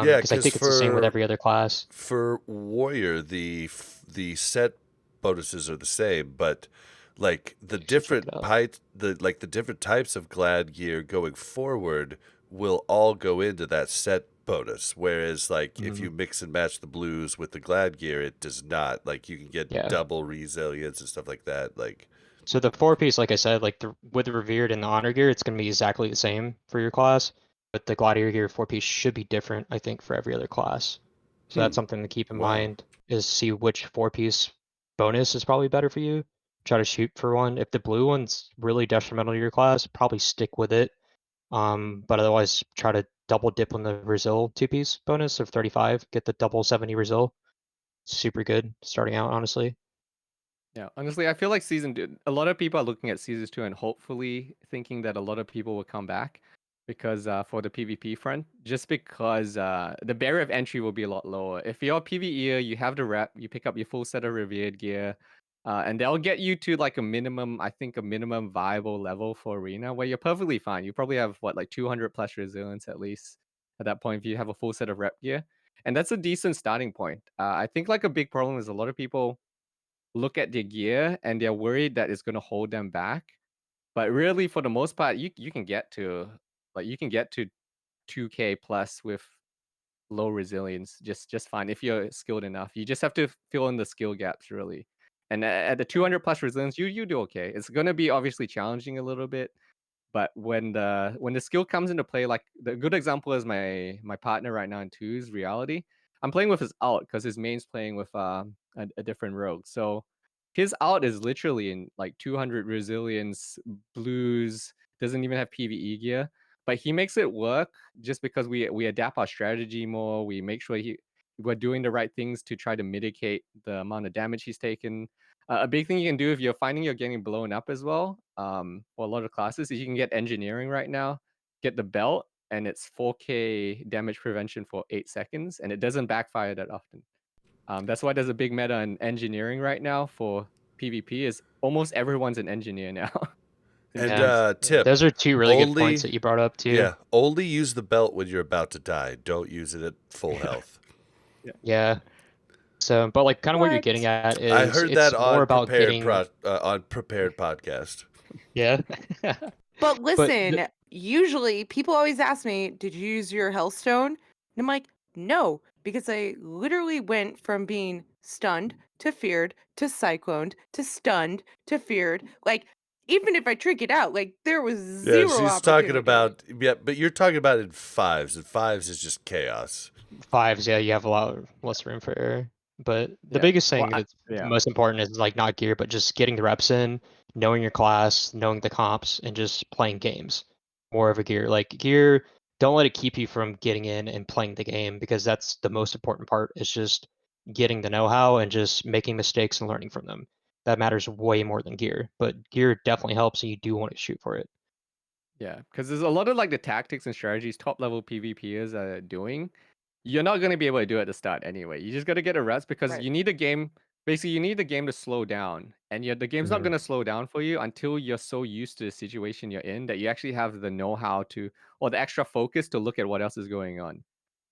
Yeah, Because I because think it's the same with every other class. for warrior, the set bonuses are the same, but like the You should check different it out. the different types of glad gear going forward will all go into that set bonus. Whereas like if Mhm. you mix and match the blues with the glad gear, it does not. Like you can get Yeah. double resilience and stuff like that. Like So the 4 piece, like I said, like with the revered and the honor gear, it's gonna be exactly the same for your class. But the gladiator gear 4 piece should be different, I think, for every other class. So that's hmm, something to keep in wow. mind is see which 4 piece bonus is probably better for you. Try to shoot for one. If the blue one's really detrimental to your class, probably stick with it. But otherwise try to double dip on the Brazil 2 piece bonus of 35. Get the double 70 Brazil. Super good starting out, honestly. Yeah, honestly, I feel like a lot of people are looking at season 2 and hopefully thinking that a lot of people will come back because for the PvP front, just because the barrier of entry will be a lot lower. If you're a PvEer, you have the rep, you pick up your full set of revered gear, and they'll get you to like I think a minimum viable level for arena where you're perfectly fine. You probably have what, like 200 plus resilience at least at that point if you have a full set of rep gear, and that's a decent starting point. I think like a big problem is a lot of people look at their gear and they're worried that it's going to hold them back. But really, for the most part, you can get to you can get to 2K plus with low resilience just fine if you're skilled enough. You just have to fill in the skill gaps really. And at the 200 plus resilience, you do okay. It's going to be obviously challenging a little bit, but when the skill comes into play, like the good example is my partner right now in twos reality. I'm playing with his alt because his main's playing with a different rogue. So his alt is literally in like 200 resilience, blues, doesn't even have PvE gear, but he makes it work just because we adapt our strategy more. We make sure we're doing the right things to try to mitigate the amount of damage he's taken. A big thing you can do if you're finding you're getting blown up as well, for a lot of classes, is you can get engineering right now, get the belt, and it's 4K damage prevention for 8 seconds, and it doesn't backfire that often. That's why there's a big meta in engineering right now for PvP. Is almost everyone's an engineer now in And Yeah. teams. tip, Those are two really good points only that you brought up too. yeah, only use the belt when you're about to die. Don't use it at full health. Yeah. So, but like kind of what you're getting What? at I is heard that it's more on about getting prepared podcast. yeah. But But listen, usually people always ask me, "Did you use your Hellstone?" And I'm like, "No," because I literally went from being stunned to feared to cycloned to stunned to feared. Like, even if I trick it out, like there was Yeah, zero she's talking opportunity. about but you're talking about in fives, and fives is just chaos. fives, yeah, you have a lot less room for error. But the Yeah. biggest Well, thing that's yeah. most important is like not gear, but just getting the reps in, knowing your class, knowing the comps, and just playing games. More of a gear. Like gear, don't let it keep you from getting in and playing the game because that's the most important part is just getting the know-how and just making mistakes and learning from them. That matters way more than gear. But gear definitely helps and you do want to shoot for it. Yeah, because there's a lot of like the tactics and strategies top level PvPers are doing. You're not going to be able to do it at the start anyway. You just got to get a rest because Right. you need the game. Basically, you need the game to slow down, and the game's not Mhm. going to slow down for you until you're so used to the situation you're in that you actually have the know-how to, or the extra focus to look at what else is going on.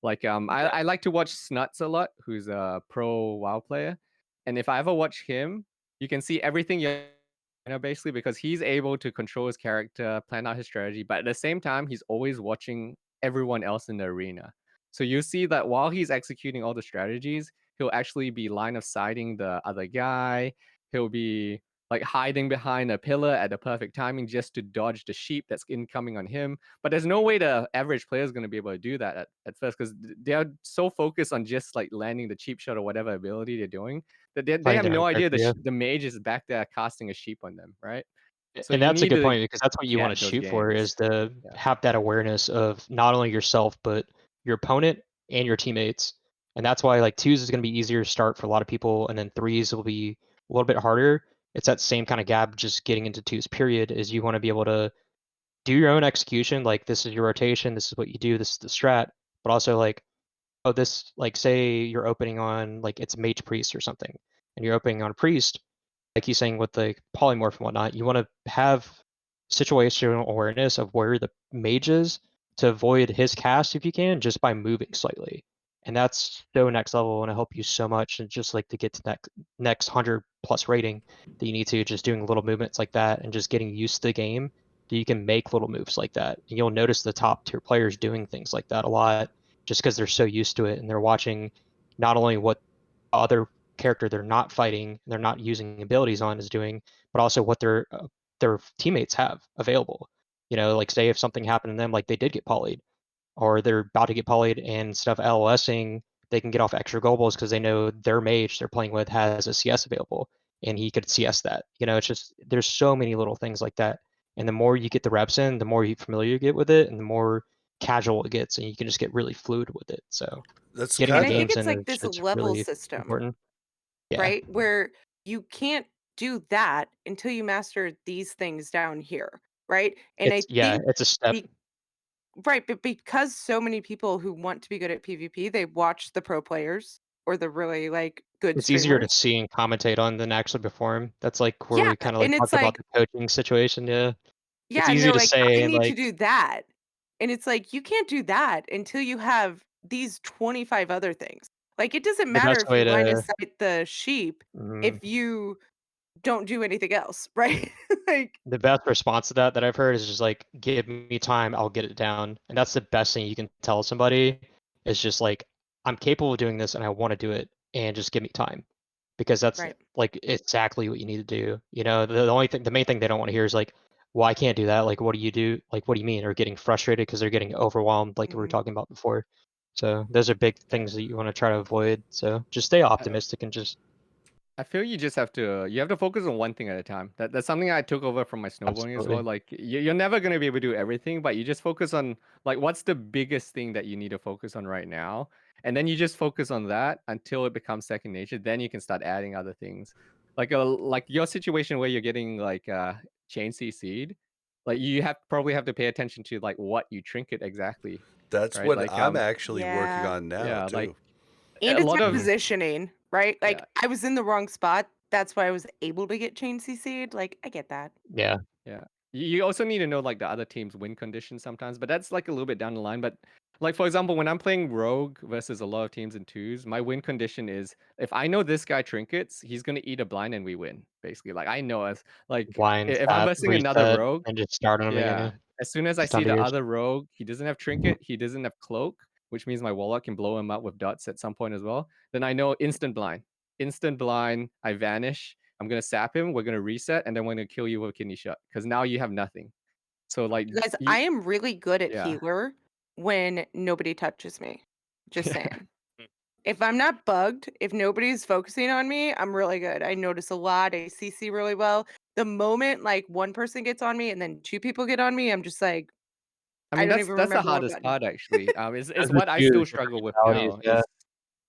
Like Yeah. I like to watch Snuts a lot, who's a pro WoW player, and if I ever watch him, you can see everything basically because he's able to control his character, plan out his strategy, but at the same time, he's always watching everyone else in the arena. So you see that while he's executing all the strategies, he'll actually be line of sighting the other guy. He'll be like hiding behind a pillar at the perfect timing just to dodge the sheep that's incoming on him. But there's no way the average player is going to be able to do that at first because they're so focused on just like landing the cheap shot or whatever ability they're doing that they Playing have their no own idea character, yeah. the mage is back there casting a sheep on them, right? So And you that's a need good to point because that's what you want to get those shoot for games. is to Yeah. have that awareness of not only yourself but your opponent and your teammates. And that's why like twos is going to be easier to start for a lot of people, and then threes will be a little bit harder. It's that same kind of gap just getting into twos. Period is you want to be able to do your own execution. Like this is your rotation, this is what you do, this is the strat. But also like oh this like say you're opening on like it's mage priest or something, and you're opening on priest like he's saying with the polymorph and whatnot, you want to have situational awareness of where the mage is to avoid his cast if you can, just by moving slightly. And that's so next level and it'll help you so much. And just like to get to that next 100 plus rating that you need to, just doing little movements like that and just getting used to the game that you can make little moves like that. And you'll notice the top tier players doing things like that a lot just because they're so used to it and they're watching not only what other character they're not fighting, they're not using abilities on is doing, but also what their teammates have available. You know, like say if something happened to them, like they did get polyed, or they're about to get polyed, and instead of LOSing, they can get off extra globals because they know their mage they're playing with has a CS available, and he could CS that. You know, it's just there's so many little things like that, and the more you get the reps in, the more you familiar you get with it, and the more casual it gets, and you can just get really fluid with it. So That's getting the And kind I of think games it's in, like this it's level really system, important. Yeah. right? Where you can't do that until you master these things down here, right? And I think It's a step. be right, but because so many people who want to be good at PvP, they watch the pro players or the really like good It's easier to streamers. see and commentate on than actually perform. That's like where Yeah, we kind of like and it's talked about like the coaching situation. Yeah, it's yeah, and easy they're to like, I say need to like do that. And it's like, you can't do that until you have these 25 other things. Like, it doesn't the matter best if way you line of to. sight the sheep Mhm. if you don't do anything else, right? Like, The best response to that I've heard is just like, give me time, I'll get it down. And that's the best thing you can tell somebody is just like, I'm capable of doing this and I want to do it and just give me time. Because that's right. like exactly what you need to do. You know, the only thing, the main thing they don't want to hear is like, well, I can't do that. Like, what do you do? Like, what do you mean? Or getting frustrated because they're getting overwhelmed, like we were Mhm. talking about before. So those are big things that you want to try to avoid. So just stay I, optimistic and just I feel you just have to focus on one thing at a time. That's something I took over from my snowboarding as well. absolutely. Like you're never gonna be able to do everything, but you just focus on like what's the biggest thing that you need to focus on right now, and then you just focus on that until it becomes second nature. Then you can start adding other things, like your situation where you're getting like chain CC'd. like you probably have to pay attention to like what you trinket exactly, That's right? what Like I'm actually working Yeah. on now yeah, too. like And a it's lot my of positioning, right? Like yeah. I was in the wrong spot. That's why I was able to get chain CC'd. Like I get that. Yeah. Yeah. You also need to know like the other team's win conditions sometimes, but that's like a little bit down the line. But like for example, when I'm playing Rogue versus a lot of teams in twos, my win condition is if I know this guy trinkets, he's gonna eat a blind and we win. Basically, like I know as like Blind, if I'm tap, versing another reset, Rogue, and just start on them again. yeah. Yeah. As soon as I Just see under the yours. other Rogue, he doesn't have trinket, he doesn't have cloak, which means my Warlock can blow him up with dots at some point as well. Then I know instant blind. Instant blind, I vanish. I'm gonna sap him, we're gonna reset, and then we're gonna kill you with a kidney shot. Because now you have nothing. So like You guys, you I am really good at yeah. healer when nobody touches me. Just Yeah. saying. If I'm not bugged, if nobody's focusing on me, I'm really good. I notice a lot. I CC really well. The moment like one person gets on me and then two people get on me, I'm just like, I I mean don't that's even the remember what hardest button. part actually. Is Those are what I two still different struggle with personalities. now Yeah.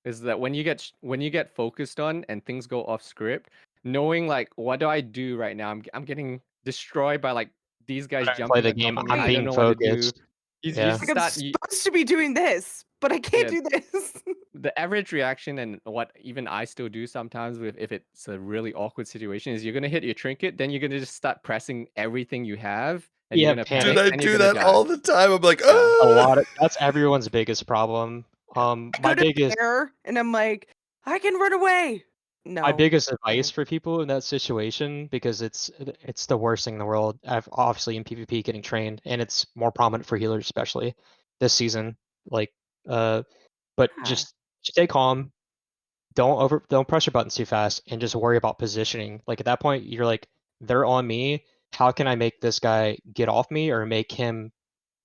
is that when you get focused on and things go off script, knowing like what do I do right now? I'm getting destroyed by like these guys When I play jumping the on top game, of me. I'm I don't being know what to do. focused. You Yeah. Like I'm start supposed to be doing this, but I can't yeah, do this. the average reaction and what even I still do sometimes with if it's a really awkward situation is you're gonna hit your trinket, then you're gonna just start pressing everything you have and you're Yeah, gonna Dude, panic panic. I and you're do gonna that die. all the time. I'm like, Yeah. A ah. lot of that's everyone's biggest problem. Yeah. I My go to biggest bear and I'm like, I can run away. my No. biggest advice for people in that situation, because it's the worst thing in the world. I've obviously in PvP getting trained, and it's more prominent for healers, especially this season. Like, but Yeah. just stay calm. Don't press your buttons too fast, and just worry about positioning. Like at that point, you're like, they're on me. How can I make this guy get off me or make him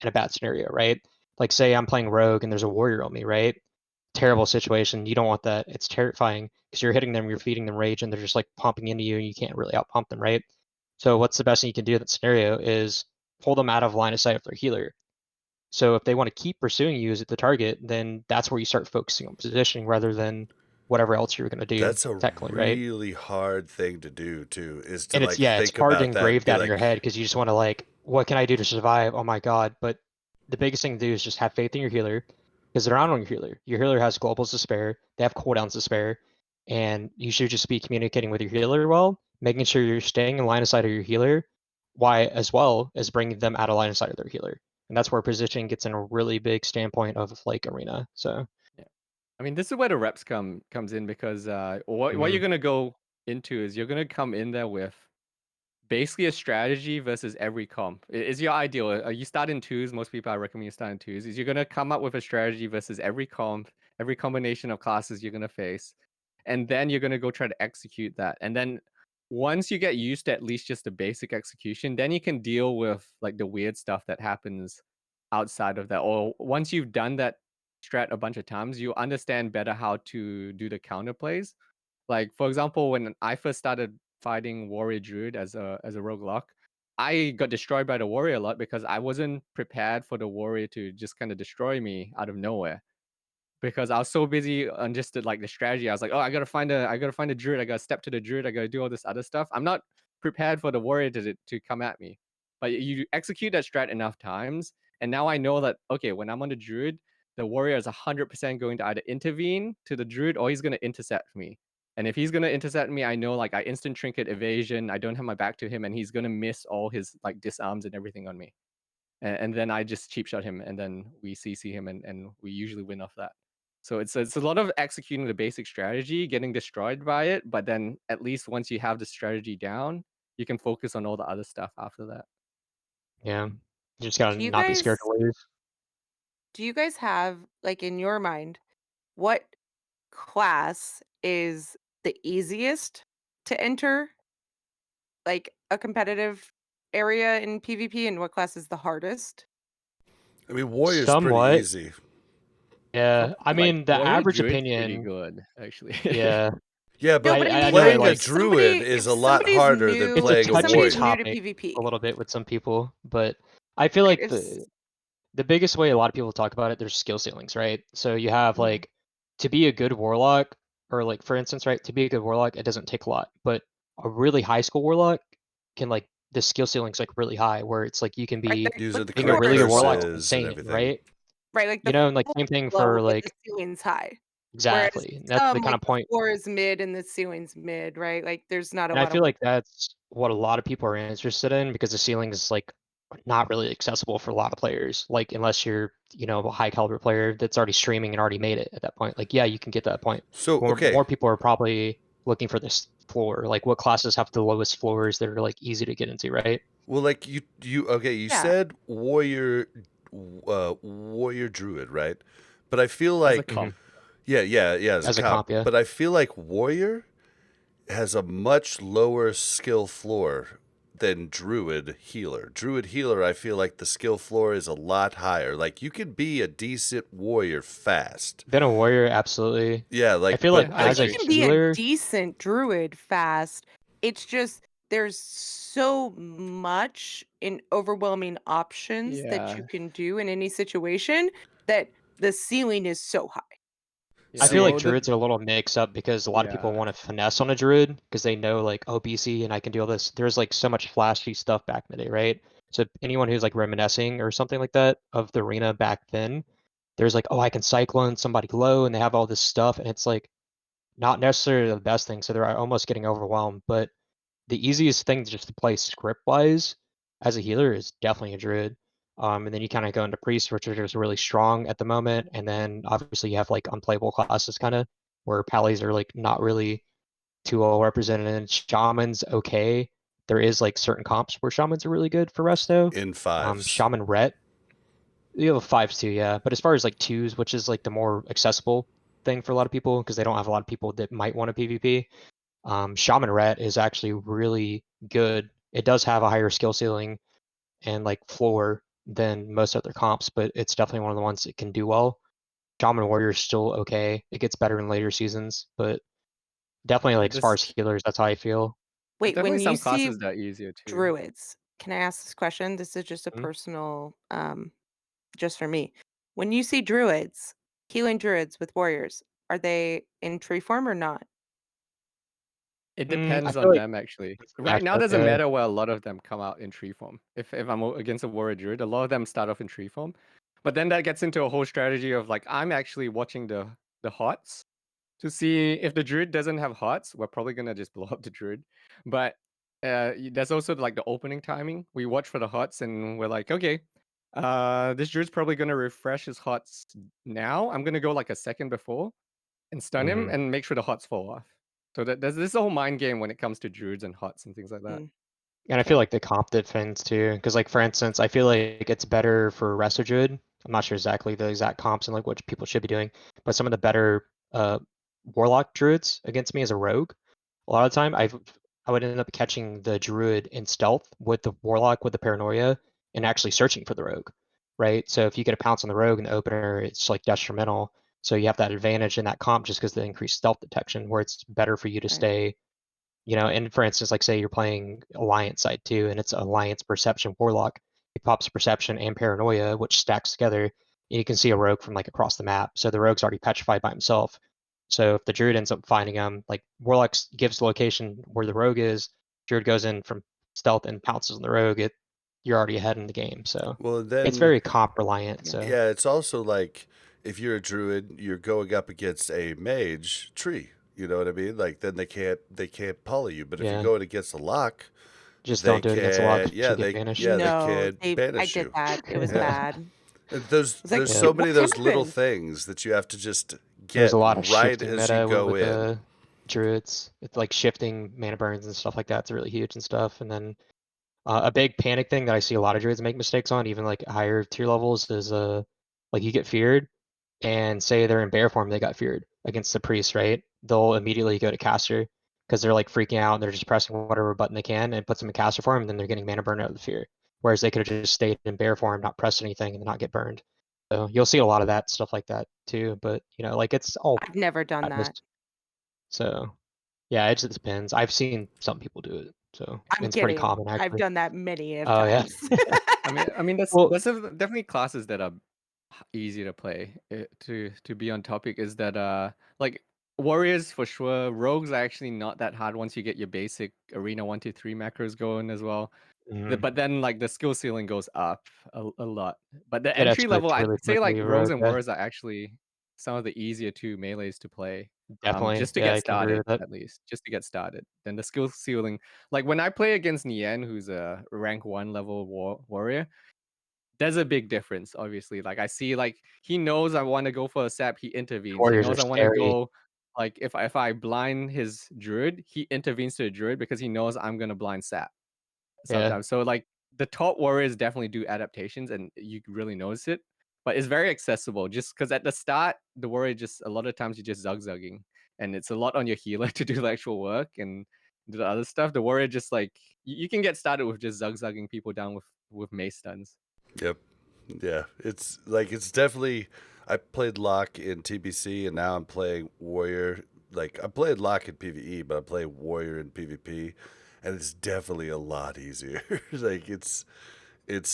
in a bad scenario, right? Like say I'm playing rogue and there's a warrior on me, right? Terrible situation. You don't want that. It's terrifying because you're hitting them, you're feeding them rage, and they're just like pumping into you, and you can't really out pump them, right? So what's the best thing you can do in that scenario is pull them out of line of sight of their healer. So if they want to keep pursuing you as the target, then that's where you start focusing on positioning rather than whatever else you're going to do That's a technically, right? really hard thing to do too, is to And it's like yeah, it's think hard to about that and engrave be that in your like, head because you just want to like, what can I do to survive? Oh my god! But the biggest thing to do is just have faith in your healer, because they're not on your healer. Your healer has globals to spare. They have cooldowns to spare, and you should just be communicating with your healer well, making sure you're staying in line of sight of your healer, why as well as bringing them out of line of sight of their healer. And that's where positioning gets in a really big standpoint of like arena. So Yeah. I mean, this is where the reps comes in because what you're gonna go into is you're gonna come in there with basically a strategy versus every comp. Is your ideal. You start in twos. Most people I recommend you start in twos. Is you're gonna come up with a strategy versus every comp, every combination of classes you're gonna face, and then you're gonna go try to execute that. And then once you get used to at least just the basic execution, then you can deal with like the weird stuff that happens outside of that. Or once you've done that strat a bunch of times, you understand better how to do the counter plays. Like for example, when I first started fighting warrior druid as a roguelike, I got destroyed by the warrior a lot because I wasn't prepared for the warrior to just kind of destroy me out of nowhere. Because I was so busy on just like the strategy. I was like, oh, I gotta find a druid, I gotta step to the druid, I gotta do all this other stuff. I'm not prepared for the warrior to come at me. But you execute that strat enough times, and now I know that okay, when I'm on the druid, the warrior is 100% going to either intervene to the druid or he's gonna intercept me. And if he's gonna intercept me, I know like I instant trinket evasion, I don't have my back to him, and he's gonna miss all his like disarms and everything on me. And then I just cheap shot him, and then we CC him, and we usually win off that. So it's a lot of executing the basic strategy, getting destroyed by it, but then at least once you have the strategy down, you can focus on all the other stuff after that. yeah, you just gotta Do you not be scared guys to lose. do you guys have like in your mind what class is the easiest to enter like a competitive area in PvP and what class is the hardest? I mean, warrior's pretty Somewhat. easy. Yeah, I Like mean the warrior average druid's pretty opinion. good, actually. Yeah, Yeah, No, but but I I mean know like playing a like druid if is a lot somebody's harder than it's a new, playing if a touchy somebody's warrior. new to topic PvP, a little bit with some people, but I feel right? like the biggest way a lot of people talk about it, there's skill ceilings, right? So you have Mhm. like to be a good warlock, or like for instance, right, to be a good warlock, it doesn't take a lot, but a really high school warlock can like the skill ceiling's like really high, where it's like you can Right, be Using like the the being a correct really floor good is warlock's low. curses and insane, everything. right? Right, like You the know, and like floor same is thing low, for but the like ceiling's high. Whereas exactly. That's the some, kind like, of the point. floor is mid and the ceiling's mid, right? Like, there's not a And I lot of feel like that's what a lot of people are interested in because the ceiling is like not really accessible for a lot of players. Like unless you're, a high caliber player that's already streaming and already made it at that point. Like yeah, you can get that point. So okay, More people are probably looking for this floor. Like what classes have the lowest floors that are like easy to get into, right? well, like you okay, you Yeah. said warrior druid, right? But I feel As a like hmm comp. yeah, as a As a comp. comp, yeah. But I feel like warrior has a much lower skill floor than druid healer. Druid healer, I feel like the skill floor is a lot higher. Like you can be a decent warrior fast. Been a warrior, absolutely. Yeah, I like feel but like Yeah, I Like, as you a agree. can be a healer, decent druid fast. It's just there's so much in overwhelming options that you Yeah, can do in any situation that the ceiling is so high. I yeah. feel like see Well, the druids are a little mix up because a lot of people yeah, want to finesse on a druid because they know like, oh, BC and I can do all this. There's like so much flashy stuff back in the day, right? So anyone who's like reminiscing or something like that of the arena back then, there's like, oh, I can cyclone somebody low and they have all this stuff, and it's like not necessarily the best thing. So they're almost getting overwhelmed. But the easiest thing just to play script wise as a healer is definitely a druid. And then you kind of go into priests, which are just really strong at the moment. And then obviously you have like unplayable classes kind of where pallies are like not really too well represented. And shamans, okay. There is like certain comps where shamans are really good for resto. in fives. Shaman ret, you have a fives too, yeah. But as far as like twos, which is like the more accessible thing for a lot of people because they don't have a lot of people that might want a PvP. Shaman Rat is actually really good. It does have a higher skill ceiling and like floor than most other comps, but it's definitely one of the ones that can do well. Shaman Warrior is still okay. It gets better in later seasons, but definitely yeah. like as far as healers, that's how I feel. There's Wait, definitely when you some classes see that are easier too. druids, can I ask this question? This is just a Mhm. personal, just for me. When you see druids, healing druids with warriors, are they in tree form or not? It I depends feel on like them actually. it's the Right now, matchup, doesn't yeah. matter where a lot of them come out in tree form. If I'm against a warrior druid, a lot of them start off in tree form, but then that gets into a whole strategy of like I'm actually watching the hots to see if the druid doesn't have hots, we're probably gonna just blow up the druid. But there's also like the opening timing. We watch for the hots and we're like, okay, this druid's probably gonna refresh his hots now. I'm gonna go like a second before and stun him Mhm. and make sure the hots fall off. So there's this whole mind game when it comes to druids and hots and things like that. Mm, And I feel okay. like the comp depends too, because like for instance, I feel like it's better for Resto Druid. I'm not sure exactly the exact comps and like what people should be doing, but some of the better Warlock Druids against me as a rogue, a lot of the time I would end up catching the Druid in stealth with the Warlock with the Paranoia and actually searching for the rogue, right? So if you get a pounce on the rogue in the opener, it's like detrimental. So you have that advantage in that comp just because the increased stealth detection, where it's better for you to Right. stay, and for instance, like say you're playing Alliance side too, and it's Alliance Perception Warlock. It pops Perception and Paranoia, which stacks together, and you can see a rogue from like across the map. So the rogue's already petrified by himself. So if the druid ends up finding him, like Warlock gives the location where the rogue is, druid goes in from stealth and pounces on the rogue, you're already ahead in the game. So Well, it's then very comp reliant. Yeah. So yeah, it's also like if you're a druid, you're going up against a mage tree. You know what I mean? Like then they can't poly you. But if you're yeah, going against a lock, just they don't do it against a lot can because yeah you get they banished. yeah they No, can I banish did you. that. It was Yeah. bad. There's I was like, there's Yeah. so "Wait, many what of those little happened?" things that you have to just There's get a lot of right shifting as you meta go with in. the druids. It's like shifting mana burns and stuff like that's really huge and stuff. And then a big panic thing that I see a lot of druids make mistakes on, even like higher tier levels, is like you get feared, and say they're in bear form, they got feared against the priest, right? They'll immediately go to caster because they're like freaking out and they're just pressing whatever button they can and it puts them in caster form, and then they're getting mana burn out of the fear. Whereas they could have just stayed in bear form, not pressed anything, and not get burned. So you'll see a lot of that stuff like that too. But like it's all I've never done practice. that. So yeah, it just depends. I've seen some people do it, so I'm it's pretty kidding. common I've actually. done that many of Oh yeah. times. I mean that's Well, that's definitely classes that are easy to play. To be on topic is that like warriors for sure. Rogues are actually not that hard once you get your basic arena 1, 2, 3 macros going as well. Mhm. But then like the skill ceiling goes up a lot. But the It entry level, escalates I'd really say like quickly, Rogues right? and Yeah, Warriors are actually some of the easier two melees to play. definitely. Just to Yeah, get I can agree started, with that. at least. Just to get started. Then the skill ceiling, like when I play against Nien, who's a rank 1 level warrior, there's a big difference, obviously. Like I see like he knows I want to go for a sap, he intervenes. He Warriors are knows I want to scary. go like if I blind his druid, he intervenes to the druid because he knows I'm gonna blind sap Yeah. sometimes. So like the top warriors definitely do adaptations and you really notice it. But it's very accessible just because at the start, the warrior just a lot of times you're just zugzagging. And it's a lot on your healer to do the actual work and do the other stuff. The warrior just like you can get started with just zugzagging people down with mace stuns. Yep. Yeah. It's like it's definitely. I played Locke in TBC, and now I'm playing Warrior. Like I played Locke in PVE, but I play Warrior in PvP, and it's definitely a lot easier. Like it's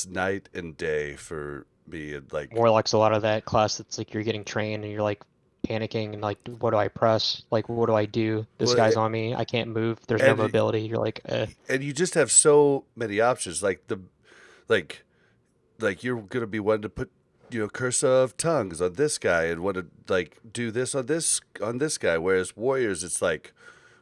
night and day for me. And like Warlock's a lot of that class that's like you're getting trained and you're like panicking and like, what do I press? Like, what do I do? This well, guy's on me. I can't move. There's no and mobility. You're like, and you just have so many options. Like like you're gonna be wanting to put curse of tongues on this guy and want to like do this on this guy. Whereas warriors, it's like,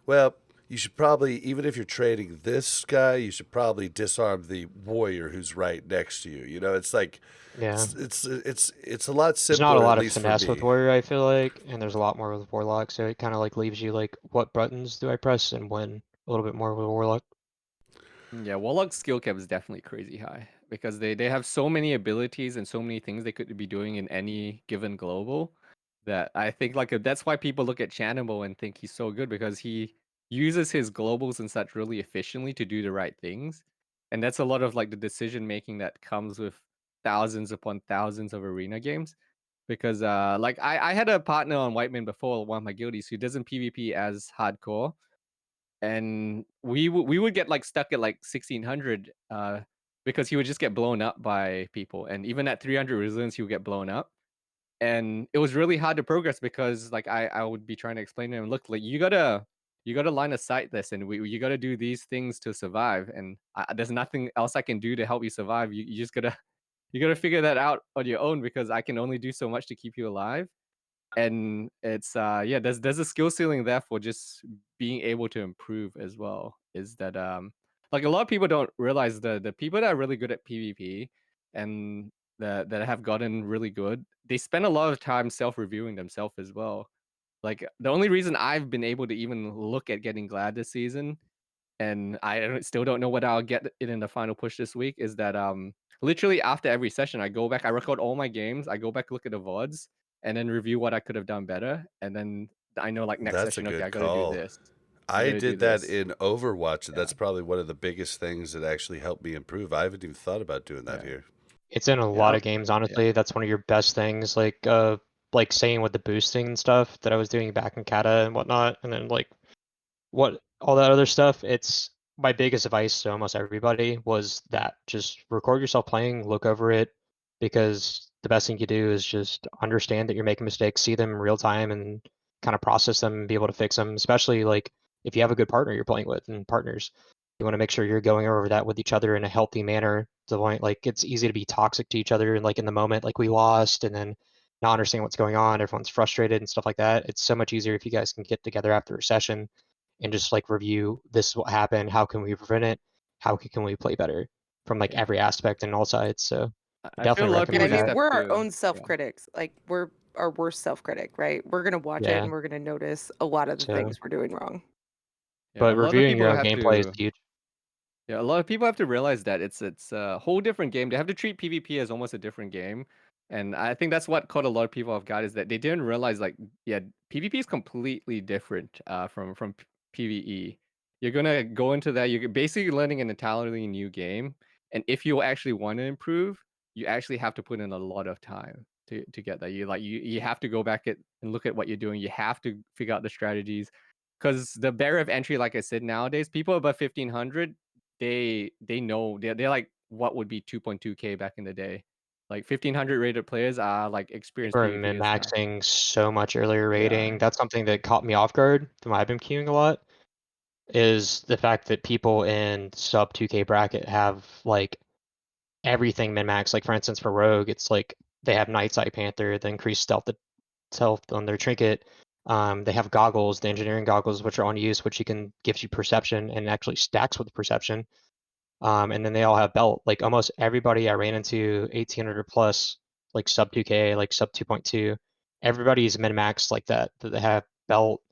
well, you should probably, even if you're trading this guy, you should probably disarm the warrior who's right next to you. It's like yeah. it's a lot There's not a simpler, at lot of least for finesse with me. Warrior, I feel like, and there's a lot more with Warlock, so it kind of like leaves you like, what buttons do I press and when? A little bit more with Warlock. Yeah, Warlock's skill cap is definitely crazy high because they have so many abilities and so many things they could be doing in any given global that I think like that's why people look at Chanimo and think he's so good because he uses his globals and such really efficiently to do the right things. And that's a lot of like the decision making that comes with thousands upon thousands of arena games. Because like I had a partner on Whiteman before, one of my guildies, who doesn't PvP as hardcore and we would get like stuck at like 1600 because he would just get blown up by people and even at 300 resilience he would get blown up and it was really hard to progress because like I would be trying to explain to him, look, like you gotta line of sight this and you gotta do these things to survive and there's nothing else I can do to help you survive. You just gotta you gotta figure that out on your own because I can only do so much to keep you alive. And it's yeah, there's a skill ceiling there for just being able to improve as well. Is that like a lot of people don't realize the people that are really good at PvP and that have gotten really good, they spend a lot of time self-reviewing themselves as well. Like the only reason I've been able to even look at getting Glad this season and still don't know whether I'll get it in the final push this week, is that literally after every session I go back, I record all my games, I go back, look at the VODs, and then review what I could have done better. And then I know like next That's a session, okay, good I gotta do call. this. I I gotta do did that this. in Overwatch, and Yeah. that's probably one of the biggest things that actually helped me improve. I haven't even thought about doing that Yeah. here. It's in a Yeah. lot of games, Yeah. honestly. That's one of your best things. Like saying with the boosting and stuff that I was doing back in Kata and whatnot, and then like what all that other stuff. It's my biggest advice to almost everybody was that just record yourself playing, look over it, because the best thing you do is just understand that you're making mistakes, see them in real time, and kind of process them and be able to fix them. Especially like if you have a good partner you're playing with and partners, you want to make sure you're going over that with each other in a healthy manner. To the point like it's easy to be toxic to each other and like in the moment like we lost and then not understanding what's going on, everyone's frustrated and stuff like that. It's so much easier if you guys can get together after a session and just like review, this is what happened, how can we prevent it, how can we play better from like Yeah. every aspect and all sides. So I I feel a definitely lot of Yeah, I people recommend just mean, that. have we're our to own self-critics. Like we're our worst self-critic, right? We're gonna watch it Yeah, and we're gonna notice a lot of the so things we're doing wrong. yeah, a but lot of reviewing your people own have gameplay is to huge. Yeah, a lot of people have to realize that it's a whole different game. They have to treat PvP as almost a different game. And I think that's what caught a lot of people off guard is that they didn't realize like yeah, PvP is completely different from PvE. You're gonna go into that, you're basically learning an entirely new game. And if you actually want to improve, you actually have to put in a lot of time to get that. You have to go back and look at what you're doing. You have to figure out the strategies. Because the barrier of entry, like I said, nowadays, people above 1500 they know they're like what would be 2.2K back in the day. Like 1500 rated players are like experienced People are PvPers now. min-maxing so much earlier Yeah. rating. That's something that caught me off guard from I've been queuing a lot. is the fact that people in sub 2K bracket have like everything min max. Like for instance, for Rogue, it's like they have Night's Eye Panther, the increased stealth on their trinket. They have goggles, the engineering goggles, which are on use, which gives you perception and actually stacks with perception. And then they all have belt. Like almost everybody I ran into 1800 plus, like sub 2K, like sub 2.2, everybody's min max like that. That they have belt,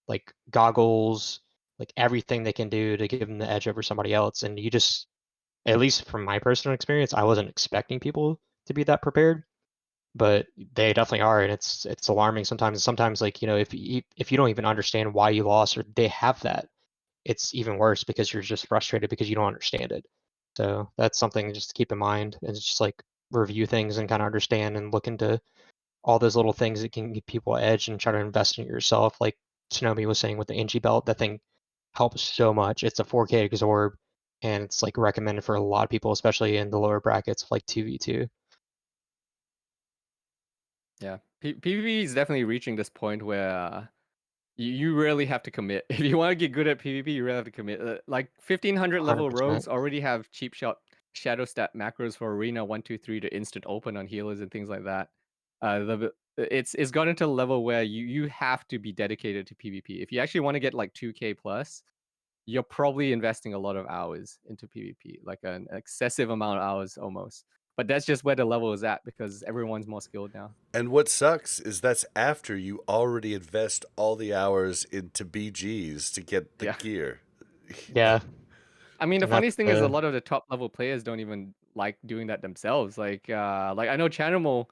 like goggles, like everything they can do to give them the edge over somebody else. And you just, at least from my personal experience, I wasn't expecting people to be that prepared, but they definitely are, and it's alarming sometimes. Sometimes, like, you know, if you don't even understand why you lost or they have that, it's even worse because you're just frustrated because you don't understand it. So that's something just to keep in mind, and it's just like review things and kind of understand and look into all those little things that can give people edge and try to invest in it yourself. Like Snomie was saying with the NG belt, that thing helps so much. It's a 4K absorb, and it's like recommended for a lot of people, especially in the lower brackets of like 2v2. Yeah, PvP is definitely reaching this point where you really have to commit. If you want to get good at PvP, you really have to commit. Like 1500 level 100%. rogues already have cheap shot shadow stat macros for arena 1, 2, 3 to instant open on healers and things like that. It's gotten to a level where you have to be dedicated to PvP. If you actually want to get like 2K plus, you're probably investing a lot of hours into PvP, like an excessive amount of hours almost. But that's just where the level is at because everyone's more skilled now. And what sucks is that's after you already invest all the hours into BGs to get the Yeah. gear. Yeah. I mean, the And that's funniest thing is a the lot of the top level players don't even like doing that themselves. Like I know Channel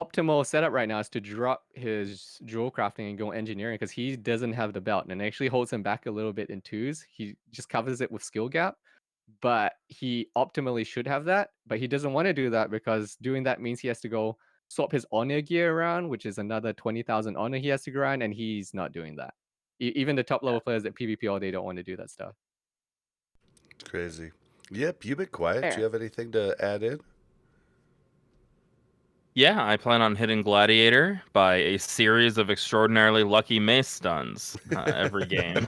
optimal setup right now is to drop his jewel crafting and go engineering because he doesn't have the belt and it actually holds him back a little bit in twos. He just covers it with skill gap, but he optimally should have that. But he doesn't want to do that because doing that means he has to go swap his honor gear around, which is another 20,000 honor he has to grind, and he's not doing that. Even the top level players at PvP all day don't want to do that stuff. It's crazy. Yep, you've been quiet. Do you have anything to add in? Yeah, I plan on hitting Gladiator by a series of extraordinarily lucky mace stuns every game.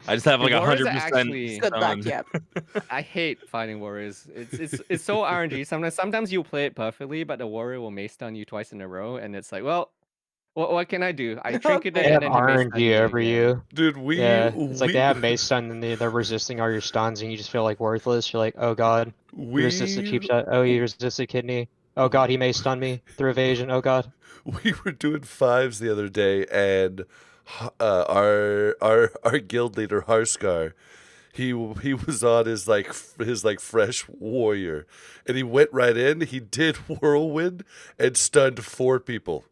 I just have like Warriors are 100% actually Good luck. stun. Yep. I hate fighting warriors. It's so RNG. Sometimes you play it perfectly, but the warrior will mace stun you twice in a row, and it's like, well, what can I do? I trinketed they Okay. have and then he mace stun RNG me over again. you. Dude, Yeah, it's like they have mace stun and they're resisting all your stuns, and you just feel like worthless. You're like, oh god, he resisted cheap shot. Oh, he resisted kidney. Oh god, he mace stun me through evasion. Oh god. we were doing fives the other day, and our guild leader Harskar, he was on his like fresh warrior, and he went right in. He did whirlwind and stunned 4 people,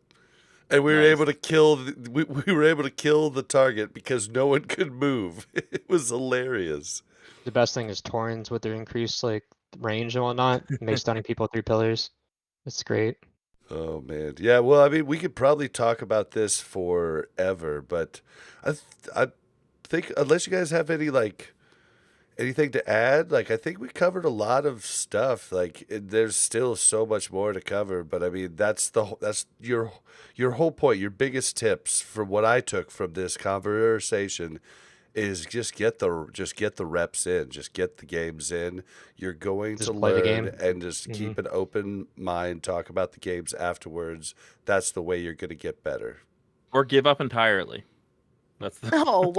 and we were Nice. able to kill. We were able to kill the target because no one could move. It was hilarious. The best thing is Torrens with their increased like range and whatnot, mace stunning people through pillars. It's great. Oh man, yeah. Well, I mean, we could probably talk about this forever, but I think unless you guys have anything to add, like I think we covered a lot of stuff. Like there's still so much more to cover, but I mean that's your whole point. Your biggest tips from what I took from this conversation is just get the reps in, just get the games in. You're going Just to play the learn game. and just keep an open mind, talk about the games afterwards. That's the way you're going to get better. Or give up entirely. That's the Oh,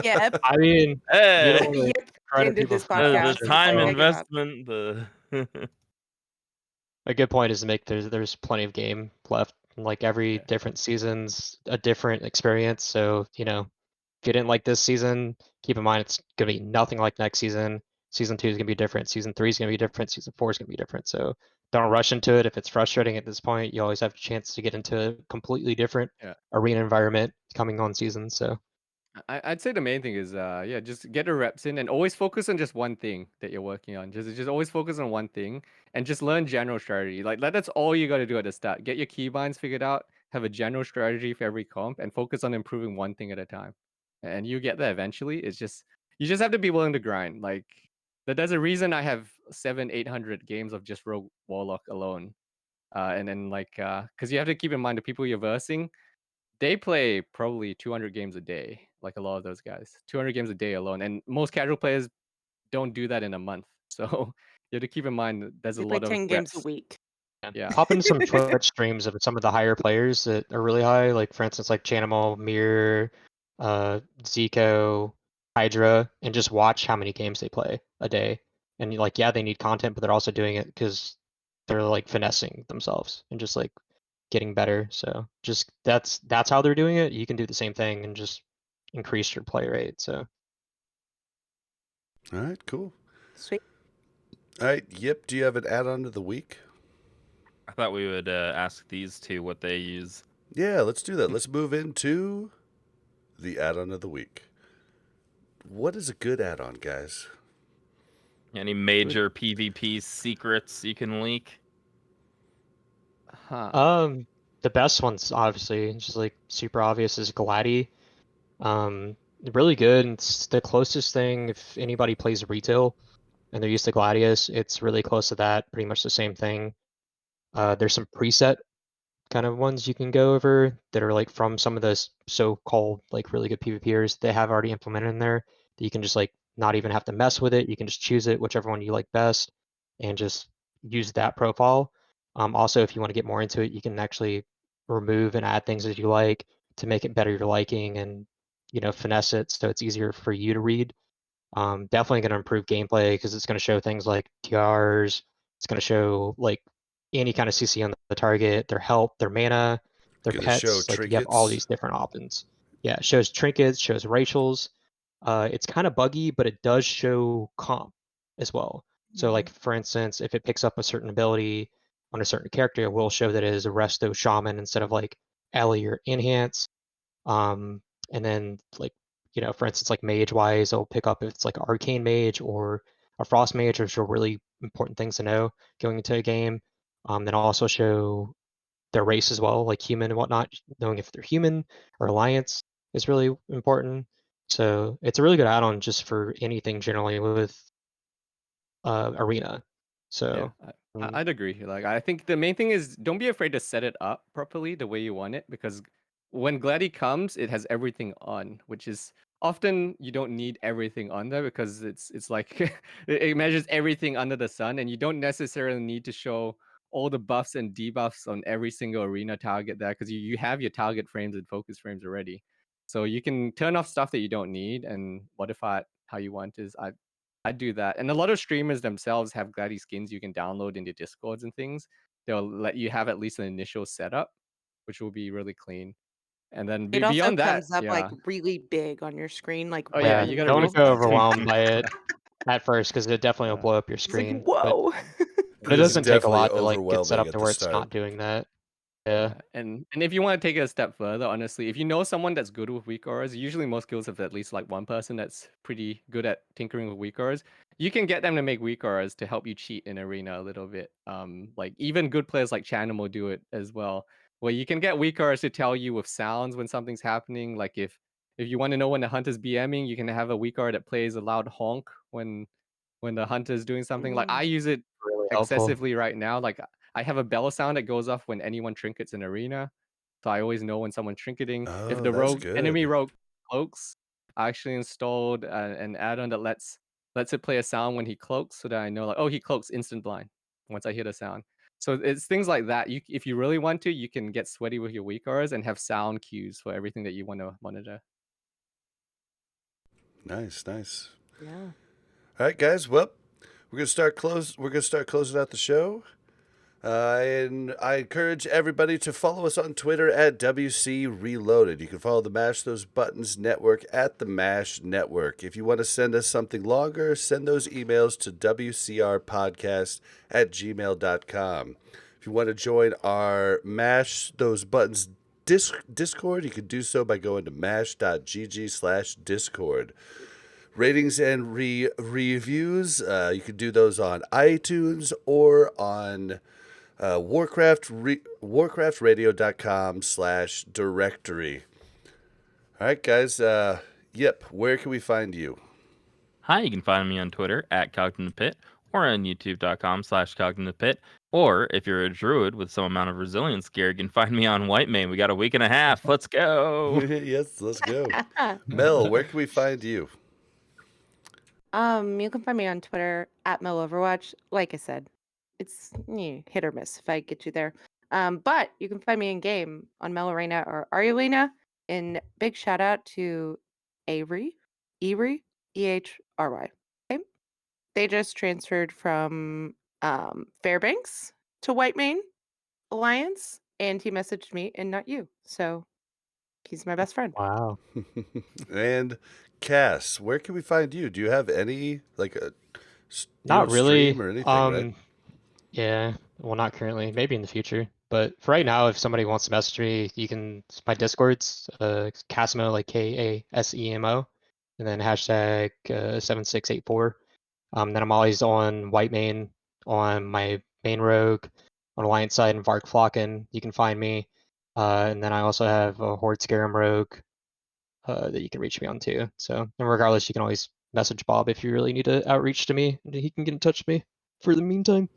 yep. I mean, you Hey! don't really Yep. credit Into people this for that. the podcast. It's time like I give up. investment, the A good point is to make there's plenty of game left. Like every Yeah. different season's a different experience. So, you know, get in like this season, keep in mind it's gonna be nothing like next season. Season 2 is gonna be different. Season 3 is gonna be different. Season 4 is gonna be different. So don't rush into it. If it's frustrating at this point, you always have a chance to get into a completely different Yeah. arena environment coming on season. So I'd say the main thing is yeah, just get the reps in and always focus on just one thing that you're working on. Just always focus on one thing and just learn general strategy. Like that's all you got to do at the start. Get your keybinds figured out, have a general strategy for every comp, and focus on improving one thing at a time. And you get there eventually. It's just you just have to be willing to grind. Like there's a reason I have 700-800 games of just Rogue Warlock alone. And then like because you have to keep in mind the people you're versing, they play probably 200 games a day, like a lot of those guys. 200 games a day alone, and most casual players don't do that in a month. So you have to keep in mind that there's a They play lot of 10 games a reps. week. Yeah. Hop into some Twitch streams of some of the higher players that are really high, like for instance, like Chanimal, Mirror, Zico, Hydra, and just watch how many games they play a day. And like, yeah, they need content, but they're also doing it because they're like finessing themselves and just like getting better. So just that's how they're doing it. You can do the same thing and just increase your play rate. So All right, cool. Sweet. All right, Yip, do you have an add-on of the week? I thought we would ask these two what they use. Yeah, let's do that. Let's move into the add-on of the week. What is a good add-on, guys? Any major PvP secrets you can leak? Huh. the best ones obviously just like super obvious is Gladdy. Really good. It's the closest thing if anybody plays retail and they're used to Gladius, it's really close to that, pretty much the same thing. There's some preset kind of ones you can go over that are like from some of the so-called like really good PvPers they have already implemented in there that you can just like not even have to mess with it. You can just choose it, whichever one you like best, and just use that profile. Also, if you want to get more into it, you can actually remove and add things as you like to make it better your liking and finesse it so it's easier for you to read. Definitely going to improve gameplay because it's going to show things like TRs. It's going to show like any kind of CC on the target, their health, their mana, their Gonna show pets. Like you have all trinkets. these different options. Yeah, it shows trinkets, shows racials. It's kind of buggy, but it does show comp as well. So like for instance, if it picks up a certain ability on a certain character, it will show that it is a Resto Shaman instead of like Ellie or Enhance. Um, and then like for instance, like mage wise, it'll pick up if it's like arcane mage or a frost mage, which are really important things to know going into a game. Then I'll also show their race as well, like human and whatnot. Knowing if they're human or alliance is really important. So it's a really good add-on just for anything generally with arena. Yeah, So I'd agree. Like, I think the main thing is don't be afraid to set it up properly the way you want it, because when Gladdy comes, it has everything on, which is often you don't need everything on there because it's like it measures everything under the sun, and you don't necessarily need to show all the buffs and debuffs on every single arena target there because you have your target frames and focus frames already. So you can turn off stuff that you don't need and modify it how you want. I do that. And a lot of streamers themselves have Gladdy skins you can download into Discords and things. They'll let you have at least an initial setup, which will be really clean. And then It also beyond that, comes up like yeah. really big on your screen, like Oh yeah, red yeah, you and gotta don't read. go purple. overwhelmed by it at first because it definitely will Yeah. blow up your It's like, screen. whoa. But It it is doesn't take a definitely lot to like get set overwhelming up at to the where it's start. not doing that. Yeah. Yeah, and if you want to take it a step further, honestly, if you know someone that's good with weak auras, usually most guilds have at least like one person that's pretty good at tinkering with weak auras. You can get them to make weak auras to help you cheat in arena a little bit. Like even good players like Chanem will do it as well, where you can get weak auras to tell you with sounds when something's happening. Like if you want to know when the hunter's BMing, you can have a weak aura that plays a loud honk when the hunter's doing something. Like I use it Really helpful. excessively right now. Like I have a bell sound that goes off when anyone trinkets in arena. So I always know when someone's trinketing. If Oh, the that's enemy good. rogue cloaks, I actually installed an add-on that lets it play a sound when he cloaks, so that I know like, oh, he cloaks instant blind once I hear the sound. So it's things like that. If you really want to, you can get sweaty with your weak auras and have sound cues for everything that you want to monitor. Nice, nice. Yeah. All right, guys. Well, we're gonna start closing out the show. And I encourage everybody to follow us on Twitter at WC Reloaded. You can follow the Mash Those Buttons Network at the Mash Network. If you want to send us something longer, send those emails to WCRpodcast@gmail.com. If you want to join our Mash Those Buttons Discord, you can do so by going to mash.gg/Discord. Ratings and reviews, you can do those on iTunes or on warcraftradio.com/directory. All right, guys. Yep, where can we find you? Hi, you can find me on Twitter at CognitivePit or on youtube.com/CognitivePit Or if you're a druid with some amount of resilience gear, you can find me on Whitemane. We got a week and a half. Let's go. Yes, let's go. Mel, where can we find you? You can find me on Twitter at MelOverwatch. Like I said, it's hit or miss if I get you there. But you can find me in game on Mel Arena or Arielena. And big shout out to Avery, Ehry, EHRY. Okay. They just transferred from Fairbanks to Whitemane Alliance, and he messaged me and not you. So he's my best friend. Wow. And Cass, where can we find you? Do you have any like a Not really. stream or anything, right? Yeah. Well, not currently. Maybe in the future. But for right now, if somebody wants to message me, you can. My Discord's Kasemo, like Kasemo, and then hashtag 7684. Then I'm always on Whitemane, on my main rogue, on Alliance side, and Vark Flocken. You can find me. And then I also have a Horde Scarum rogue that you can reach me on too. So, and regardless, you can always message Bob if you really need to outreach to me, and he can get in touch with me for the meantime.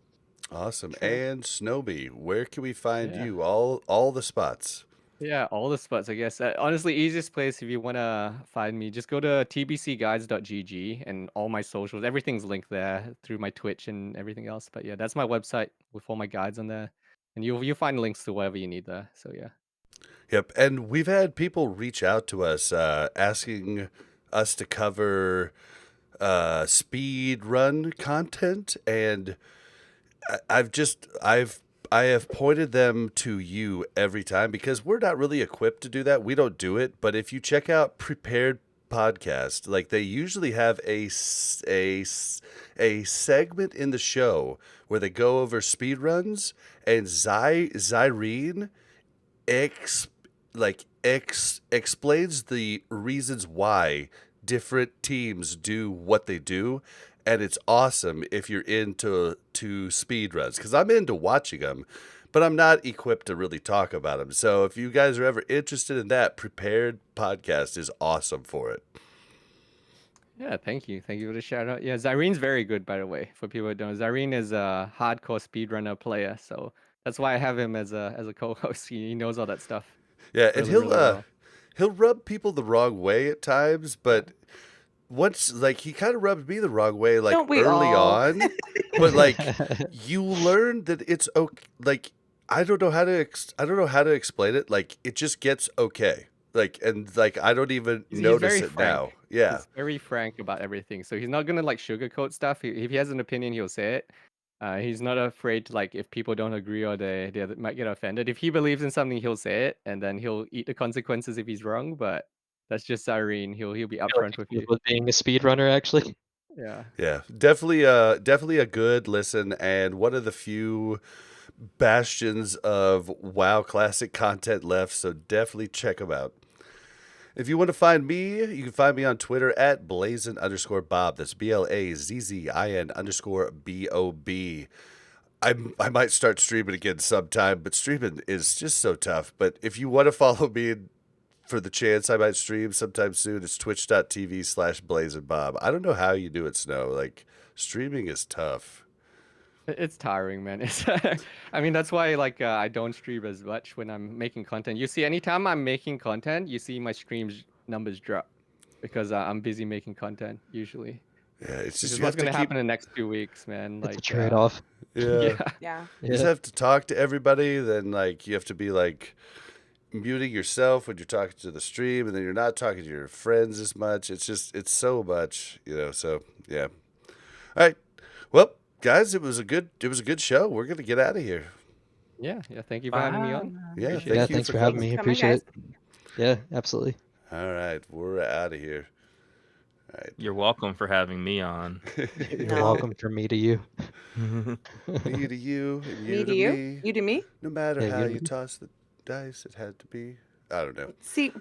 Awesome. True. And Snomie, where can we find Yeah. you? All the spots. Yeah, all the spots, I guess. Honestly, easiest place if you want to find me, just go to tbcguides.gg and all my socials. Everything's linked there through my Twitch and everything else. But yeah, that's my website with all my guides on there. And you'll find links to whatever you need there. So yeah. Yep. And we've had people reach out to us asking us to cover speed run content, and I have pointed them to you every time because we're not really equipped to do that. We don't do it. But if you check out Prepared Podcast, like they usually have a segment in the show where they go over speed runs, and Zyrene explains the reasons why different teams do what they do, and it's awesome if you're into speed runs, because I'm into watching them, but I'm not equipped to really talk about them. So if you guys are ever interested in that, Prepared Podcast is awesome for it. Yeah, thank you. Thank you for the shout out. Yeah, Zyrene's very good, by the way, for people who don't know. Zyrene is a hardcore speedrunner player, so that's why I have him as a co-host. He knows all that stuff. Yeah, and Really well. he'll rub people the wrong way at times, but once, like, he kind of rubbed me the wrong way, like, Don't we early all? on, but like you learn that it's okay. Like, I don't know how to explain it. Like, it just gets okay. Like, and like I don't even He's notice very it frank. now. Yeah. He's very frank about everything. So he's not gonna like sugarcoat stuff. If he has an opinion, he'll say it. He's not afraid to, like, if people don't agree or they might get offended. If he believes in something, he'll say it, and then he'll eat the consequences if he's wrong. But that's just Irene. He'll be I feel like upfront it with comes you. with being a speedrunner, actually. Yeah. Yeah, definitely a good listen, and one of the few bastions of WoW Classic content left, so definitely check them out. If you want to find me, you can find me on Twitter at blazin_bob. That's BLAZZIN_BOB. I might start streaming again sometime, but streaming is just so tough. But if you want to follow me for the chance I might stream sometime soon, it's twitch.tv/blazingbob. I don't know how you do it, Snow. Like, streaming is tough. It's tiring, man. I mean, that's why, like, I don't stream as much when I'm making content. You see, anytime I'm making content, you see my streams numbers drop because I'm busy making content usually. Yeah, it's Which just is you what's have to gonna keep. happen in the next 2 weeks, man. It's a Like, trade-off. Yeah, Yeah. you just have to talk to everybody. Then, like, you have to be like muting yourself when you're talking to the stream, and then you're not talking to your friends as much. It's so much, So yeah. All right. Well, guys, it was a good show. We're gonna get out of here. yeah. Thank you for having me on. Yeah, Appreciate Yeah, it. thanks for having Thanks me. for coming, Appreciate it. Yeah, absolutely. All right, we're out of here. All right. You're welcome for having me on. You're No. welcome from me to you. Me to you, and you Me to to you. me. You to me. No matter Yeah, how you to you me. toss the dice, it had to be. I don't know. See,